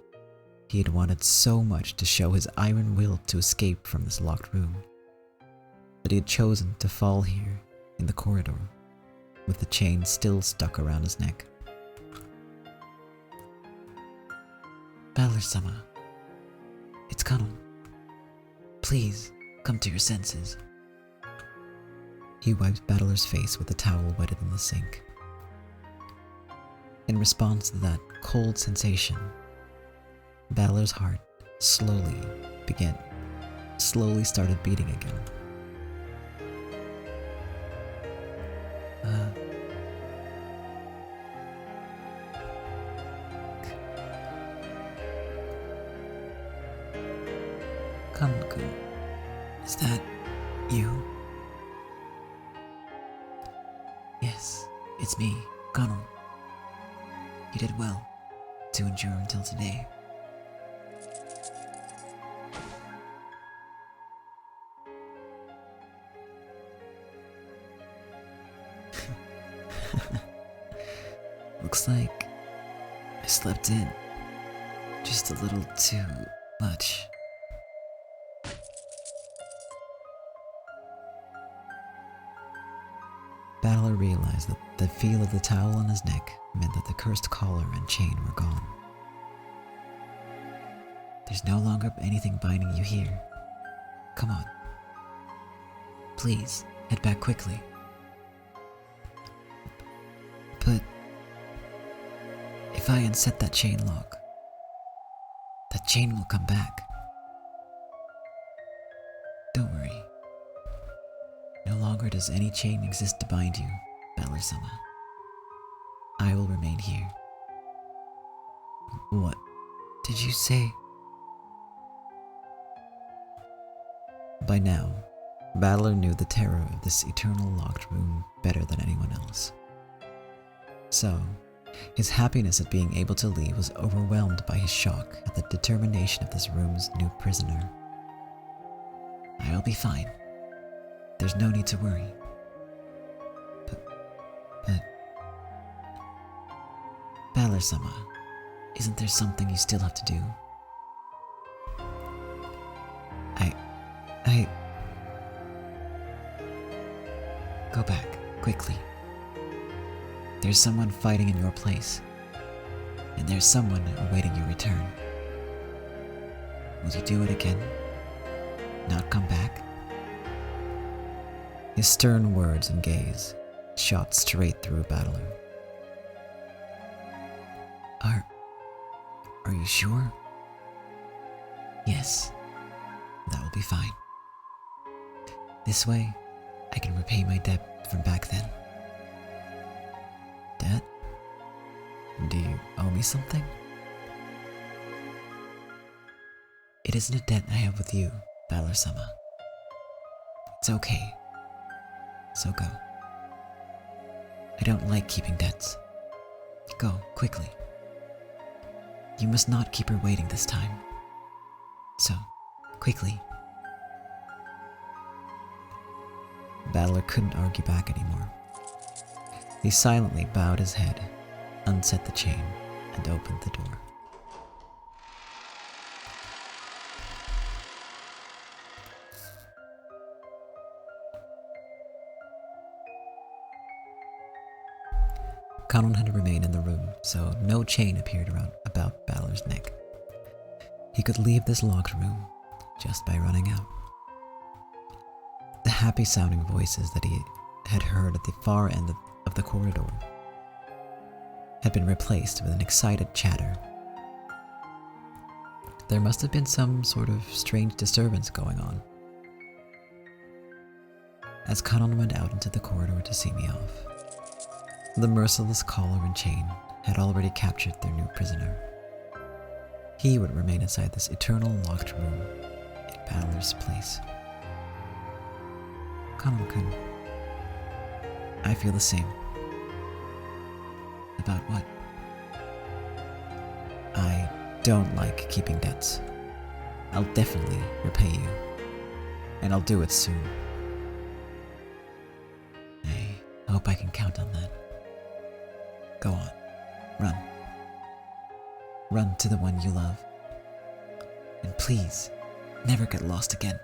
he had wanted so much to show his iron will to escape from this locked room that he had chosen to fall here in the corridor with the chain still stuck around his neck. Battler-sama, it's Kanon. Please, come to your senses. He wiped Battler's face with a towel wetter than the sink. In response to that cold sensation, Battler's heart slowly started beating again. Kanon-kun, is that you? Yes, it's me, Kanon. You did well to endure until today. Looks like I slept in just a little too much. Battler realized that the feel of the towel on his neck meant that the cursed collar and chain were gone. There's no longer anything binding you here. Come on. Please, head back quickly. But if I unset that chain lock, that chain will come back. Don't worry. No longer does any chain exist to bind you, Battler-sama. I will remain here. What did you say? By now, Battler knew the terror of this eternal locked room better than anyone else. So, his happiness at being able to leave was overwhelmed by his shock at the determination of this room's new prisoner. I'll be fine. There's no need to worry. But Battler-sama, isn't there something you still have to do? Go back, quickly. There's someone fighting in your place, and there's someone awaiting your return. Will you do it again? Not come back? His stern words and gaze shot straight through Battler. Are you sure? Yes, that will be fine. This way, I can repay my debt from back then. Debt? Do you owe me something? It isn't a debt I have with you, Valor-sama. It's okay. So go. I don't like keeping debts. Go, quickly. You must not keep her waiting this time. So, quickly. Battler couldn't argue back anymore. He silently bowed his head, unset the chain, and opened the door. Kanon had to remain in the room, so no chain appeared about Balor's neck. He could leave this locked room just by running out. The happy-sounding voices that he had heard at the far end of the corridor had been replaced with an excited chatter. There must have been some sort of strange disturbance going on. As Kanon went out into the corridor to see me off, the merciless collar and chain had already captured their new prisoner. He would remain inside this eternal locked room in Balor's place. Kanon-kun, I feel the same. About what? I don't like keeping debts. I'll definitely repay you, and I'll do it soon. I hope I can count on that. Go on, Run. Run to the one you love. And please, never get lost again.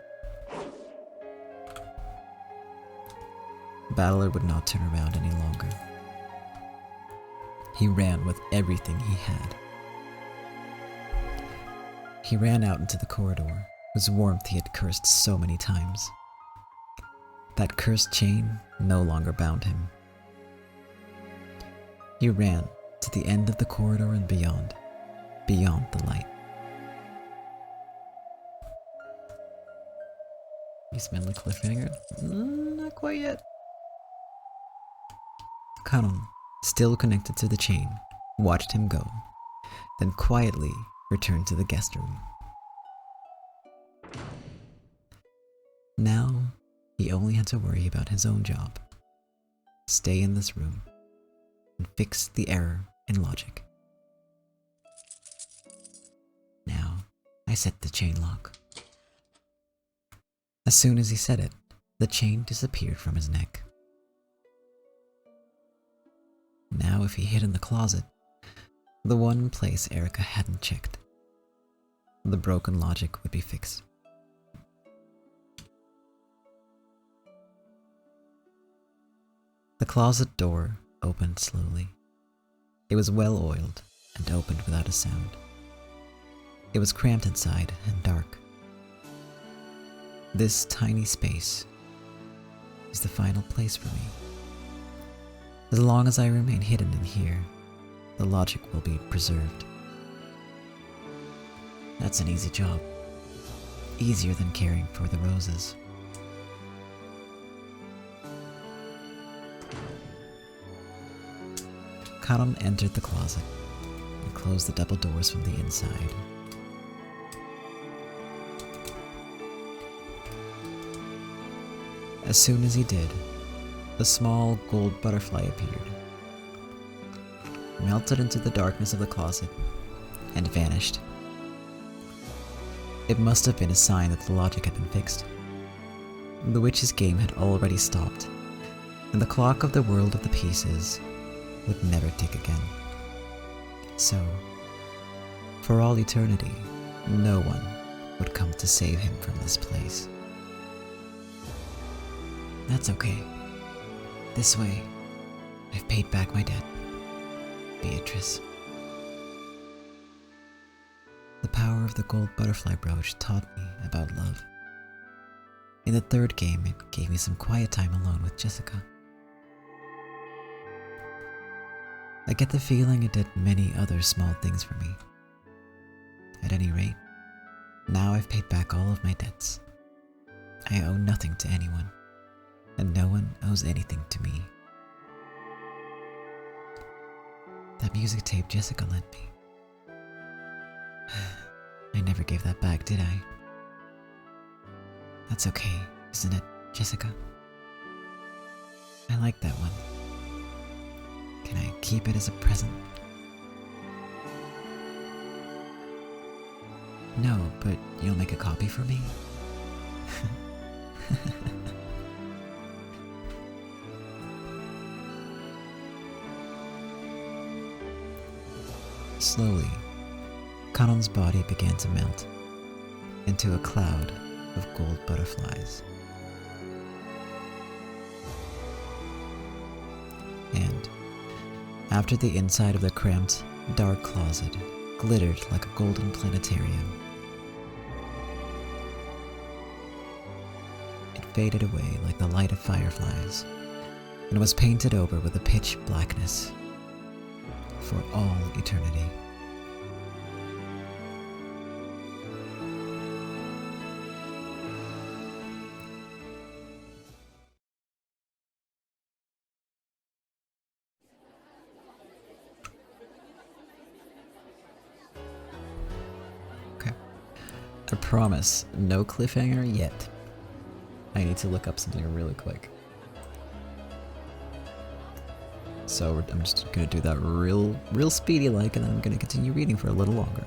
Battler would not turn around any longer. He ran with everything he had. He ran out into the corridor, whose warmth he had cursed so many times. That cursed chain no longer bound him. He ran to the end of the corridor and beyond the light. You smell like cliffhanger? Not quite yet. Kanon, still connected to the chain, watched him go, then quietly returned to the guest room. Now, he only had to worry about his own job. Stay in this room and fix the error in logic. Now, I set the chain lock. As soon as he said it, the chain disappeared from his neck. Now if he hid in the closet, the one place Erica hadn't checked, the broken logic would be fixed. The closet door opened slowly. It was well oiled and opened without a sound. It was cramped inside and dark. This tiny space is the final place for me. As long as I remain hidden in here, the logic will be preserved. That's an easy job. Easier than caring for the roses. Kanon entered the closet and closed the double doors from the inside. As soon as he did, a small gold butterfly appeared, melted into the darkness of the closet, and vanished. It must have been a sign that the logic had been fixed. The witch's game had already stopped, and the clock of the world of the pieces would never tick again. So, for all eternity, no one would come to save him from this place. That's okay. This way, I've paid back my debt. Beatrice. The power of the gold butterfly brooch taught me about love. In the third game, it gave me some quiet time alone with Jessica. I get the feeling it did many other small things for me. At any rate, Now I've paid back all of my debts. I owe nothing to anyone, and no one owes anything to me. That music tape Jessica lent me. I never gave that back, did I? That's okay, isn't it, Jessica? I like that one. Can I keep it as a present? No, but you'll make a copy for me? Slowly, Kanon's body began to melt into a cloud of gold butterflies. And after the inside of the cramped, dark closet glittered like a golden planetarium, it faded away like the light of fireflies and was painted over with a pitch blackness for all eternity. Okay. I promise, no cliffhanger yet. I need to look up something really quick. So I'm just gonna do that real speedy like, and then I'm gonna continue reading for a little longer.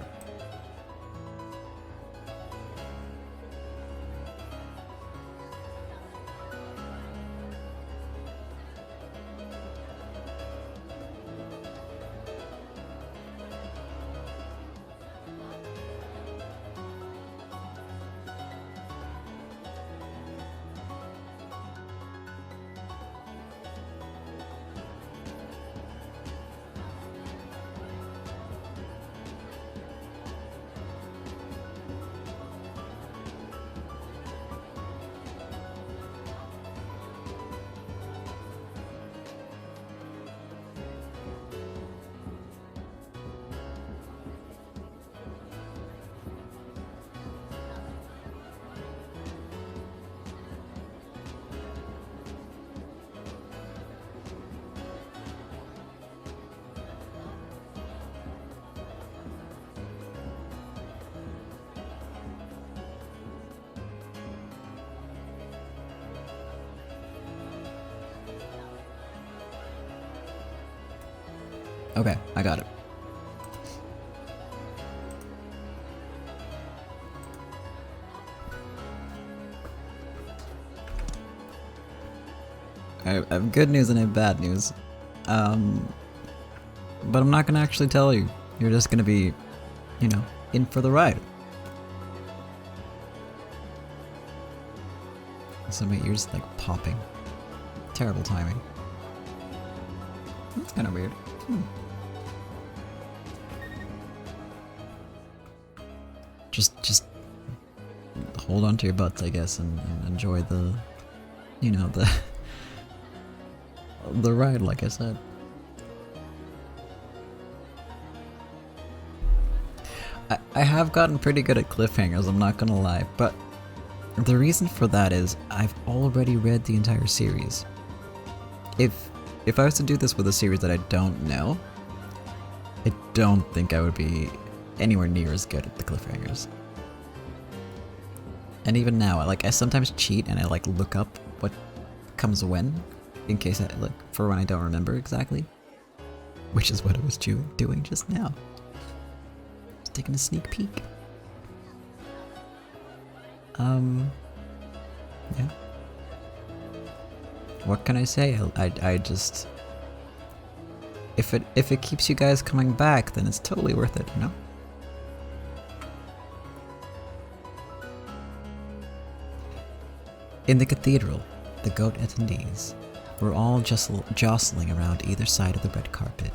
Okay, I got it. I have good news and I have bad news. But I'm not gonna actually tell you. You're just gonna be, you know, in for the ride. So my ears like popping. Terrible timing. That's kind of weird. Just hold on to your butts, I guess, and enjoy the, you know, the ride, like I said. I have gotten pretty good at cliffhangers, I'm not gonna lie, but the reason for that is I've already read the entire series. If I was to do this with a series that I don't know, I don't think I would be anywhere near as good at the cliffhangers. And even now, I sometimes cheat and I look up what comes when, in case for when I don't remember exactly. Which is what I was doing just now. Just taking a sneak peek. Yeah. What can I say? I just... If it keeps you guys coming back, then it's totally worth it, you know? In the cathedral, the goat attendees were all jostling around either side of the red carpet.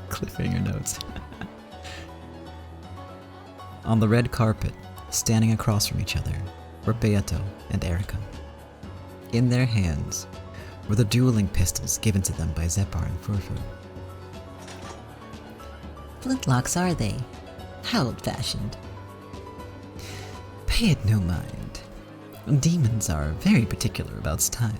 Cliffhanger notes. On the red carpet, standing across from each other, were Beato and Erika. In their hands were the dueling pistols given to them by Zepar and Furfur. Flintlocks, are they? How old-fashioned. Pay it no mind. Demons are very particular about style.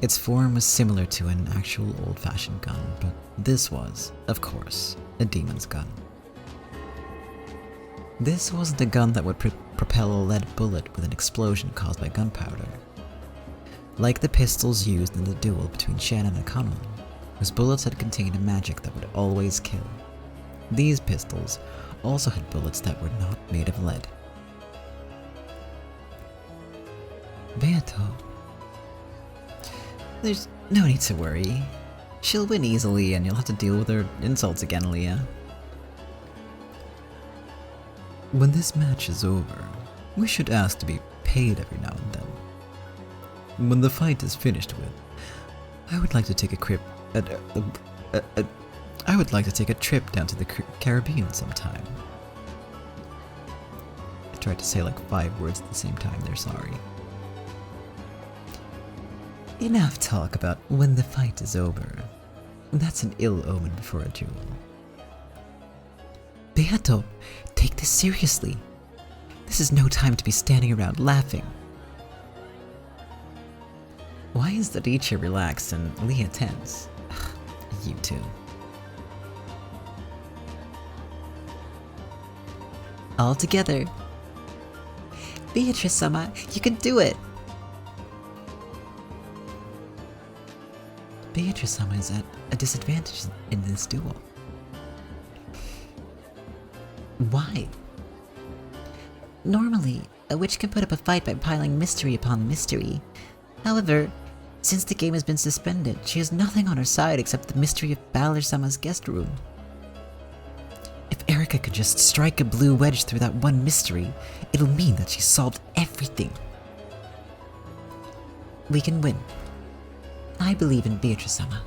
Its form was similar to an actual old-fashioned gun, but this was, of course, a demon's gun. This wasn't a gun that would propel a lead bullet with an explosion caused by gunpowder. Like the pistols used in the duel between Shannon and Connell, whose bullets had contained a magic that would always kill. These pistols also had bullets that were not made of lead. Beato. There's no need to worry. She'll win easily and you'll have to deal with her insults again, Leah. When this match is over, we should ask to be paid every now and then. When the fight is finished with, I would like to take a trip down to the Caribbean sometime. I tried to say like 5 words at the same time there, sorry. Enough talk about when the fight is over. That's an ill omen before a duel. Beato, take this seriously. This is no time to be standing around laughing. Why is the teacher relaxed and Leah tense? You two. All together. Beatrice-sama, you can do it! Beatrice-sama is at a disadvantage in this duel. Why? Normally, a witch can put up a fight by piling mystery upon mystery. However, since the game has been suspended, she has nothing on her side except the mystery of Balor-sama's guest room. If Erika could just strike a blue wedge through that one mystery, it'll mean that she solved everything. We can win. I believe in Beatrice-sama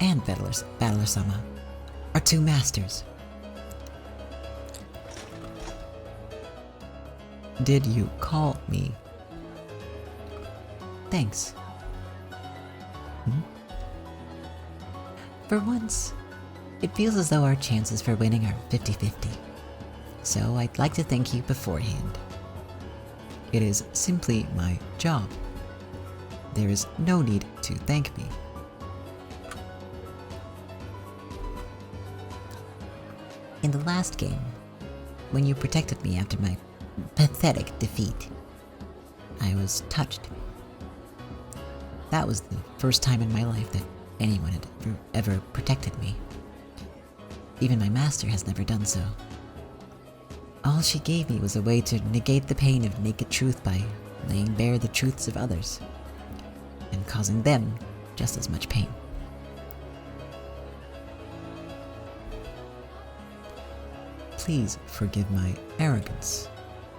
and Balor-sama, our 2 masters. Did you call me? Thanks. For once, it feels as though our chances for winning are 50-50. So I'd like to thank you beforehand. It is simply my job. There is no need to thank me. In the last game, when you protected me after my pathetic defeat, I was touched. That was the first time in my life that anyone had ever protected me. Even my master has never done so. All she gave me was a way to negate the pain of naked truth by laying bare the truths of others, and causing them just as much pain. Please forgive my arrogance.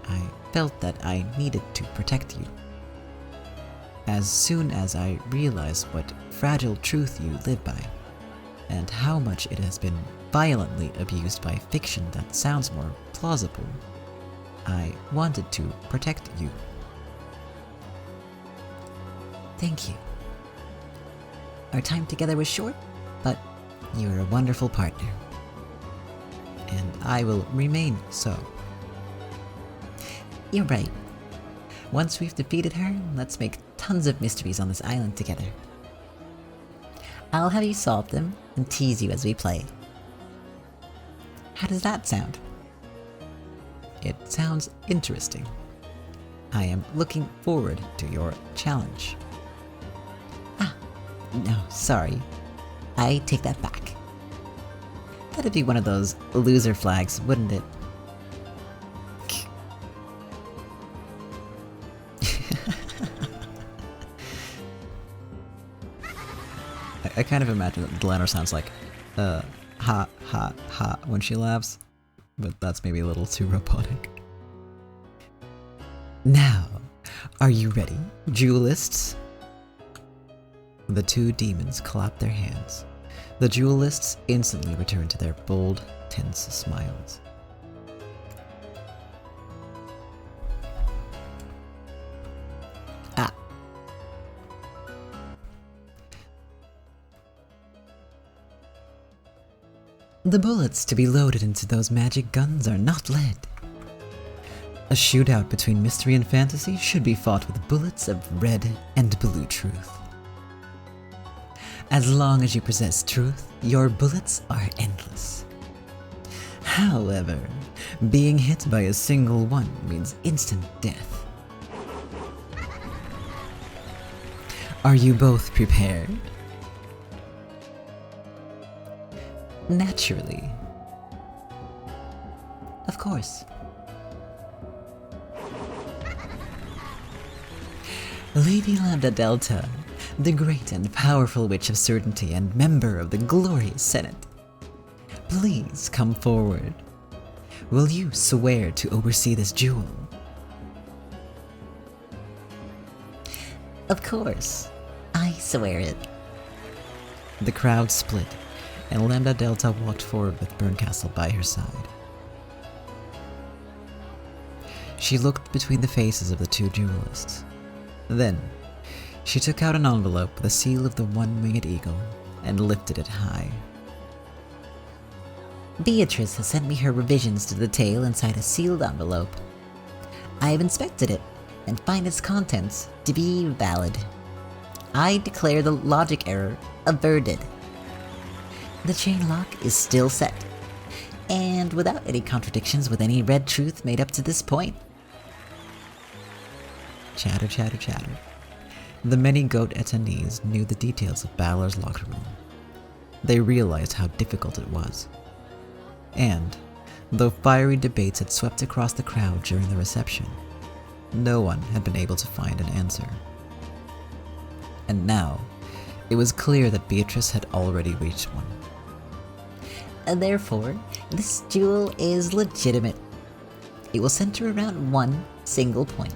I felt that I needed to protect you. As soon as I realized what fragile truth you live by, and how much it has been violently abused by fiction that sounds more plausible, I wanted to protect you. Thank you. Our time together was short, but you are a wonderful partner. And I will remain so. You're right. Once we've defeated her, let's make tons of mysteries on this island together. I'll have you solve them and tease you as we play. How does that sound? It sounds interesting. I am looking forward to your challenge. No, sorry. I take that back. That'd be one of those loser flags, wouldn't it? I kind of imagine that Delano sounds like, ha, ha, ha, when she laughs, but that's maybe a little too robotic. Now, are you ready, duelists? The 2 demons clap their hands. The duelists instantly return to their bold, tense smiles. The bullets to be loaded into those magic guns are not lead. A shootout between mystery and fantasy should be fought with bullets of red and blue truth. As long as you possess truth, your bullets are endless. However, being hit by a single one means instant death. Are you both prepared? Naturally. Of course. Lady Lambda Delta, the great and powerful Witch of Certainty and member of the glorious Senate, please come forward. Will you swear to oversee this duel? Of course. I swear it. The crowd split, and Lambda Delta walked forward with Burncastle by her side. She looked between the faces of the two duelists. Then, she took out an envelope with a seal of the one-winged eagle and lifted it high. Beatrice has sent me her revisions to the tale inside a sealed envelope. I have inspected it and find its contents to be valid. I declare the logic error averted. The chain lock is still set, and without any contradictions with any red truth made up to this point. Chatter, chatter, chatter. The many goat attendees knew the details of Balor's locker room. They realized how difficult it was. And, though fiery debates had swept across the crowd during the reception, no one had been able to find an answer. And now, it was clear that Beatrice had already reached one. And therefore, this duel is legitimate. It will center around one single point.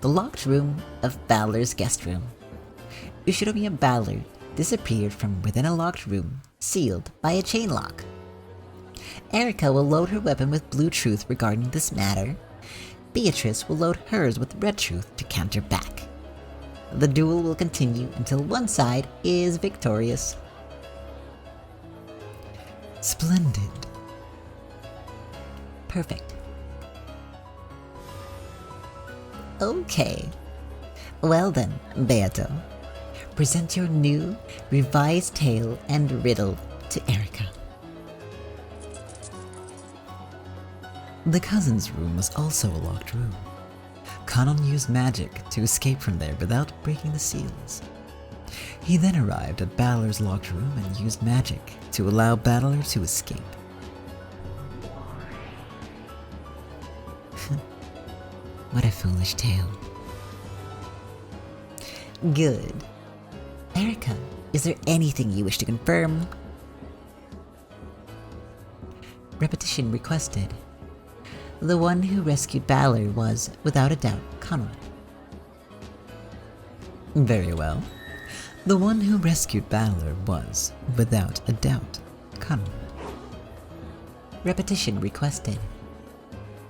The locked room of Balor's guest room. Ushiromiya Balor disappeared from within a locked room, sealed by a chain lock. Erika will load her weapon with blue truth regarding this matter. Beatrice will load hers with red truth to counter back. The duel will continue until one side is victorious. Splendid. Perfect. Okay. Well then, Beato. Present your new, revised tale and riddle to Erika. The cousin's room was also a locked room. Kanon used magic to escape from there without breaking the seals. He then arrived at Balor's locked room and used magic to allow Balor to escape. What a foolish tale. Good. Erika, is there anything you wish to confirm? Repetition requested. The one who rescued Balor was, without a doubt, Kanon. Very well. The one who rescued Balor was, without a doubt, Kanon. Repetition requested.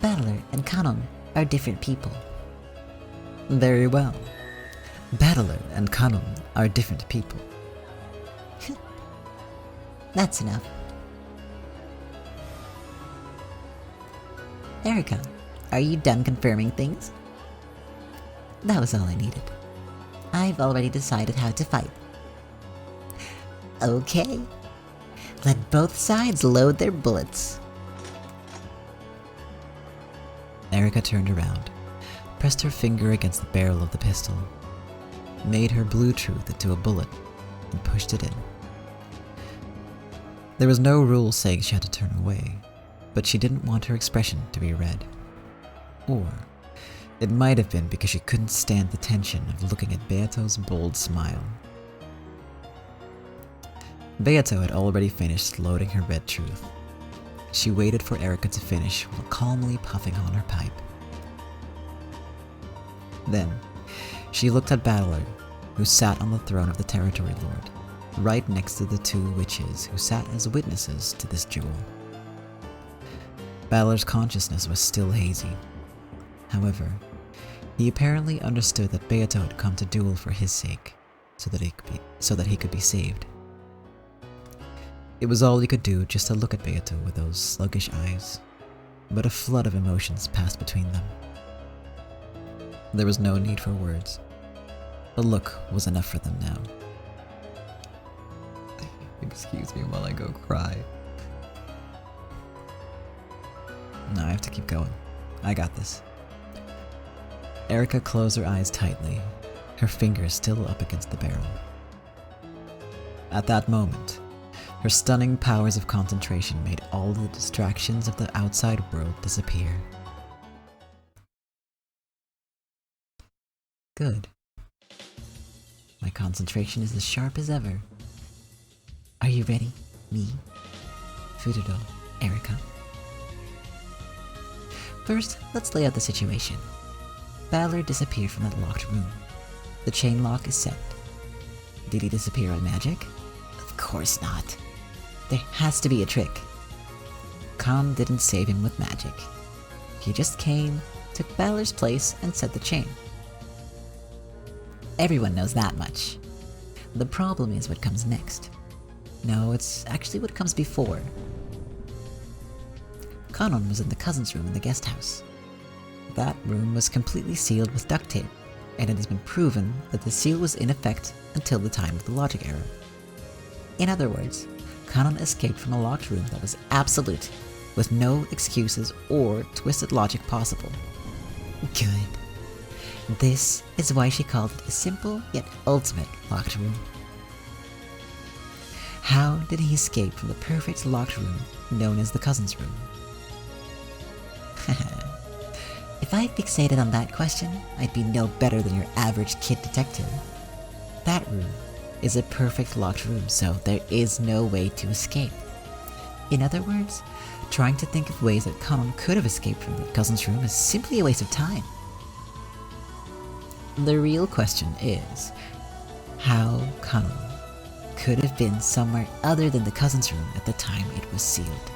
Balor and Kanon are different people. Very well. Balor and Kanon are different people. That's enough. Erika, are you done confirming things? That was all I needed. I've already decided how to fight. Okay. Let both sides load their bullets. Erika turned around, pressed her finger against the barrel of the pistol, made her blue truth into a bullet, and pushed it in. There was no rule saying she had to turn away, but she didn't want her expression to be red. Or it might have been because she couldn't stand the tension of looking at Beato's bold smile. Beato had already finished loading her red truth. She waited for Erika to finish while calmly puffing on her pipe. Then, she looked at Balor, who sat on the throne of the Territory Lord, right next to the two witches who sat as witnesses to this duel. Balor's consciousness was still hazy. However, he apparently understood that Beato had come to duel for his sake, so that he could be saved. It was all he could do just to look at Beato with those sluggish eyes, but a flood of emotions passed between them. There was no need for words. A look was enough for them now. Excuse me while I go cry. No, I have to keep going. I got this. Erica closed her eyes tightly, her fingers still up against the barrel. At that moment, her stunning powers of concentration made all the distractions of the outside world disappear. Good. My concentration is as sharp as ever. Are you ready? Me? Furudo, Erica. First, let's lay out the situation. Balor disappeared from that locked room. The chain lock is set. Did he disappear on magic? Of course not. There has to be a trick. Khan didn't save him with magic. He just came, took Balor's place, and set the chain. Everyone knows that much. The problem is what comes next. No, it's actually what comes before. Kanon was in the cousin's room in the guest house. That room was completely sealed with duct tape, and it has been proven that the seal was in effect until the time of the logic era. In other words, Kanon escaped from a locked room that was absolute, with no excuses or twisted logic possible. Good. This is why she called it a simple yet ultimate locked room. How did he escape from the perfect locked room known as the cousin's room? If I fixated on that question, I'd be no better than your average kid detective. That room is a perfect locked room, so there is no way to escape. In other words, trying to think of ways that Kanon could have escaped from the cousin's room is simply a waste of time. The real question is, how Kanon could have been somewhere other than the cousin's room at the time it was sealed.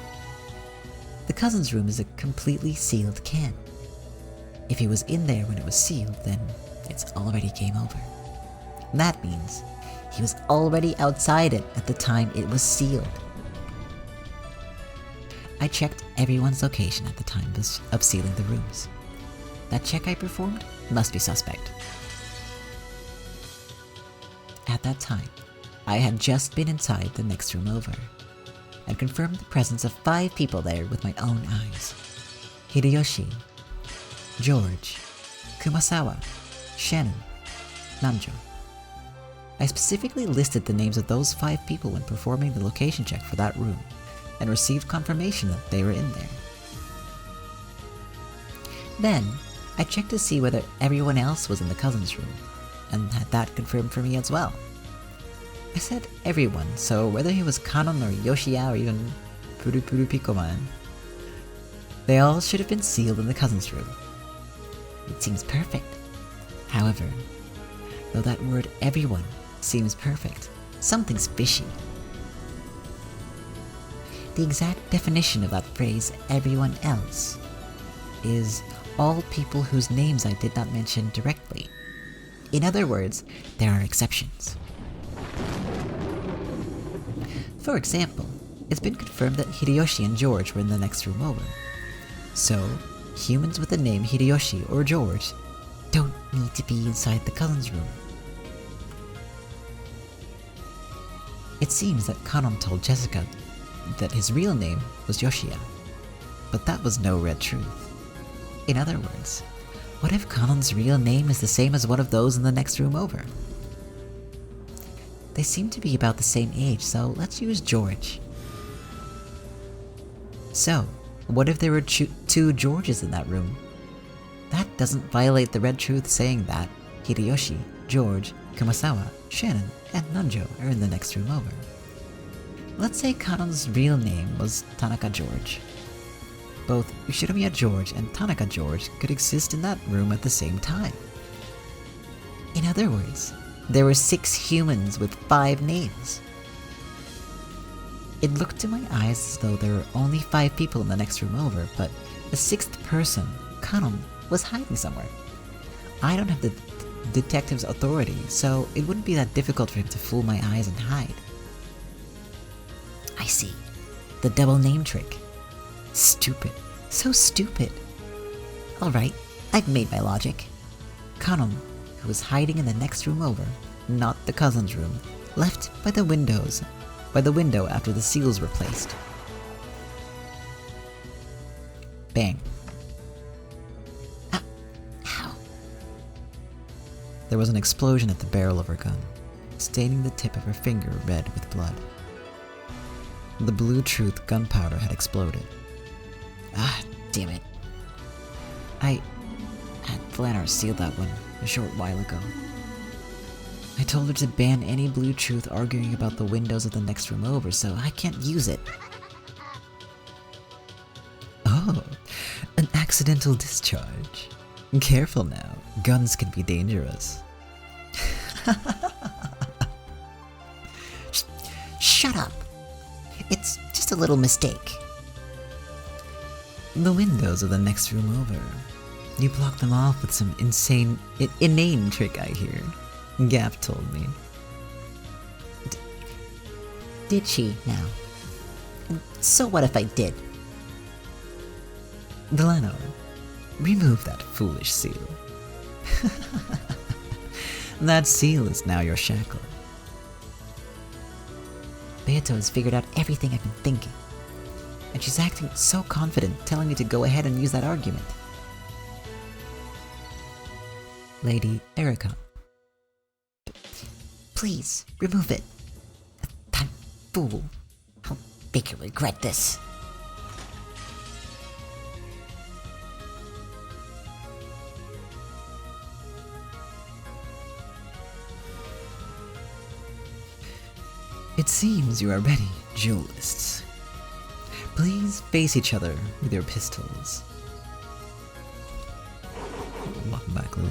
The cousin's room is a completely sealed can. If he was in there when it was sealed, then it's already game over. That means he was already outside it at the time it was sealed. I checked everyone's location at the time of sealing the rooms. That check I performed must be suspect. At that time, I had just been inside the next room over, and confirmed the presence of 5 people there with my own eyes. Hideyoshi, George, Kumasawa, Shannon, Nanjo. I specifically listed the names of those 5 people when performing the location check for that room, and received confirmation that they were in there. Then, I checked to see whether everyone else was in the cousin's room, and had that confirmed for me as well. I said everyone, so whether he was Kanon or Yoshiya or even Puru Pikoman, they all should have been sealed in the cousin's room. It seems perfect. However, though that word everyone seems perfect, something's fishy. The exact definition of that phrase, everyone else, is all people whose names I did not mention directly. In other words, there are exceptions. For example, it's been confirmed that Hideyoshi and George were in the next room over. So, humans with the name Hideyoshi or George don't need to be inside the cousin's room. It seems that Kanon told Jessica that his real name was Yoshiya, but that was no red truth. In other words, what if Kanon's real name is the same as one of those in the next room over? They seem to be about the same age, so let's use George. So, what if there were 2 Georges in that room? That doesn't violate the red truth saying that Hideyoshi, George, Kumasawa, Shannon, and Nanjo are in the next room over. Let's say Kanon's real name was Tanaka George. Both Ushiromiya George and Tanaka George could exist in that room at the same time. In other words, there were 6 humans with 5 names. It looked to my eyes as though there were only 5 people in the next room over, but the 6th person, Kanon, was hiding somewhere. I don't have the detective's authority, so it wouldn't be that difficult for him to fool my eyes and hide. I see. The double name trick. Stupid. So stupid. Alright, I've made my logic. Kanon, who was hiding in the next room over, not the cousin's room, left by the window after the seals were placed. Bang. Ow. There was an explosion at the barrel of her gun, staining the tip of her finger red with blood. The Blue Truth gunpowder had exploded. Damn it. I had Flanner sealed that one a short while ago. I told her to ban any Blue Truth arguing about the windows of the next room over, so I can't use it. Oh, an accidental discharge. Careful now, guns can be dangerous. Shut up. It's just a little mistake. The windows of the next room over. You blocked them off with some inane trick, I hear. Gap told me. Did she, now? And so what if I did? Delano, remove that foolish seal. That seal is now your shackle. Beato has figured out everything I've been thinking. And she's acting so confident, telling me to go ahead and use that argument. Lady Erica. Please, remove it. That fool. I'll make you regret this. It seems you are ready, duelists. Please face each other with your pistols. Welcome back, Lulu.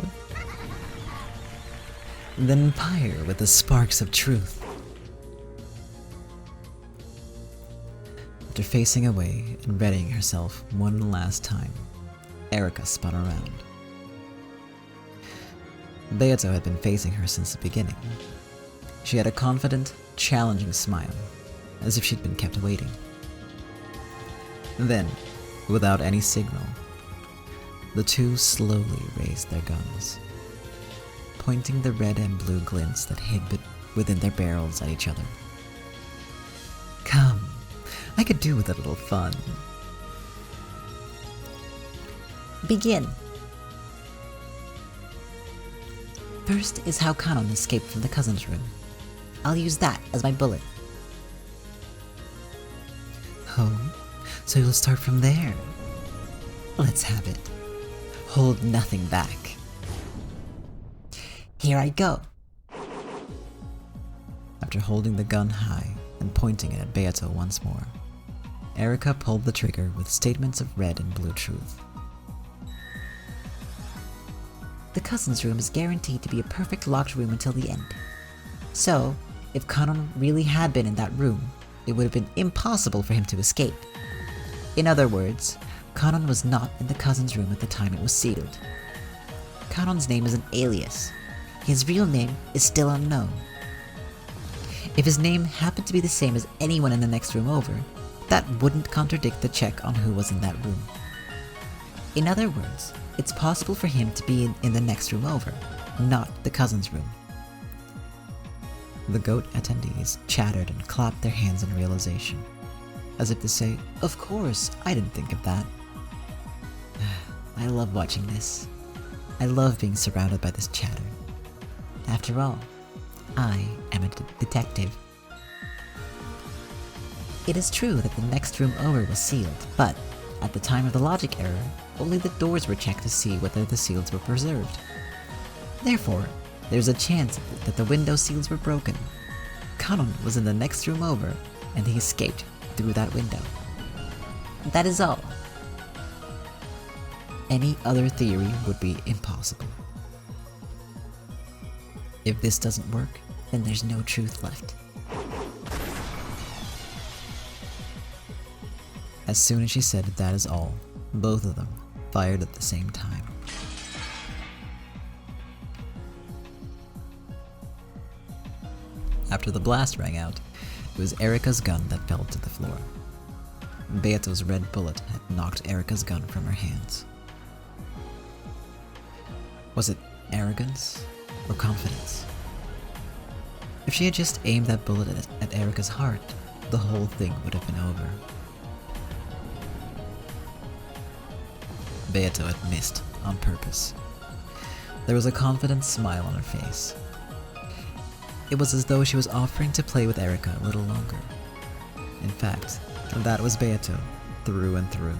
Then fire with the sparks of truth. After facing away and readying herself one last time, Erica spun around. Beato had been facing her since the beginning. She had a confident, challenging smile, as if she'd been kept waiting. Then, without any signal, the two slowly raised their guns, pointing the red and blue glints that hid within their barrels at each other. Come, I could do with a little fun. Begin. First is how Kanon escaped from the cousin's room. I'll use that as my bullet. Oh, so you'll start from there. Let's have it. Hold nothing back. Here I go. After holding the gun high and pointing it at Beato once more, Erica pulled the trigger with statements of red and blue truth. The cousin's room is guaranteed to be a perfect locked room until the end. So, if Kanon really had been in that room, it would have been impossible for him to escape. In other words, Kanon was not in the cousin's room at the time it was sealed. Kanon's name is an alias. His real name is still unknown. If his name happened to be the same as anyone in the next room over, that wouldn't contradict the check on who was in that room. In other words, it's possible for him to be in the next room over, not the cousin's room. The goat attendees chattered and clapped their hands in realization, as if to say, "Of course, I didn't think of that." I love watching this. I love being surrounded by this chatter. After all, I am a detective. It is true that the next room over was sealed, but at the time of the logic error, only the doors were checked to see whether the seals were preserved. Therefore, there's a chance that the window seals were broken. Kanon was in the next room over, and he escaped through that window. That is all. Any other theory would be impossible. If this doesn't work, then there's no truth left. As soon as she said that is all, both of them fired at the same time. After the blast rang out, It was Erika's gun that fell to the floor. Beato's red bullet had knocked Erika's gun from her hands. Was it arrogance or confidence? If she had just aimed that bullet at Erika's heart, the whole thing would have been over. Beato had missed on purpose. There was a confident smile on her face. It was as though she was offering to play with Erika a little longer. In fact, that was Beato, through and through.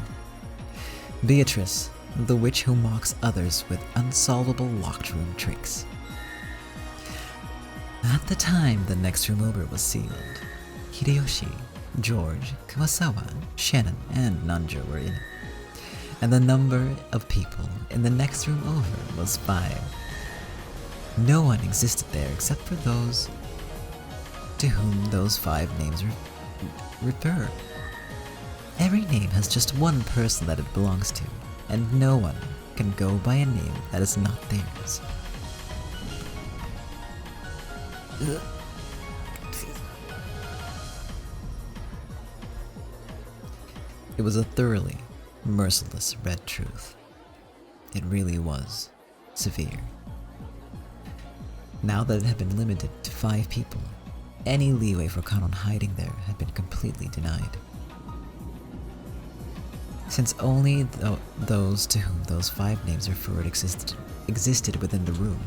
Beatrice, the witch who mocks others with unsolvable locked room tricks. At the time the next room over was sealed, Hideyoshi, George, Kumasawa, Shannon, and Nanjo were in it. And the number of people in the next room over was 5. No one existed there except for those to whom those 5 names refer. Every name has just one person that it belongs to, and no one can go by a name that is not theirs. It was a thoroughly merciless red truth. It really was severe. Now that it had been limited to 5 people, any leeway for Kanon hiding there had been completely denied. Since only those to whom those 5 names referred existed within the room,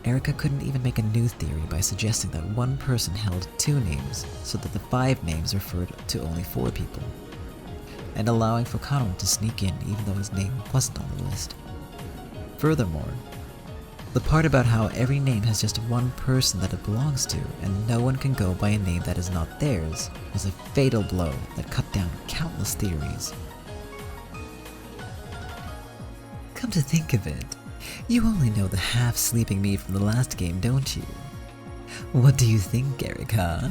Erika couldn't even make a new theory by suggesting that one person held 2 names so that the 5 names referred to only 4 people, and allowing for Kanon to sneak in even though his name wasn't on the list. Furthermore, the part about how every name has just one person that it belongs to and no one can go by a name that is not theirs was a fatal blow that cut down countless theories. Come to think of it, you only know the half-sleeping me from the last game, don't you? What do you think, Erika?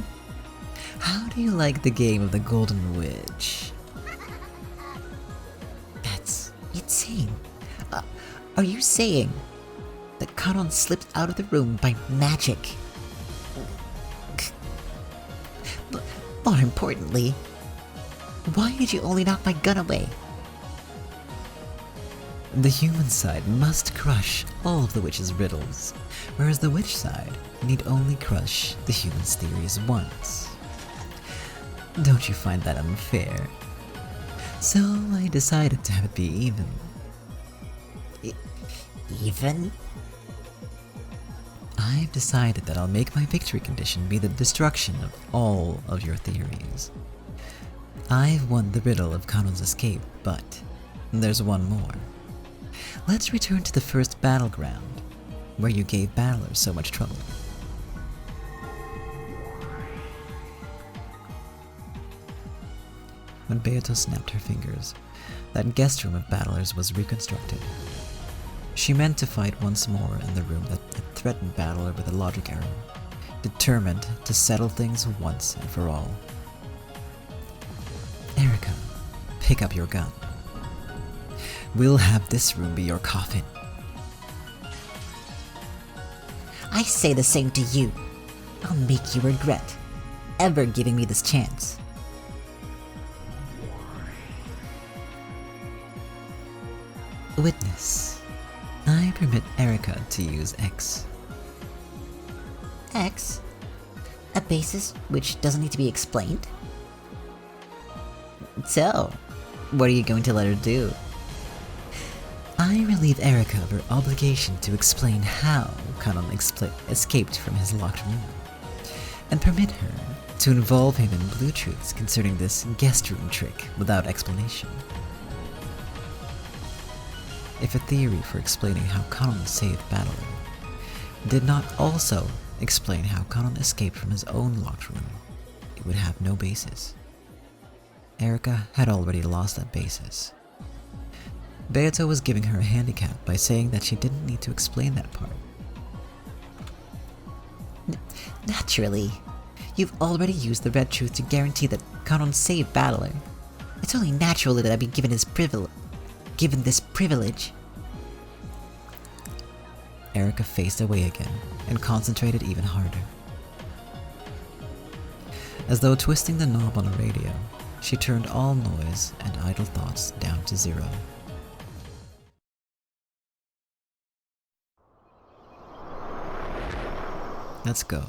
How do you like the game of the Golden Witch? That's insane. Are you saying that Kanon slipped out of the room by magic? More importantly, why did you only knock my gun away? The human side must crush all of the witch's riddles, whereas the witch side need only crush the human's theories once. Don't you find that unfair? So I decided to have it be even. Even? I've decided that I'll make my victory condition be the destruction of all of your theories. I've won the riddle of Kanon's escape, but there's one more. Let's return to the first battleground, where you gave battlers so much trouble. When Beato snapped her fingers, that guest room of battlers was reconstructed. She meant to fight once more in the room that had threatened Battler with a logic arrow, determined to settle things once and for all. Erika, pick up your gun. We'll have this room be your coffin. I say the same to you. I'll make you regret ever giving me this chance. Witness, I permit Erika to use X. X? A basis which doesn't need to be explained? So, what are you going to let her do? I relieve Erika of her obligation to explain how Kanon escaped from his locked room, and permit her to involve him in blue truths concerning this guest room trick without explanation. If a theory for explaining how Kanon saved Battler did not also explain how Kanon escaped from his own locked room, it would have no basis. Erika had already lost that basis. Beato was giving her a handicap by saying that she didn't need to explain that part. Naturally. You've already used the red truth to guarantee that Kanon saved Battler. It's only natural that I be given this privilege. Erika faced away again and concentrated even harder. As though twisting the knob on a radio, she turned all noise and idle thoughts down to zero. Let's go,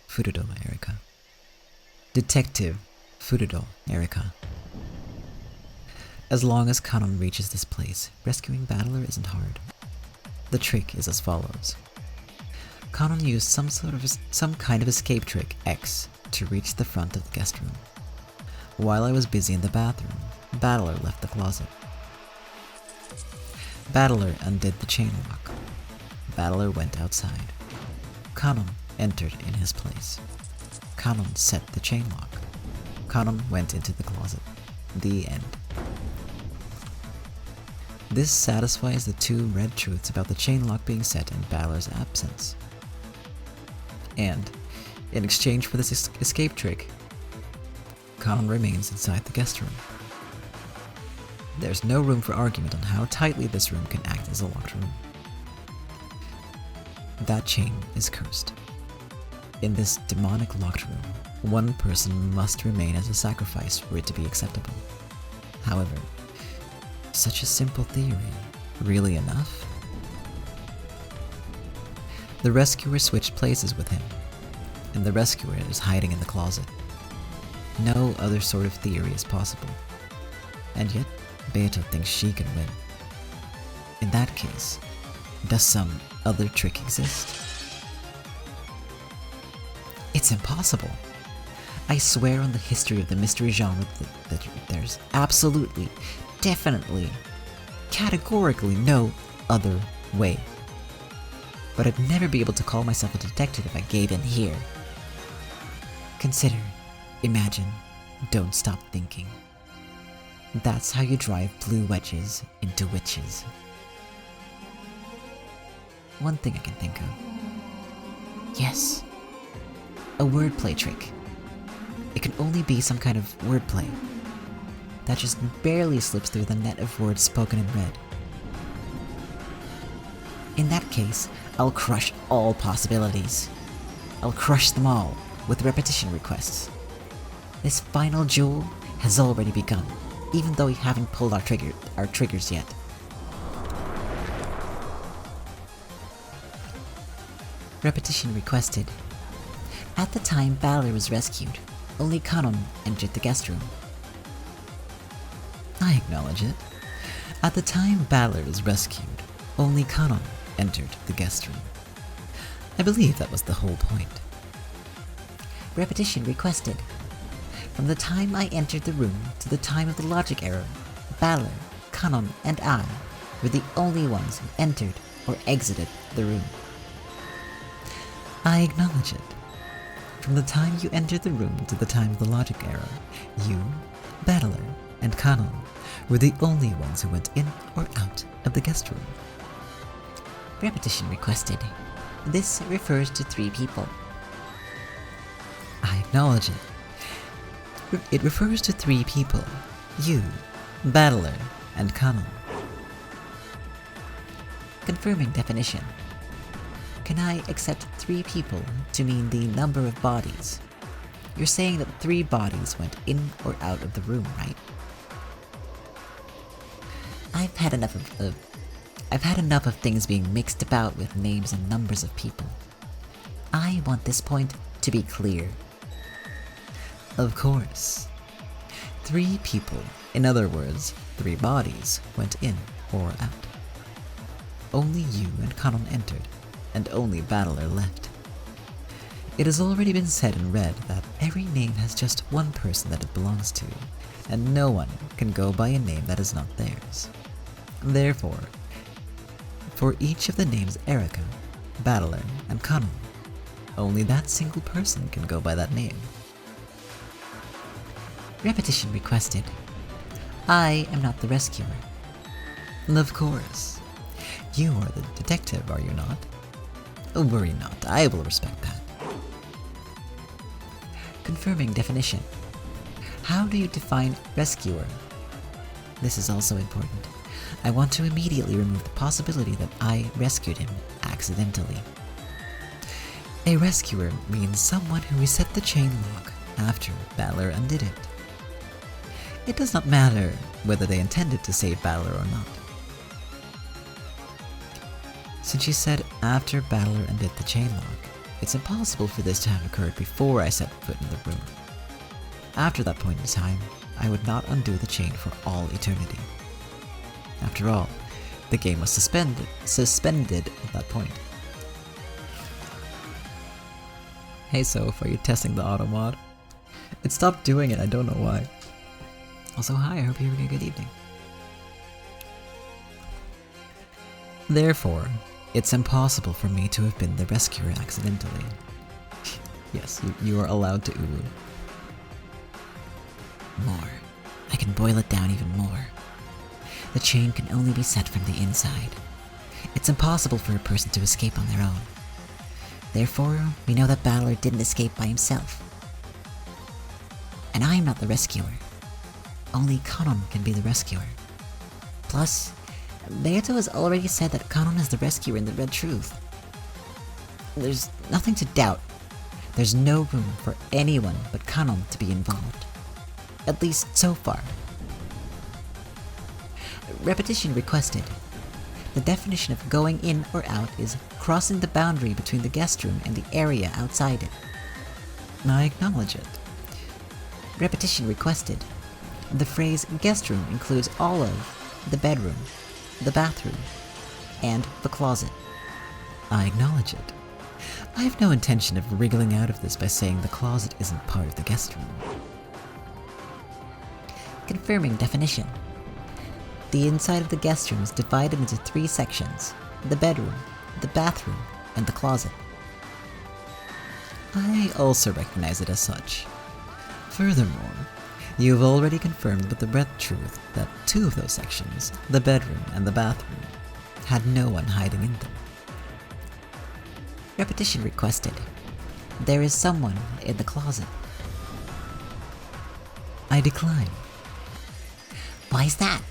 Furudo Erika. Detective Furudo Erika. As long as Kanon reaches this place, rescuing Battler isn't hard. The trick is as follows. Kanon used some kind of escape trick, X, to reach the front of the guest room. While I was busy in the bathroom, Battler left the closet. Battler undid the chain lock. Battler went outside. Kanon entered in his place. Kanon set the chain lock. Kanon went into the closet. The end. This satisfies the two red truths about the chain lock being set in Battler's absence. And, in exchange for this escape trick, Kanon remains inside the guest room. There's no room for argument on how tightly this room can act as a locked room. That chain is cursed. In this demonic locked room, one person must remain as a sacrifice for it to be acceptable. However, such a simple theory, really enough? The rescuer switched places with him, and the rescuer is hiding in the closet. No other sort of theory is possible, and yet Beato thinks she can win. In that case, does some other trick exist? It's impossible. I swear on the history of the mystery genre that there's absolutely, definitely, categorically no other way. But I'd never be able to call myself a detective if I gave in here. Consider, imagine, don't stop thinking. That's how you drive blue wedges into witches. One thing I can think of. Yes. A wordplay trick. It can only be some kind of wordplay that just barely slips through the net of words spoken in red. In that case, I'll crush all possibilities. I'll crush them all with repetition requests. This final duel has already begun, even though we haven't pulled our triggers yet. Repetition requested. At the time Battler was rescued, only Kanon entered the guest room. I acknowledge it. At the time Battler was rescued, only Kanon entered the guest room. I believe that was the whole point. Repetition requested. From the time I entered the room to the time of the logic error, Battler, Kanon, and I were the only ones who entered or exited the room. I acknowledge it. From the time you entered the room to the time of the logic error, you, Battler, and Kanon were the only ones who went in or out of the guest room. Repetition requested. This refers to 3 people. I acknowledge it. It refers to 3 people. You, Battler, and Kanon. Confirming definition. Can I accept 3 people to mean the number of bodies? You're saying that 3 bodies went in or out of the room, right? I've had enough of things being mixed about with names and numbers of people. I want this point to be clear. Of course. 3 people, in other words, 3 bodies, went in or out. Only you and Kanon entered, and only Battler left. It has already been said and read that every name has just one person that it belongs to, and no one can go by a name that is not theirs. Therefore, for each of the names Erika, Battler, and Kanon, only that single person can go by that name. Repetition requested. I am not the rescuer. Of course. You are the detective, are you not? Oh, worry not, I will respect that. Confirming definition. How do you define rescuer? This is also important. I want to immediately remove the possibility that I rescued him accidentally. A rescuer means someone who reset the chain lock after Balor undid it. It does not matter whether they intended to save Balor or not. Since she said after Balor undid the chain lock, it's impossible for this to have occurred before I set foot in the room. After that point in time, I would not undo the chain for all eternity. After all, the game was suspended at that point. Hey Soph, are you testing the auto mod? It stopped doing it, I don't know why. Also, hi, I hope you're having a good evening. Therefore, it's impossible for me to have been the rescuer accidentally. Yes, you are allowed to uwu. More. I can boil it down even more. The chain can only be set from the inside. It's impossible for a person to escape on their own. Therefore, we know that Balor didn't escape by himself. And I'm not the rescuer. Only Kanon can be the rescuer. Plus, Beato has already said that Kanon is the rescuer in the Red Truth. There's nothing to doubt. There's no room for anyone but Kanon to be involved. At least so far. Repetition requested. The definition of going in or out is crossing the boundary between the guest room and the area outside it. I acknowledge it. Repetition requested. The phrase guest room includes all of the bedroom, the bathroom, and the closet. I acknowledge it. I have no intention of wriggling out of this by saying the closet isn't part of the guest room. Confirming definition. The inside of the guest room is divided into 3 sections: the bedroom, the bathroom, and the closet. I also recognize it as such. Furthermore, you have already confirmed with the Red Truth that 2 of those sections, the bedroom and the bathroom, had no one hiding in them. Repetition requested. There is someone in the closet. I decline. Why is that?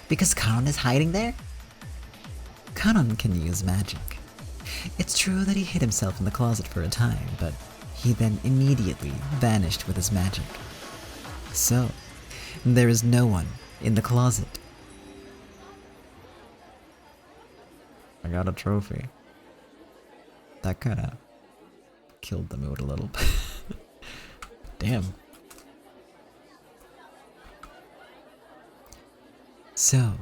Because Kanon is hiding there? Kanon can use magic. It's true that he hid himself in the closet for a time, but he then immediately vanished with his magic. So, there is no one in the closet. I got a trophy. That kinda killed the mood a little bit. Damn. So,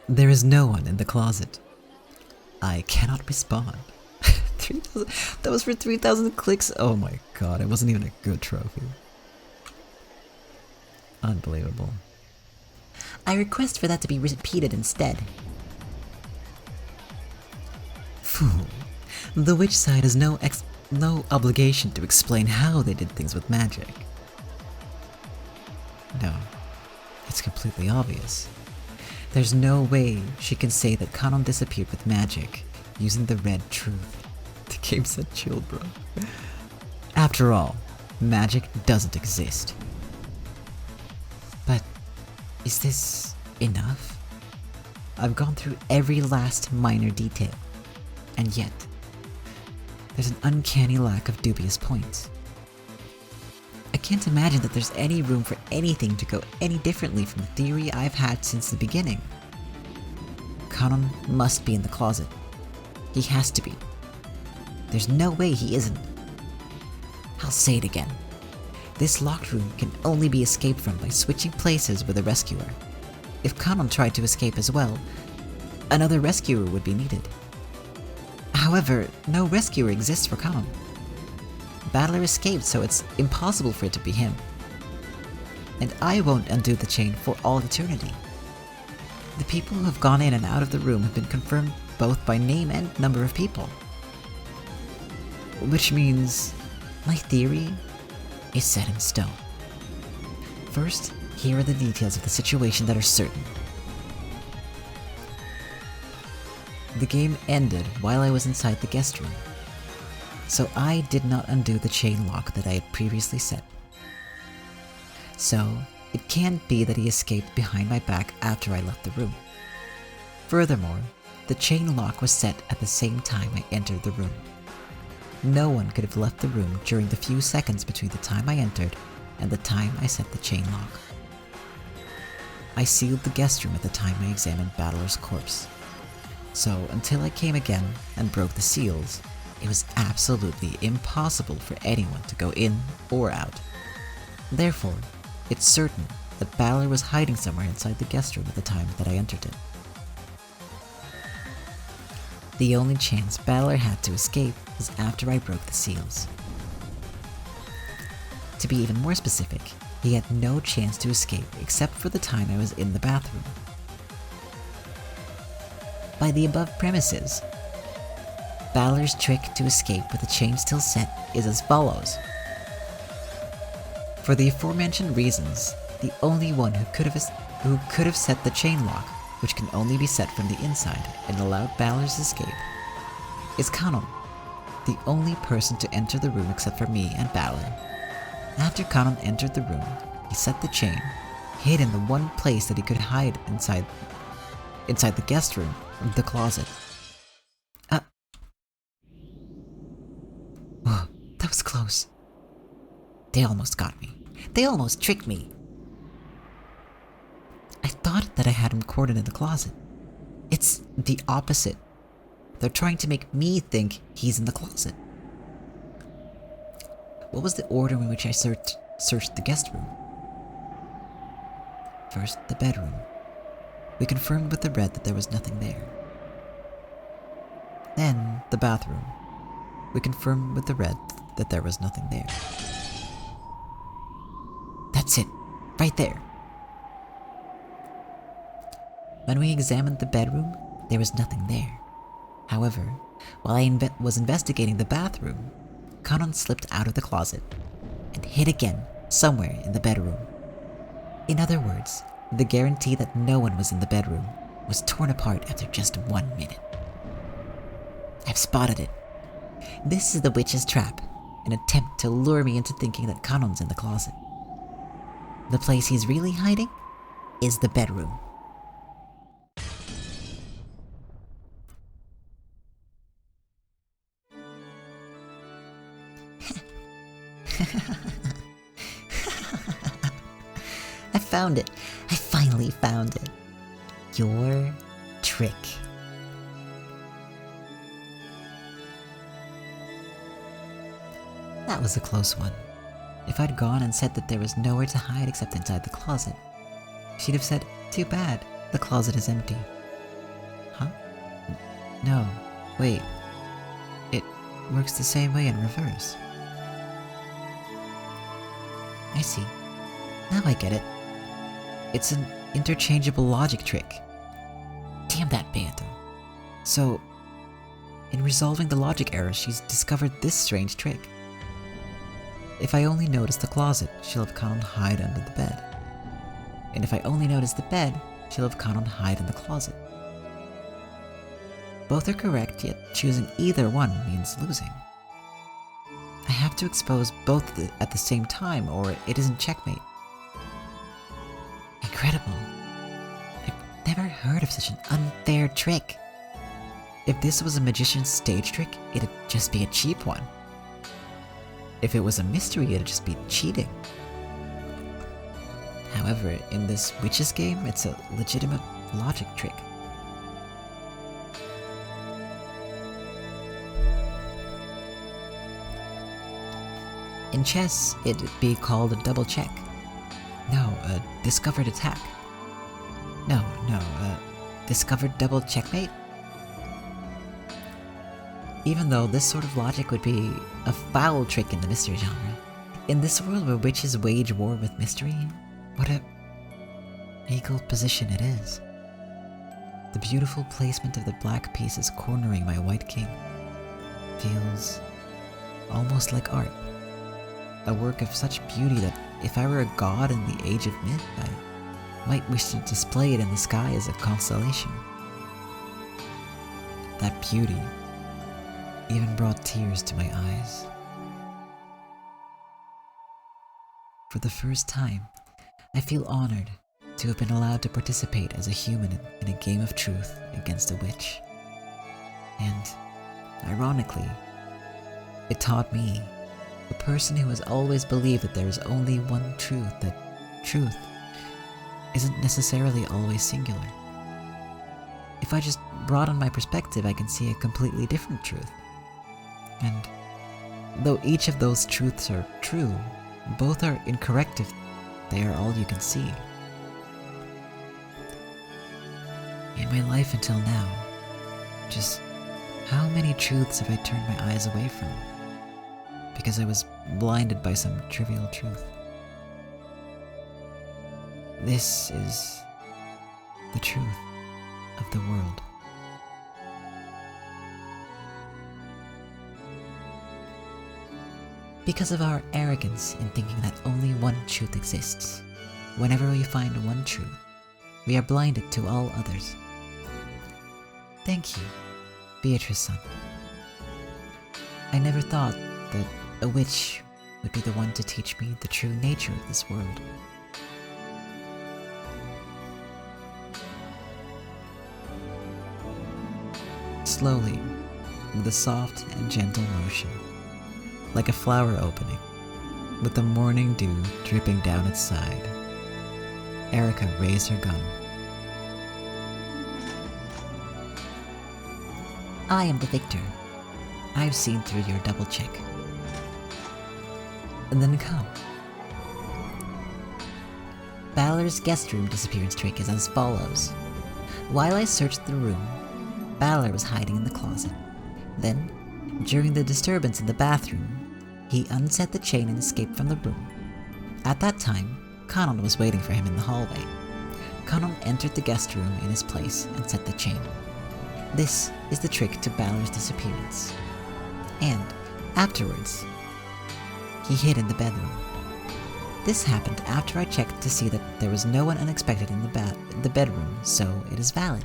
there is no one in the closet. I cannot respond. 3,000. That was for 3,000 clicks. Oh my god, it wasn't even a good trophy. Unbelievable. I request for that to be repeated instead. Fool. The witch side has no obligation to explain how they did things with magic. No, it's completely obvious. There's no way she can say that Kanon disappeared with magic using the Red Truth. The game said chill, bro. After all, magic doesn't exist. But is this enough? I've gone through every last minor detail, and yet there's an uncanny lack of dubious points. I can't imagine that there's any room for anything to go any differently from the theory I've had since the beginning. Kanon must be in the closet. He has to be. There's no way he isn't. I'll say it again. This locked room can only be escaped from by switching places with a rescuer. If Kanon tried to escape as well, another rescuer would be needed. However, no rescuer exists for Kanon. Battler escaped, so it's impossible for it to be him. And I won't undo the chain for all eternity. The people who have gone in and out of the room have been confirmed both by name and number of people. Which means my theory is set in stone. First, here are the details of the situation that are certain. The game ended while I was inside the guest room, so I did not undo the chain lock that I had previously set. So, it can't be that he escaped behind my back after I left the room. Furthermore, the chain lock was set at the same time I entered the room. no one could have left the room during the few seconds between the time I entered and the time I set the chain lock. I sealed the guest room at the time I examined Battler's corpse. So until I came again and broke the seals, it was absolutely impossible for anyone to go in or out. Therefore, it's certain that Battler was hiding somewhere inside the guest room at the time that I entered it. The only chance Battler had to escape was after I broke the seals. To be even more specific, he had no chance to escape except for the time I was in the bathroom. By the above premises, Battler's trick to escape with the chain still set is as follows. For the aforementioned reasons, the only one who could have set the chain lock, which can only be set from the inside and allowed Battler's escape, is Kanon, the only person to enter the room except for me and Battler. After Kanon entered the room, he set the chain, hid in the one place that he could hide inside the guest room, the closet. Whoa, that was close. They almost got me. They almost tricked me. I thought that I had him cornered in the closet. It's the opposite. They're trying to make me think he's in the closet. What was the order in which I searched the guest room? First, the bedroom. We confirmed with the red that there was nothing there. Then, the bathroom. We confirmed with the red that there was nothing there. That's it. Right there. When we examined the bedroom, there was nothing there. However, while I was investigating the bathroom, Kanon slipped out of the closet and hid again somewhere in the bedroom. In other words, the guarantee that no one was in the bedroom was torn apart after just 1 minute. I've spotted it. This is the witch's trap, an attempt to lure me into thinking that Kanon's in the closet. The place he's really hiding is the bedroom. I found it. I finally found it. Your trick. That was a close one. If I'd gone and said that there was nowhere to hide except inside the closet, she'd have said, "Too bad, the closet is empty." Huh? No, wait. It works the same way in reverse. I see. Now I get it. It's an interchangeable logic trick. Damn that Bantam. So, in resolving the logic error, she's discovered this strange trick. If I only notice the closet, she'll have Kanon hide under the bed. And if I only notice the bed, she'll have Kanon hide in the closet. Both are correct, yet choosing either one means losing. I have to expose both at the same time, or it isn't checkmate. Incredible. I've never heard of such an unfair trick. If this was a magician's stage trick, it'd just be a cheap one. If it was a mystery, it'd just be cheating. However, in this witch's game, it's a legitimate logic trick. In chess, it'd be called a double check. No, a discovered attack. No, discovered double checkmate? Even though this sort of logic would be a foul trick in the mystery genre, in this world where witches wage war with mystery, what a eagle position it is. The beautiful placement of the black pieces cornering my white king feels almost like art. A work of such beauty that if I were a god in the age of myth, I might wish to display it in the sky as a constellation. That beauty even brought tears to my eyes. For the first time, I feel honored to have been allowed to participate as a human in a game of truth against a witch. And, ironically, It taught me, a person who has always believed that there is only one truth, that truth isn't necessarily always singular. If I just broaden my perspective, I can see a completely different truth. And though each of those truths are true, both are incorrect if they are all you can see. In my life until now, just how many truths have I turned my eyes away from because I was blinded by some trivial truth? This is the truth of the world. Because of our arrogance in thinking that only one truth exists, whenever we find one truth, we are blinded to all others. Thank you, Beatrice-san. I never thought that a witch would be the one to teach me the true nature of this world. Slowly, with a soft and gentle motion, like a flower opening, with the morning dew dripping down its side, Erica raised her gun. I am the victor. I've seen through your double check. And then come. Balor's guest room disappearance trick is as follows. While I searched the room, Balor was hiding in the closet. Then, during the disturbance in the bathroom, he unset the chain and escaped from the room. At that time, Kanon was waiting for him in the hallway. Kanon entered the guest room in his place and set the chain. This is the trick to Balor's disappearance. And, afterwards, he hid in the bedroom. This happened after I checked to see that there was no one unexpected in the bedroom, so it is valid.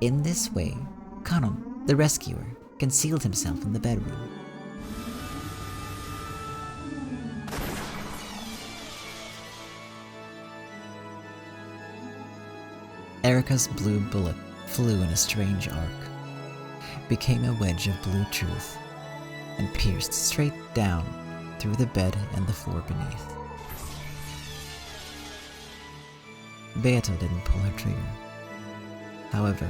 In this way, Kanon, the rescuer, concealed himself in the bedroom. Erica's blue bullet flew in a strange arc, became a wedge of blue truth, and pierced straight down through the bed and the floor beneath. Beato didn't pull her trigger. However,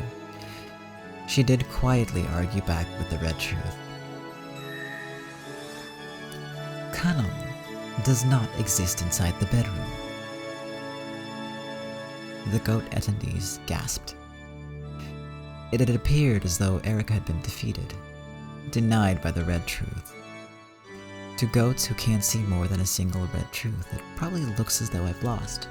she did quietly argue back with the red truth. Kanon does not exist inside the bedroom. The goat attendees gasped. It had appeared as though Erica had been defeated, denied by the red truth. To goats who can't see more than a single red truth, it probably looks as though I've lost.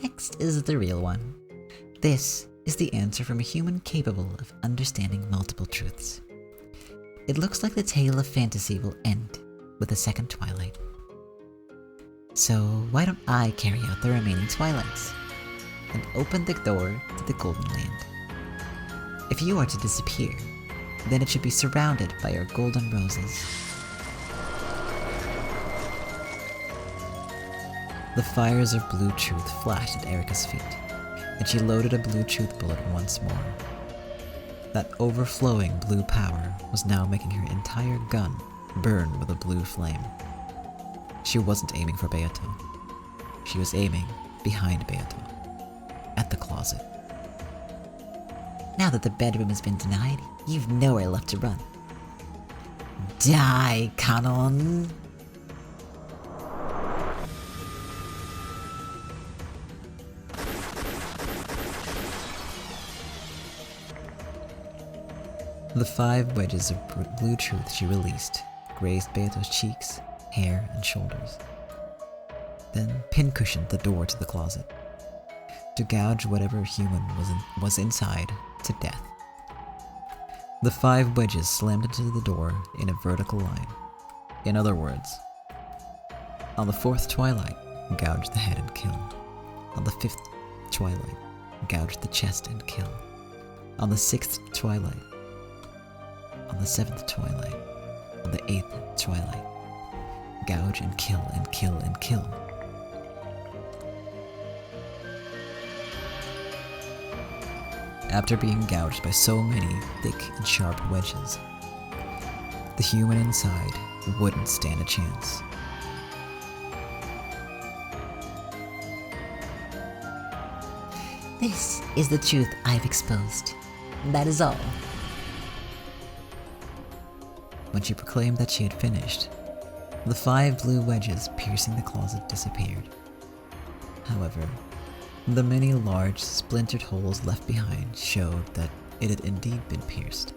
Next is the real one. This is the answer from a human capable of understanding multiple truths. It looks like the tale of fantasy will end with a second twilight. So why don't I carry out the remaining twilights and open the door to the Golden Land? If you are to disappear, then it should be surrounded by your golden roses. The fires of blue truth flashed at Erica's feet, and she loaded a blue truth bullet once more. That overflowing blue power was now making her entire gun burn with a blue flame. She wasn't aiming for Beato. She was aiming behind Beato, at the closet. Now that the bedroom has been denied, you've nowhere left to run. Die, Kanon! The 5 wedges of blue truth she released grazed Beato's cheeks, hair, and shoulders. Then pincushioned the door to the closet, to gouge whatever human was inside to death. The 5 wedges slammed into the door in a vertical line. In other words, on the 4th twilight, gouge the head and kill. On the 5th twilight, gouge the chest and kill. On the 6th twilight, on the 7th twilight, on the 8th twilight, gouge and kill and kill and kill. after being gouged by so many thick and sharp wedges. The human inside wouldn't stand a chance. This is the truth I've exposed. That is all. When she proclaimed that she had finished, the 5 blue wedges piercing the closet disappeared. However, the many large, splintered holes left behind showed that it had indeed been pierced.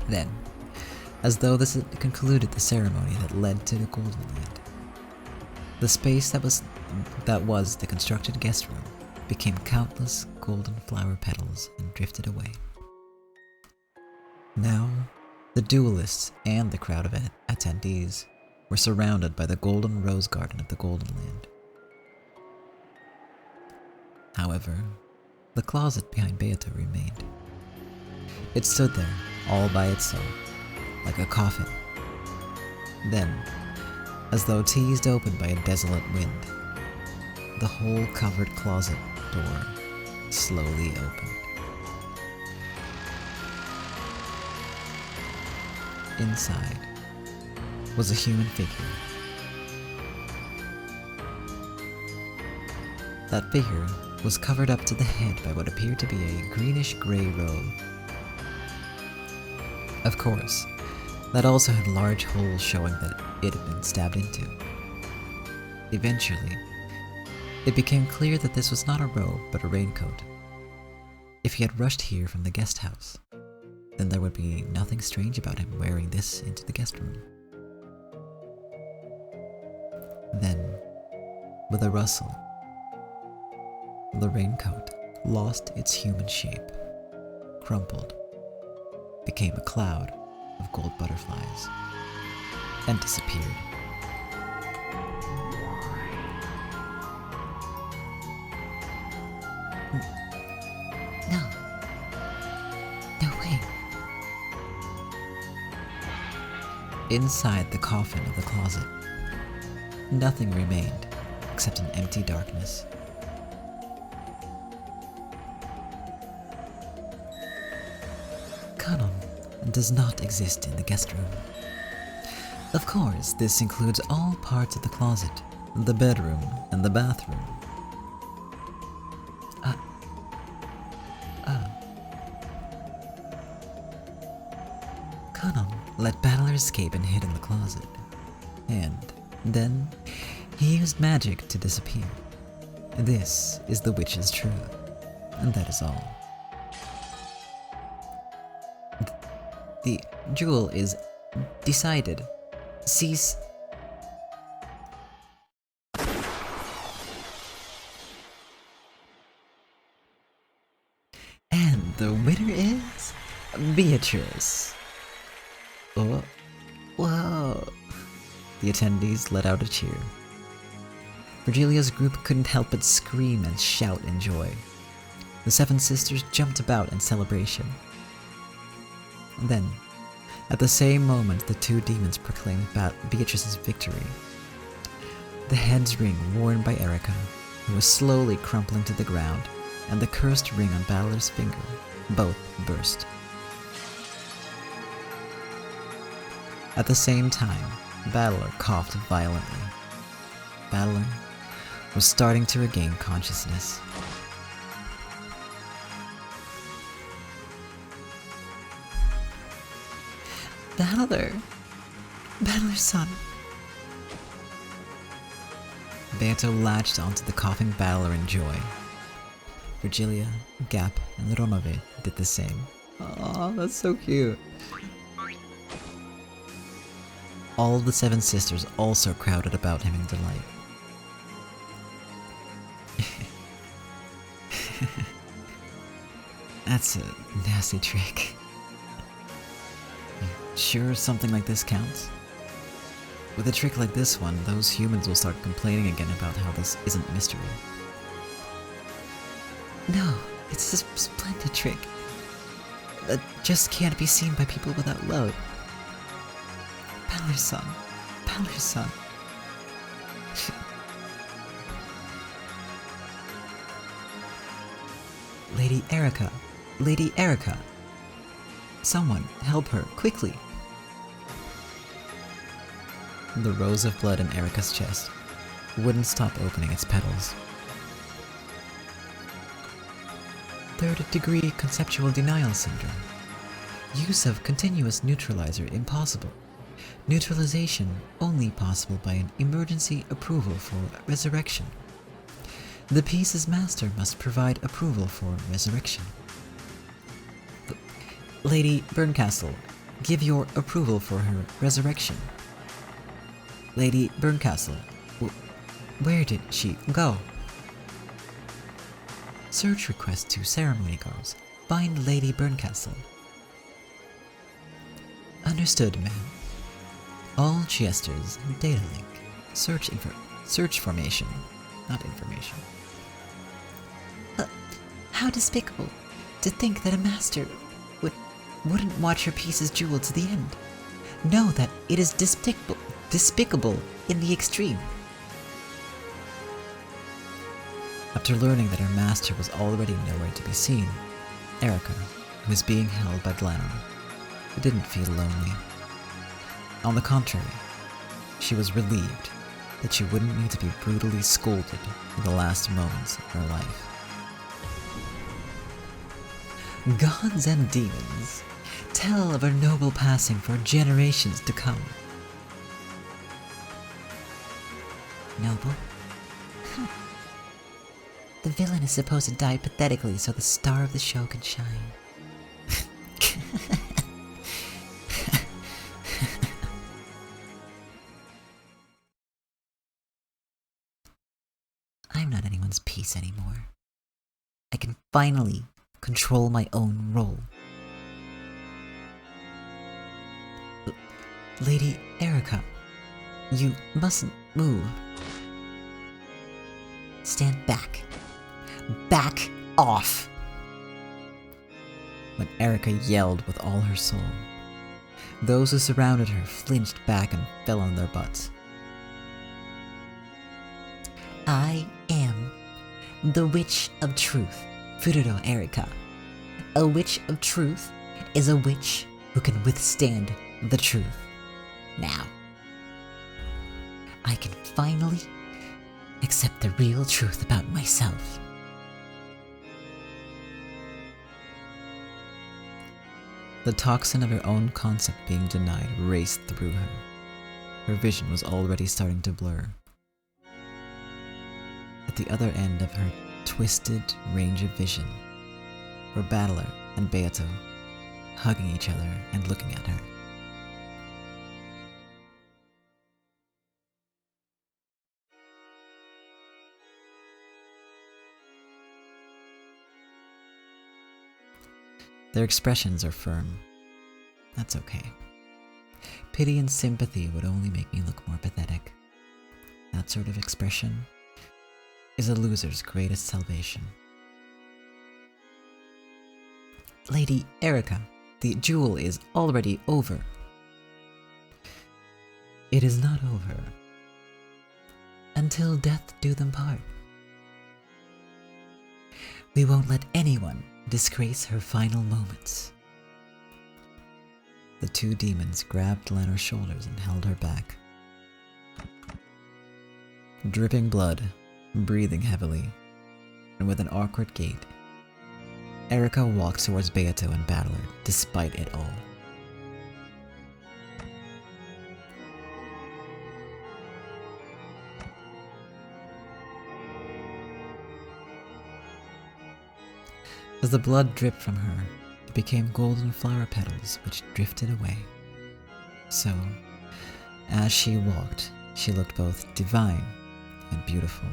Then, as though this had concluded the ceremony that led to the Golden Land, the space that was the constructed guest room became countless golden flower petals and drifted away. Now, the duelists and the crowd of attendees were surrounded by the golden rose garden of the Golden Land. However, the closet behind Beato remained. It stood there, all by itself, like a coffin. Then, as though teased open by a desolate wind, the hole-covered closet door slowly opened. Inside was a human figure. That figure was covered up to the head by what appeared to be a greenish-gray robe. Of course, that also had large holes showing that it had been stabbed into. Eventually, it became clear that this was not a robe but a raincoat. If he had rushed here from the guest house, then there would be nothing strange about him wearing this into the guest room. Then, with a rustle, the raincoat lost its human shape, crumpled, became a cloud of gold butterflies, and disappeared. No. No way. Inside the coffin of the closet, nothing remained except an empty darkness. Kanon does not exist in the guest room. Of course, this includes all parts of the closet, the bedroom, and the bathroom. Kanon let Battler escape and hid in the closet, and then he used magic to disappear. This is the witch's truth, and that is all. The duel is decided. Cease. And the winner is Beatrice. Oh, whoa. The attendees let out a cheer. Virgilia's group couldn't help but scream and shout in joy. The 7 sisters jumped about in celebration. And then, at the same moment, the 2 demons proclaimed Beatrice's victory. The head's ring worn by Erica, who was slowly crumpling to the ground, and the cursed ring on Battler's finger both burst. At the same time, Battler coughed violently. Battler was starting to regain consciousness. Battler's son. Beato latched onto the coughing Battler in joy. Virgilia, Gap, and Romave did the same. Aw, that's so cute. All of the 7 sisters also crowded about him in delight. That's a nasty trick. Sure something like this counts? With a trick like this one, those humans will start complaining again about how this isn't mystery. No, it's a splendid trick. That just can't be seen by people without love. Battler's son. Lady Erica! Lady Erica! Someone, help her, quickly! The rose of blood in Erica's chest wouldn't stop opening its petals. Third-degree conceptual denial syndrome. Use of continuous neutralizer impossible. Neutralization only possible by an emergency approval for resurrection. The piece's master must provide approval for resurrection. Lady Berncastle, give your approval for her resurrection. Lady Berncastle, where did she go? Search request to ceremony guards. Find Lady Berncastle. Understood, ma'am. All Chesters, data link. Search formation, not information. How despicable to think that a master wouldn't watch her piece's jewel to the end. Know that it is despicable in the extreme. After learning that her master was already nowhere to be seen, Erica, who was being held by Glenor, didn't feel lonely. On the contrary, she was relieved that she wouldn't need to be brutally scolded in the last moments of her life. Gods and demons, tell of her noble passing for generations to come. Noble? The villain is supposed to die pathetically so the star of the show can shine. I'm not anyone's piece anymore. I can finally control my own role. Lady Erica, you mustn't move. Stand back. Back off! When Erica yelled with all her soul, those who surrounded her flinched back and fell on their butts. I am the Witch of Truth, Fururo Erica. A Witch of Truth is a witch who can withstand the truth. Now, I can finally accept the real truth about myself. The toxin of her own concept being denied raced through her. Her vision was already starting to blur. At the other end of her twisted range of vision were Battler and Beato, hugging each other and looking at her. Their expressions are firm. That's okay. Pity and sympathy would only make me look more pathetic. That sort of expression is a loser's greatest salvation. Lady Erica, the duel is already over. It is not over. Until death do them part. We won't let anyone disgrace her final moments. The two demons grabbed Lenor's shoulders and held her back. Dripping blood, breathing heavily, and with an awkward gait, Erica walked towards Beato and Battler despite it all. As the blood dripped from her, it became golden flower petals which drifted away. So, as she walked, she looked both divine and beautiful.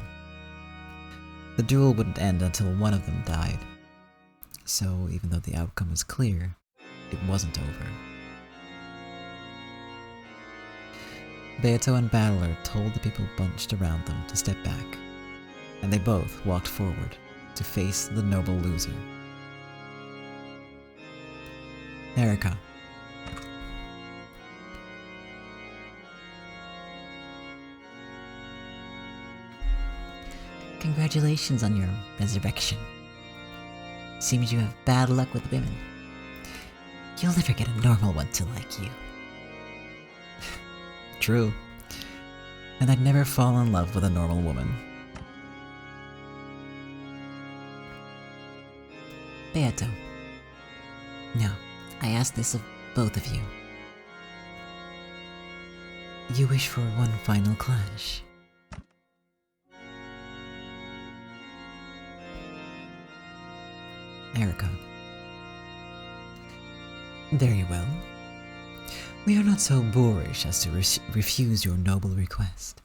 The duel wouldn't end until one of them died. So, even though the outcome was clear, it wasn't over. Beato and Battler told the people bunched around them to step back, and they both walked forward to face the noble loser. Erica. Congratulations on your resurrection. Seems you have bad luck with women. You'll never get a normal one to like you. True. And I'd never fall in love with a normal woman. Beato. Now, I ask this of both of you. You wish for one final clash. Erica. Very well. We are not so boorish as to refuse your noble request.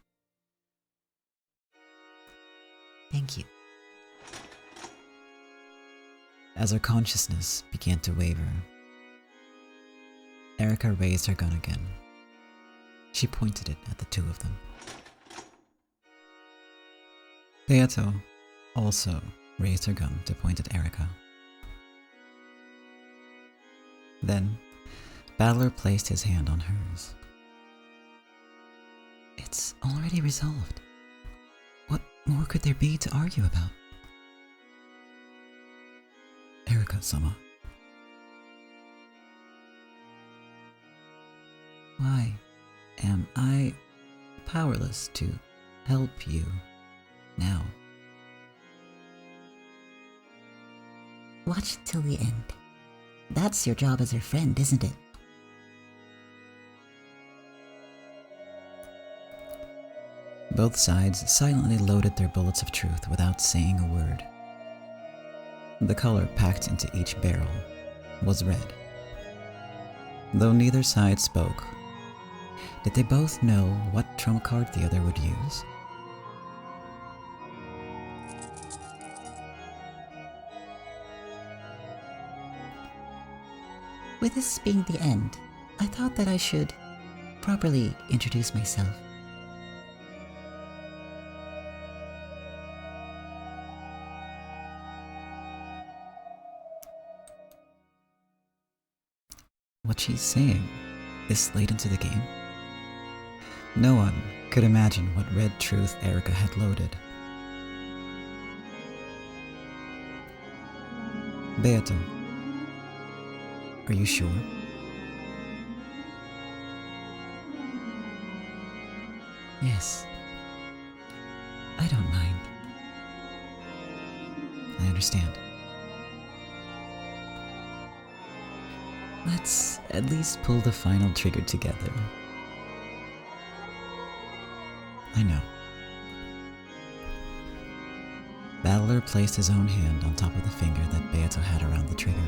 Thank you. As her consciousness began to waver, Erica raised her gun again. She pointed it at the two of them. Beato also raised her gun to point at Erica. Then, Battler placed his hand on hers. It's already resolved. What more could there be to argue about? Erica-sama. Why am I powerless to help you now? Watch till the end. That's your job as her friend, isn't it? Both sides silently loaded their bullets of truth without saying a word. The color packed into each barrel was red. Though neither side spoke, did they both know what trump card the other would use? With this being the end, I thought that I should properly introduce myself. What she's saying this late into the game? No one could imagine what red truth Erica had loaded. Beato, are you sure? Yes. I don't mind. I understand. Let's at least pull the final trigger together. I know. Battler placed his own hand on top of the finger that Beato had around the trigger.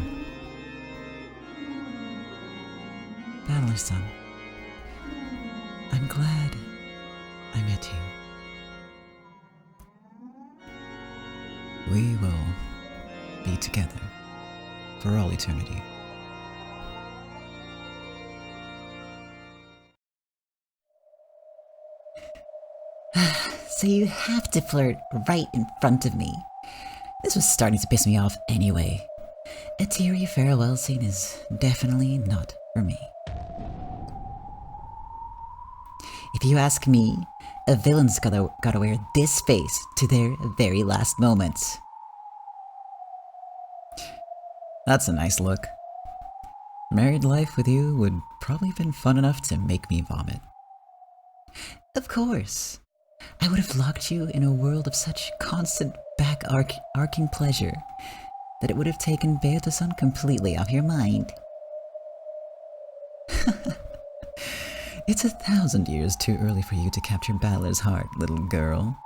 Battler-san, I'm glad I met you. We will be together for all eternity. So you have to flirt right in front of me. This was starting to piss me off anyway. A teary farewell scene is definitely not for me. If you ask me, a villain's gotta wear this face to their very last moments. That's a nice look. Married life with you would probably have been fun enough to make me vomit. Of course. I would have locked you in a world of such constant back-arcing pleasure that it would have taken Beato-san completely off your mind. It's 1,000 years too early for you to capture Battler's heart, little girl.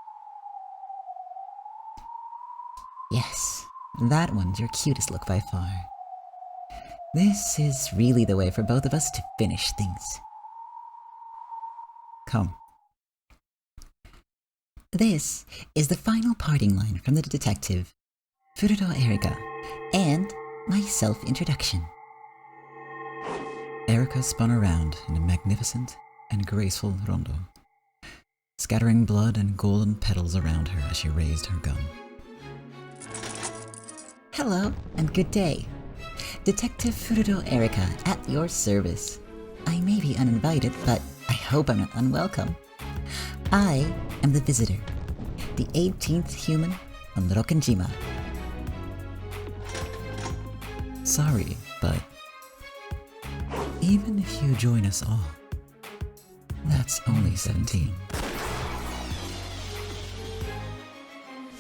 Yes, that one's your cutest look by far. This is really the way for both of us to finish things. Come. This is the final parting line from the detective, Furuto Erica, and my self-introduction. Erica spun around in a magnificent and graceful rondo, scattering blood and golden petals around her as she raised her gun. Hello, and good day. Detective Furuto Erica at your service. I may be uninvited, but I hope I'm not unwelcome. I am the visitor, the 18th human on Rokkenjima. Sorry, but even if you join us all, that's only 17.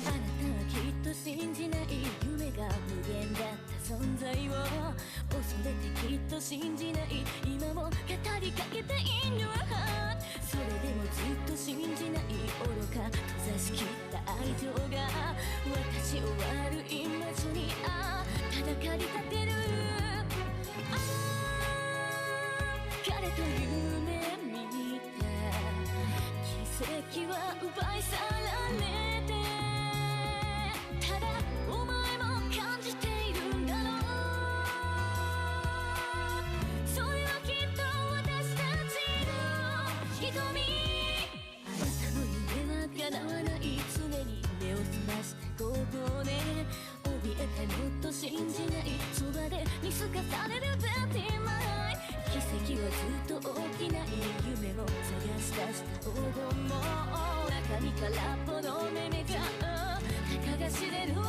あなたはきっと信じない夢が無限だった存在を恐れてきっと信じない今も語りかけて in your heart それでもずっと信じない愚か閉ざしきった愛情が私を悪い魔女にただ駆り立てる彼と夢見た奇跡は奪い去られてただお前も感じているんだろうそれはきっと私たちの瞳あなたの夢は叶わない常に目を覚ました午後で怯えてもっと信じないそばで見透かされるベティマイ奇跡はずっと大きな夢を探し出した黄金も中身空っぽの目がたかが知れるわ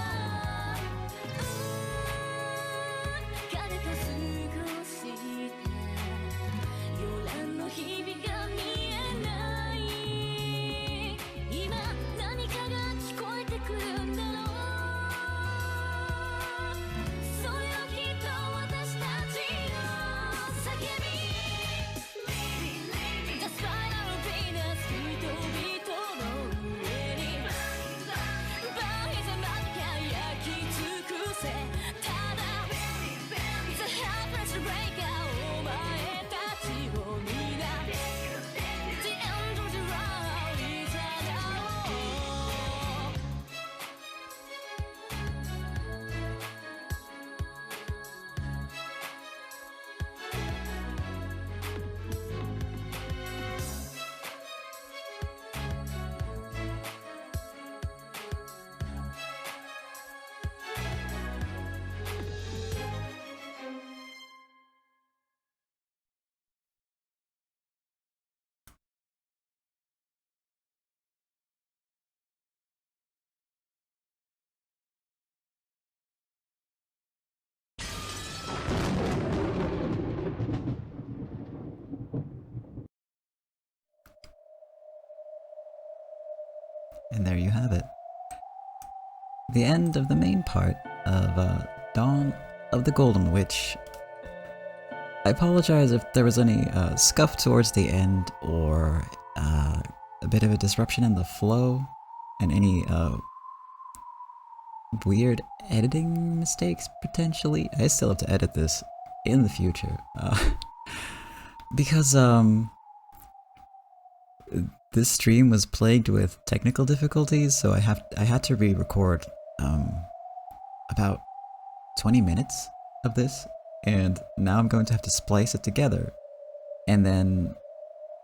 彼と過ごした夜蘭の日々が見えない今何かが聞こえてくるんだろうそれはきっと私たちの叫び The final Venus 人々の上にバーヘザマ輝き尽くせただ The helpless breaker お前たちを皆 The end of the road is now And there you have it. The end of the main part of Dawn of the Golden Witch. I apologize if there was any scuff towards the end or a bit of a disruption in the flow and any weird editing mistakes potentially. I still have to edit this in the future because this stream was plagued with technical difficulties, so I had to re-record about 20 minutes of this, and now I'm going to have to splice it together and then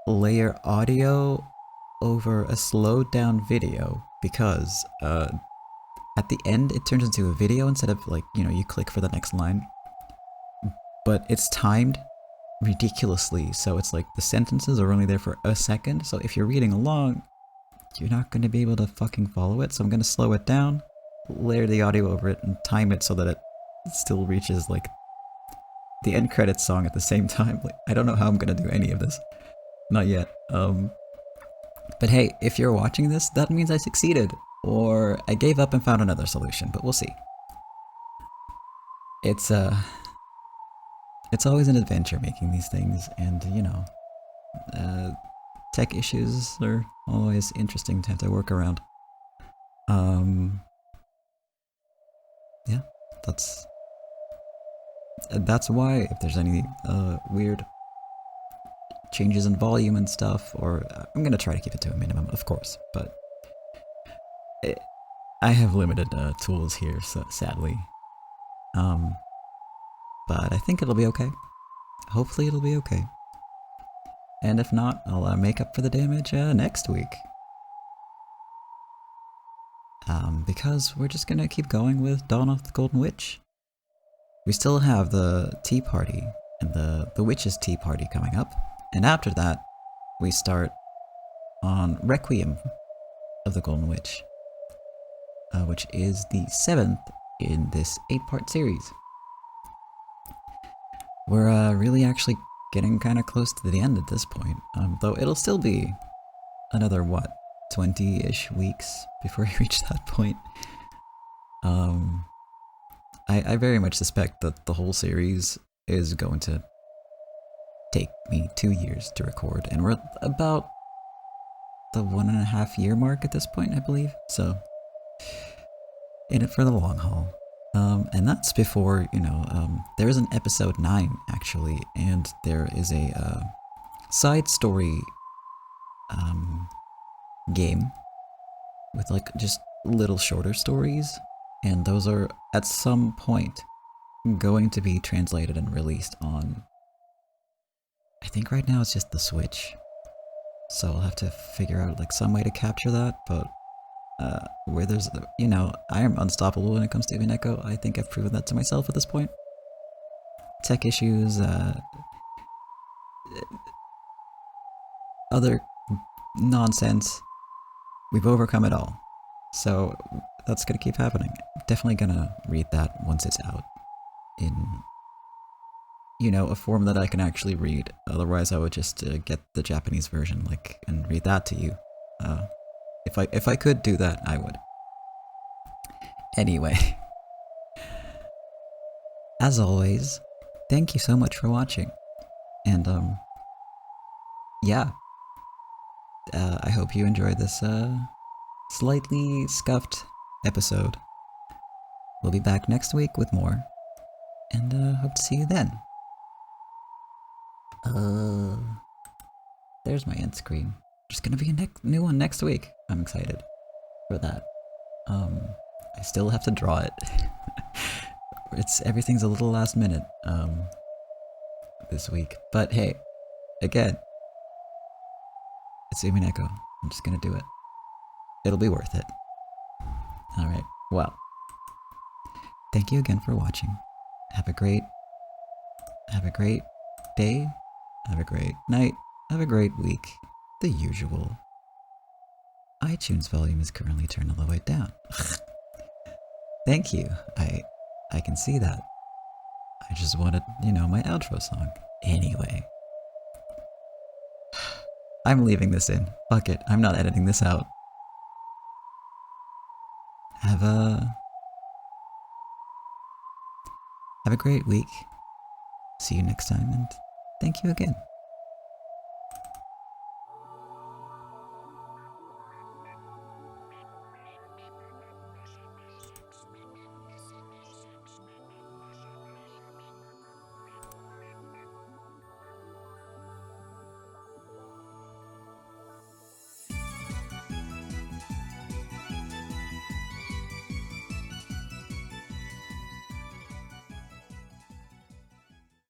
layer audio over a slowed down video because at the end it turns into a video instead of, like, you know, you click for the next line, but it's timed ridiculously, so it's like the sentences are only there for a second, so if you're reading along, you're not going to be able to fucking follow it, so I'm going to slow it down, layer the audio over it, and time it so that it still reaches, like, the end credits song at the same time. Like, I don't know how I'm going to do any of this. Not yet. But hey, if you're watching this, that means I succeeded, or I gave up and found another solution, but we'll see. It's always an adventure making these things, and, you know, tech issues are always interesting to have to work around. Yeah, that's why, if there's any weird changes in volume and stuff, or I'm gonna try to keep it to a minimum, of course, but I have limited tools here, so sadly. But I think it'll be okay. Hopefully it'll be okay. And if not, I'll make up for the damage next week. Because we're just gonna keep going with Dawn of the Golden Witch. We still have the tea party and the witch's tea party coming up, and after that, we start on Requiem of the Golden Witch. which is the 7th in this 8-part series. We're really actually getting kind of close to the end at this point, though it'll still be another, what, 20-ish weeks before we reach that point. I very much suspect that the whole series is going to take me 2 years to record, and we're at about the 1.5 year mark at this point, I believe, so in it for the long haul. And that's before, there is an episode 9, actually, and there is a side story game with, like, just little shorter stories, and those are, at some point, going to be translated and released on, I think right now it's just the Switch, so I'll have to figure out, like, some way to capture that, but where there's, I am unstoppable when it comes to Umineko. I think I've proven that to myself at this point. Tech issues, other nonsense, we've overcome it all. So that's gonna keep happening. Definitely gonna read that once it's out in, a form that I can actually read. Otherwise, I would just get the Japanese version, and read that to you. If I could do that, I would. Anyway, as always, thank you so much for watching, and yeah, I hope you enjoyed this slightly scuffed episode. We'll be back next week with more, and hope to see you then. There's my end screen. There's gonna be a new one next week. I'm excited for that. I still have to draw it. Everything's a little last minute this week, but hey, again, it's Umineko. I'm just gonna do it. It'll be worth it. Alright, well, thank you again for watching. Have a great day, have a great night, have a great week. The usual. iTunes volume is currently turned all the way down. Thank you. I can see that. I just wanted, my outro song. Anyway. I'm leaving this in. Fuck it. I'm not editing this out. Have a great week. See you next time, and thank you again.